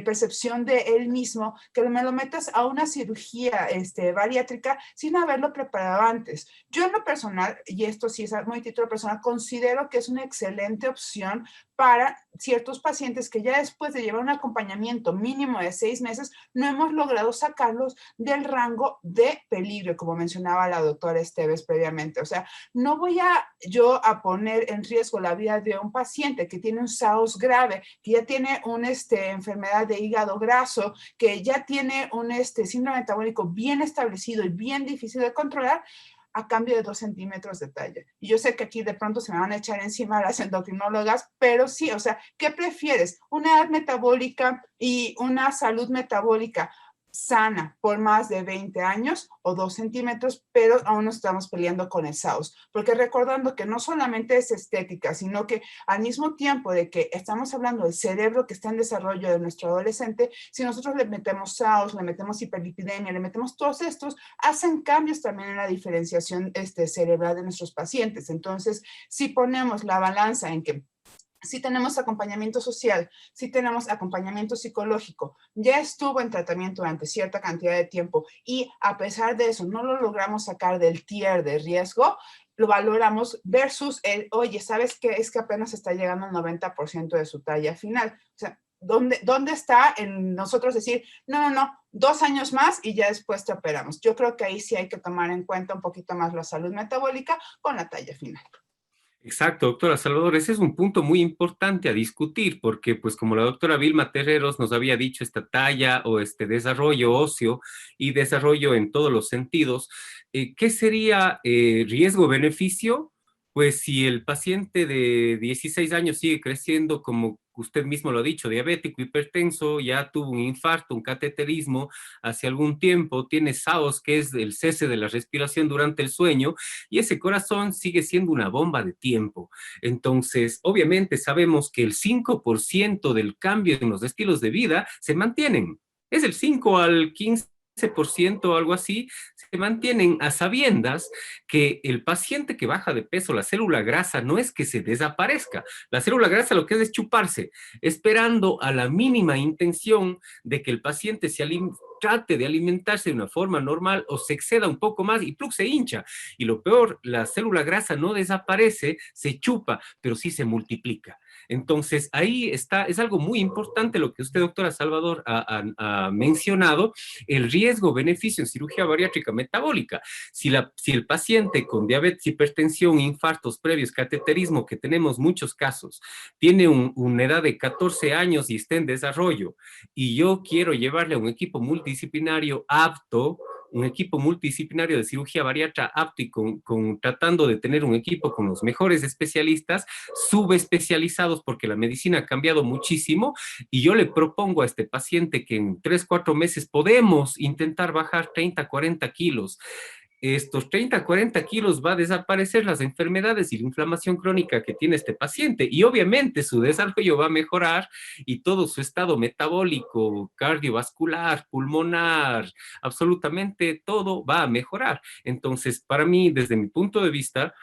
percepción de él mismo, que me lo metas a una cirugía bariátrica sin haberlo preparado antes. Yo en lo personal, y esto sí es muy título personal, considero que es una excelente opción para ciertos pacientes que ya después de llevar un acompañamiento mínimo de 6 meses, no hemos logrado sacarlos del rango de peligro, como mencionaba la doctora Esteves previamente. O sea, no voy yo a poner en riesgo la vida de un paciente que tiene un SAOS grave, que ya tiene una enfermedad de hígado graso, que ya tiene un síndrome metabólico bien establecido y bien difícil de controlar, a cambio de 2 centímetros de talla. Y yo sé que aquí de pronto se me van a echar encima las endocrinólogas, pero sí, o sea, ¿qué prefieres? ¿Una edad metabólica y una salud metabólica sana por más de 20 años o 2 centímetros, pero aún no estamos peleando con el SAOS? Porque recordando que no solamente es estética, sino que al mismo tiempo de que estamos hablando del cerebro que está en desarrollo de nuestro adolescente, si nosotros le metemos SAOS, le metemos hiperlipidemia, le metemos todos estos, hacen cambios también en la diferenciación cerebral de nuestros pacientes. Entonces, si ponemos la balanza en que si tenemos acompañamiento social, si tenemos acompañamiento psicológico, ya estuvo en tratamiento durante cierta cantidad de tiempo y a pesar de eso no lo logramos sacar del tier de riesgo, lo valoramos versus el, oye, ¿sabes qué? Es que apenas está llegando al 90% de su talla final. O sea, ¿dónde está en nosotros decir, no, 2 años más y ya después te operamos? Yo creo que ahí sí hay que tomar en cuenta un poquito más la salud metabólica con la talla final. Exacto, doctora Salvador, ese es un punto muy importante a discutir porque, pues, como la doctora Vilma Terreros nos había dicho, esta talla o este desarrollo óseo y desarrollo en todos los sentidos, ¿qué sería riesgo-beneficio? Pues si el paciente de 16 años sigue creciendo, como usted mismo lo ha dicho, diabético, hipertenso, ya tuvo un infarto, un cateterismo hace algún tiempo, tiene SAOS, que es el cese de la respiración durante el sueño, y ese corazón sigue siendo una bomba de tiempo. Entonces, obviamente sabemos que el 5% del cambio en los estilos de vida se mantienen. Es el 5 al 15% o algo así, se mantienen a sabiendas que el paciente que baja de peso, la célula grasa, no es que se desaparezca. La célula grasa lo que es chuparse, esperando a la mínima intención de que el paciente trate de alimentarse de una forma normal o se exceda un poco más y ¡pluk! Se hincha. Y lo peor, la célula grasa no desaparece, se chupa, pero sí se multiplica. Entonces, ahí está, es algo muy importante lo que usted, doctora Salvador, ha mencionado, el riesgo-beneficio en cirugía bariátrica metabólica. Si el paciente con diabetes, hipertensión, infartos previos, cateterismo, que tenemos muchos casos, tiene una edad de 14 años y está en desarrollo, y yo quiero llevarle a un equipo multidisciplinario apto, un equipo multidisciplinario de cirugía bariátrica apto y tratando de tener un equipo con los mejores especialistas, subespecializados, porque la medicina ha cambiado muchísimo, y yo le propongo a este paciente que en 3, 4 meses podemos intentar bajar 30, 40 kilos. Estos 30, 40 kilos va a desaparecer las enfermedades y la inflamación crónica que tiene este paciente, y obviamente su desarrollo va a mejorar y todo su estado metabólico, cardiovascular, pulmonar, absolutamente todo va a mejorar. Entonces, para mí, desde mi punto de vista,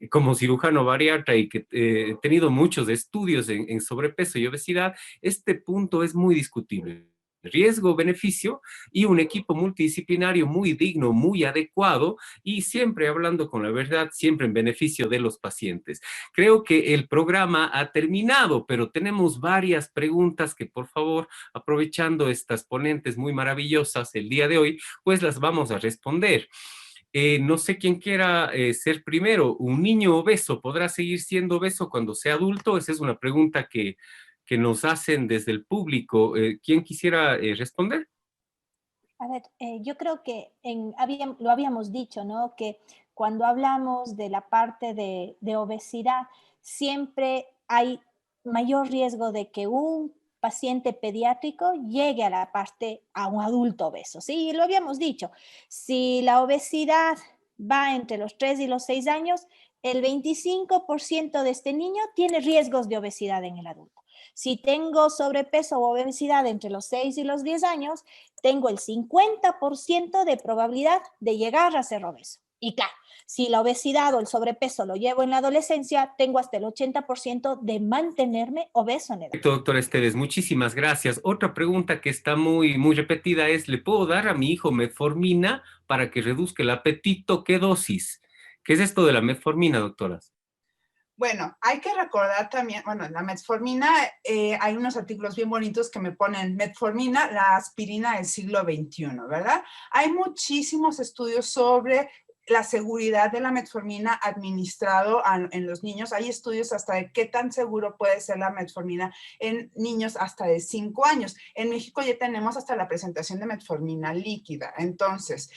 como cirujano bariatra y que he tenido muchos estudios en sobrepeso y obesidad, este punto es muy discutible. Riesgo-beneficio y un equipo multidisciplinario muy digno, muy adecuado, y siempre hablando con la verdad, siempre en beneficio de los pacientes. Creo que el programa ha terminado, pero tenemos varias preguntas que, por favor, aprovechando estas ponentes muy maravillosas el día de hoy, pues las vamos a responder. No sé quién quiera ser primero. ¿Un niño obeso podrá seguir siendo obeso cuando sea adulto? Esa es una pregunta que nos hacen desde el público. ¿Quién quisiera responder? A ver, yo creo que lo habíamos dicho, ¿no? Que cuando hablamos de la parte de obesidad, siempre hay mayor riesgo de que un paciente pediátrico llegue a un adulto obeso. Sí, lo habíamos dicho. Si la obesidad va entre los 3 y los 6 años, el 25% de este niño tiene riesgos de obesidad en el adulto. Si tengo sobrepeso o obesidad entre los 6 y los 10 años, tengo el 50% de probabilidad de llegar a ser obeso. Y claro, si la obesidad o el sobrepeso lo llevo en la adolescencia, tengo hasta el 80% de mantenerme obeso en edad. Perfecto, doctora Esteves, muchísimas gracias. Otra pregunta que está muy repetida es, ¿le puedo dar a mi hijo metformina para que reduzca el apetito? ¿Qué dosis? ¿Qué es esto de la metformina, doctoras? Bueno, hay que recordar también, bueno, la metformina, hay unos artículos bien bonitos que me ponen metformina, la aspirina del siglo XXI, ¿verdad? Hay muchísimos estudios sobre la seguridad de la metformina administrado en los niños. Hay estudios hasta de qué tan seguro puede ser la metformina en niños hasta de 5 años. En México ya tenemos hasta la presentación de metformina líquida. Entonces,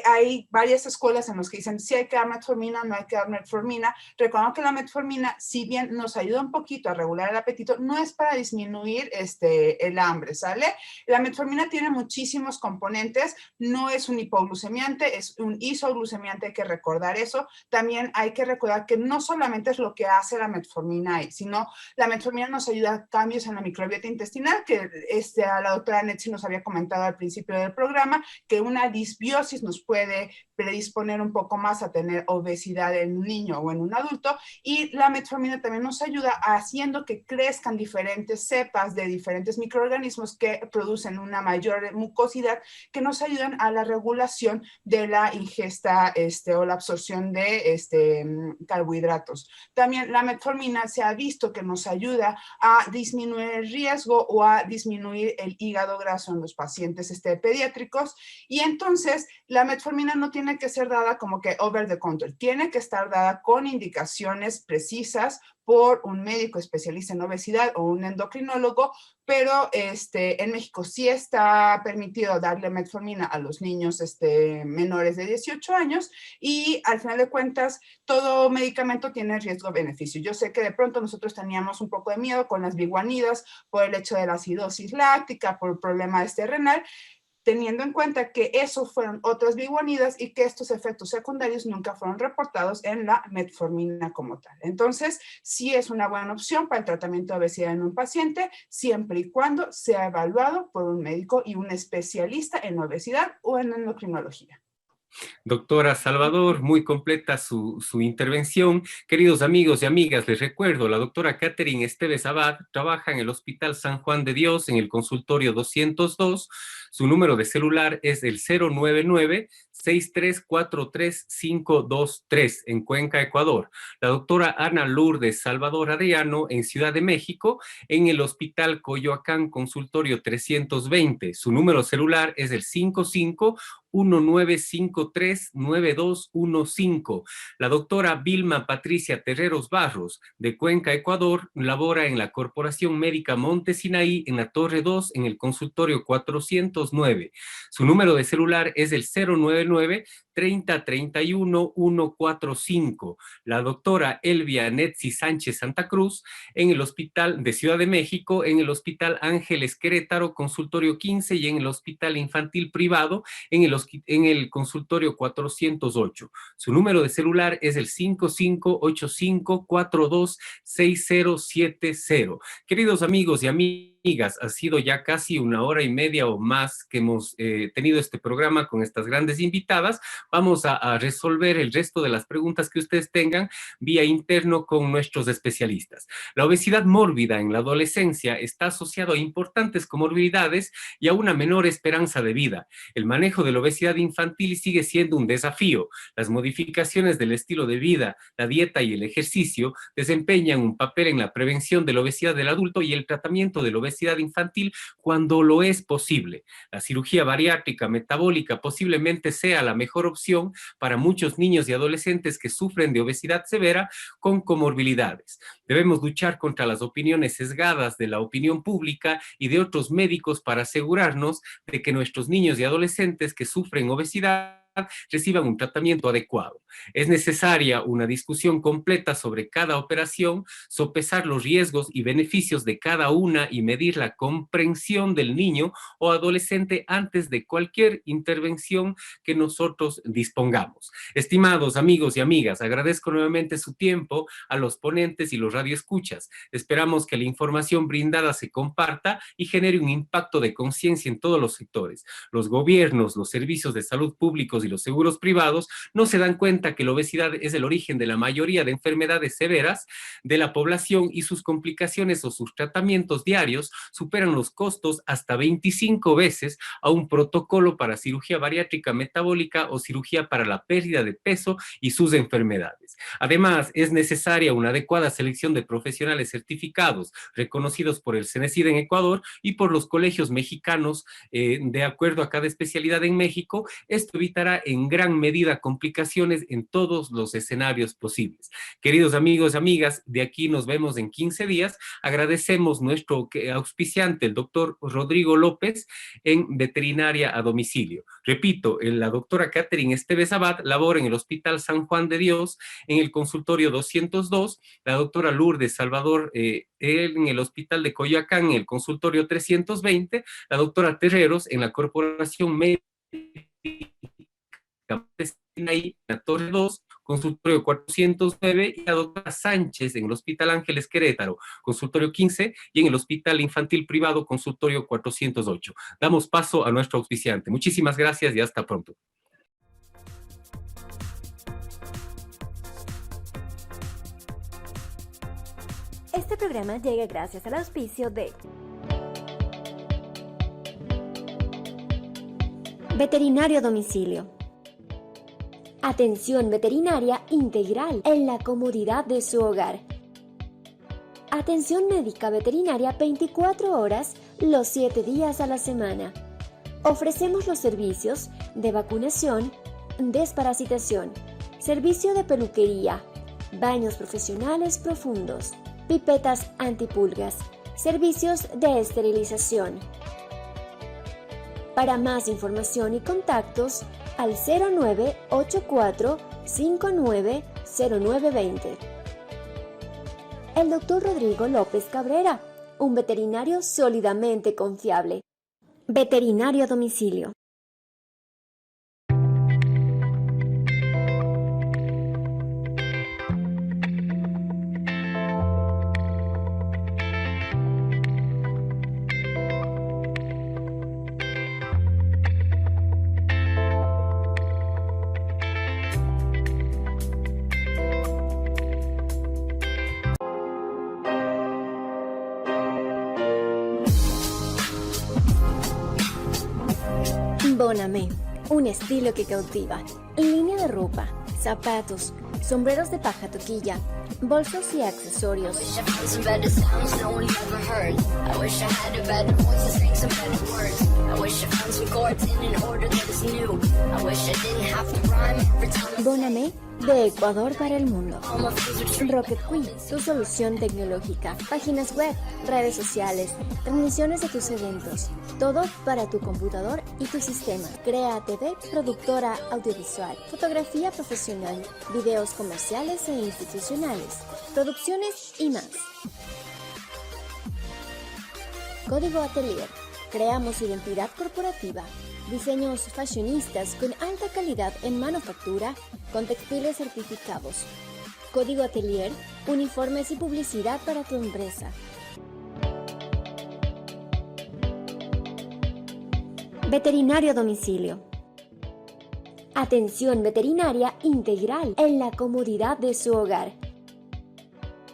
hay varias escuelas en las que dicen si hay que dar metformina, no hay que dar metformina. Recuerdo que la metformina, si bien nos ayuda un poquito a regular el apetito, no es para disminuir el hambre, ¿sale? La metformina tiene muchísimos componentes, no es un hipoglucemiante, es un isoglucemiante, hay que recordar eso. También hay que recordar que no solamente es lo que hace la metformina, sino la metformina nos ayuda a cambios en la microbiota intestinal, que la doctora Netzi nos había comentado al principio del programa, que una disbiosis nos puede predisponer un poco más a tener obesidad en un niño o en un adulto, y la metformina también nos ayuda haciendo que crezcan diferentes cepas de diferentes microorganismos que producen una mayor mucosidad, que nos ayudan a la regulación de la ingesta o la absorción de carbohidratos. También la metformina se ha visto que nos ayuda a disminuir el riesgo o a disminuir el hígado graso en los pacientes pediátricos, y entonces la metformina no tiene que ser dada como que over the counter, tiene que estar dada con indicaciones precisas por un médico especialista en obesidad o un endocrinólogo, pero en México sí está permitido darle metformina a los niños menores de 18 años, y al final de cuentas todo medicamento tiene riesgo-beneficio. Yo sé que de pronto nosotros teníamos un poco de miedo con las biguanidas por el hecho de la acidosis láctica, por el problema renal, teniendo en cuenta que esos fueron otras biguanidas y que estos efectos secundarios nunca fueron reportados en la metformina como tal. Entonces, sí es una buena opción para el tratamiento de obesidad en un paciente, siempre y cuando sea evaluado por un médico y un especialista en obesidad o en endocrinología. Doctora Salvador, muy completa su intervención. Queridos amigos y amigas, les recuerdo, la doctora Catherine Esteves Abad trabaja en el Hospital San Juan de Dios en el consultorio 202. Su número de celular es el 6343523 en Cuenca, Ecuador. La doctora Ana Lourdes Salvador Adriano en Ciudad de México, en el Hospital Coyoacán, consultorio 320. Su número celular es el 55-1953-9215. La doctora Vilma Patricia Terreros Barros, de Cuenca, Ecuador, labora en la Corporación Médica Monte Sinaí, en la Torre 2, en el consultorio 409. Su número de celular es el 099-3031-145. La doctora Elvia Netzi Sánchez Santa Cruz, en el Hospital de Ciudad de México, en el Hospital Ángeles Querétaro, consultorio 15, y en el Hospital Infantil Privado, en el consultorio 408. Su número de celular es el 5585-426070. Queridos amigos y amigas, ha sido ya casi 1 hora y media o más que hemos tenido este programa con estas grandes invitadas. Vamos a resolver el resto de las preguntas que ustedes tengan vía interno con nuestros especialistas. La obesidad mórbida en la adolescencia está asociada a importantes comorbilidades y a una menor esperanza de vida. El manejo de la obesidad infantil sigue siendo un desafío. Las modificaciones del estilo de vida, la dieta y el ejercicio desempeñan un papel en la prevención de la obesidad del adulto y el tratamiento de la obesidad infantil cuando lo es posible. La cirugía bariátrica metabólica posiblemente sea la mejor opción para muchos niños y adolescentes que sufren de obesidad severa con comorbilidades. Debemos luchar contra las opiniones sesgadas de la opinión pública y de otros médicos para asegurarnos de que nuestros niños y adolescentes que sufren obesidad reciban un tratamiento adecuado. Es necesaria una discusión completa sobre cada operación, sopesar los riesgos y beneficios de cada una y medir la comprensión del niño o adolescente antes de cualquier intervención que nosotros dispongamos. Estimados amigos y amigas, agradezco nuevamente su tiempo a los ponentes y los radioescuchas. Esperamos que la información brindada se comparta y genere un impacto de conciencia en todos los sectores. Los gobiernos, los servicios de salud públicos y los seguros privados no se dan cuenta que la obesidad es el origen de la mayoría de enfermedades severas de la población y sus complicaciones o sus tratamientos diarios superan los costos hasta 25 veces a un protocolo para cirugía bariátrica metabólica o cirugía para la pérdida de peso y sus enfermedades. Además, es necesaria una adecuada selección de profesionales certificados, reconocidos por el CENESID en Ecuador y por los colegios mexicanos de acuerdo a cada especialidad en México. Esto evitará en gran medida complicaciones en todos los escenarios posibles. Queridos amigos y amigas, de aquí nos vemos en 15 días. Agradecemos nuestro auspiciante, el doctor Rodrigo López, en Veterinaria a Domicilio. Repito, la doctora Catherine Esteves Abad labora en el Hospital San Juan de Dios, en el consultorio 202, la doctora Lourdes Salvador en el Hospital de Coyoacán, en el consultorio 320, la doctora Terreros en la Corporación Médica en la Torre 2, consultorio 409, y la doctora Sánchez en el Hospital Ángeles Querétaro, consultorio 15, y en el Hospital Infantil Privado, consultorio 408. Damos paso a nuestro auspiciante. Muchísimas gracias y hasta pronto. Este programa llega gracias al auspicio de Veterinario a Domicilio. Atención veterinaria integral en la comodidad de su hogar. Atención médica veterinaria 24 horas, los 7 días a la semana. Ofrecemos los servicios de vacunación, desparasitación, servicio de peluquería, baños profesionales profundos, pipetas antipulgas, servicios de esterilización. Para más información y contactos, al 0984-590920. El Dr. Rodrigo López Cabrera, un veterinario sólidamente confiable. Veterinario a Domicilio. Bonamé, Un estilo que cautiva. Línea de ropa, zapatos, sombreros de paja toquilla, bolsos y accesorios. Bonamé, de Ecuador para el mundo. Rocket Queen, tu solución tecnológica. Páginas web, redes sociales, transmisiones de tus eventos. Todo para tu computador y tu sistema. Crea TV, productora audiovisual, fotografía profesional, videos comerciales e institucionales, producciones y más. Código Atelier. Creamos identidad corporativa. Diseños fashionistas con alta calidad en manufactura, con textiles certificados. Código Atelier, uniformes y publicidad para tu empresa. Veterinario a domicilio. Atención veterinaria integral en la comodidad de su hogar.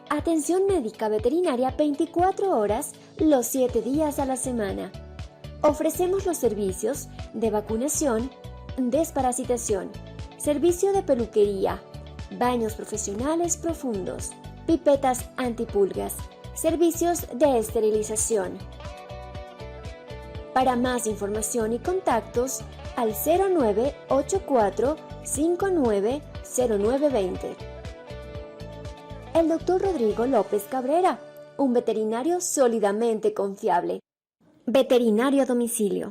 Atención médica veterinaria 24 horas, los 7 días a la semana. Ofrecemos los servicios de vacunación, desparasitación, servicio de peluquería, baños profesionales profundos, pipetas antipulgas, servicios de esterilización. Para más información y contactos, al 0984 590920. El Dr. Rodrigo López Cabrera, un veterinario sólidamente confiable. Veterinario a domicilio.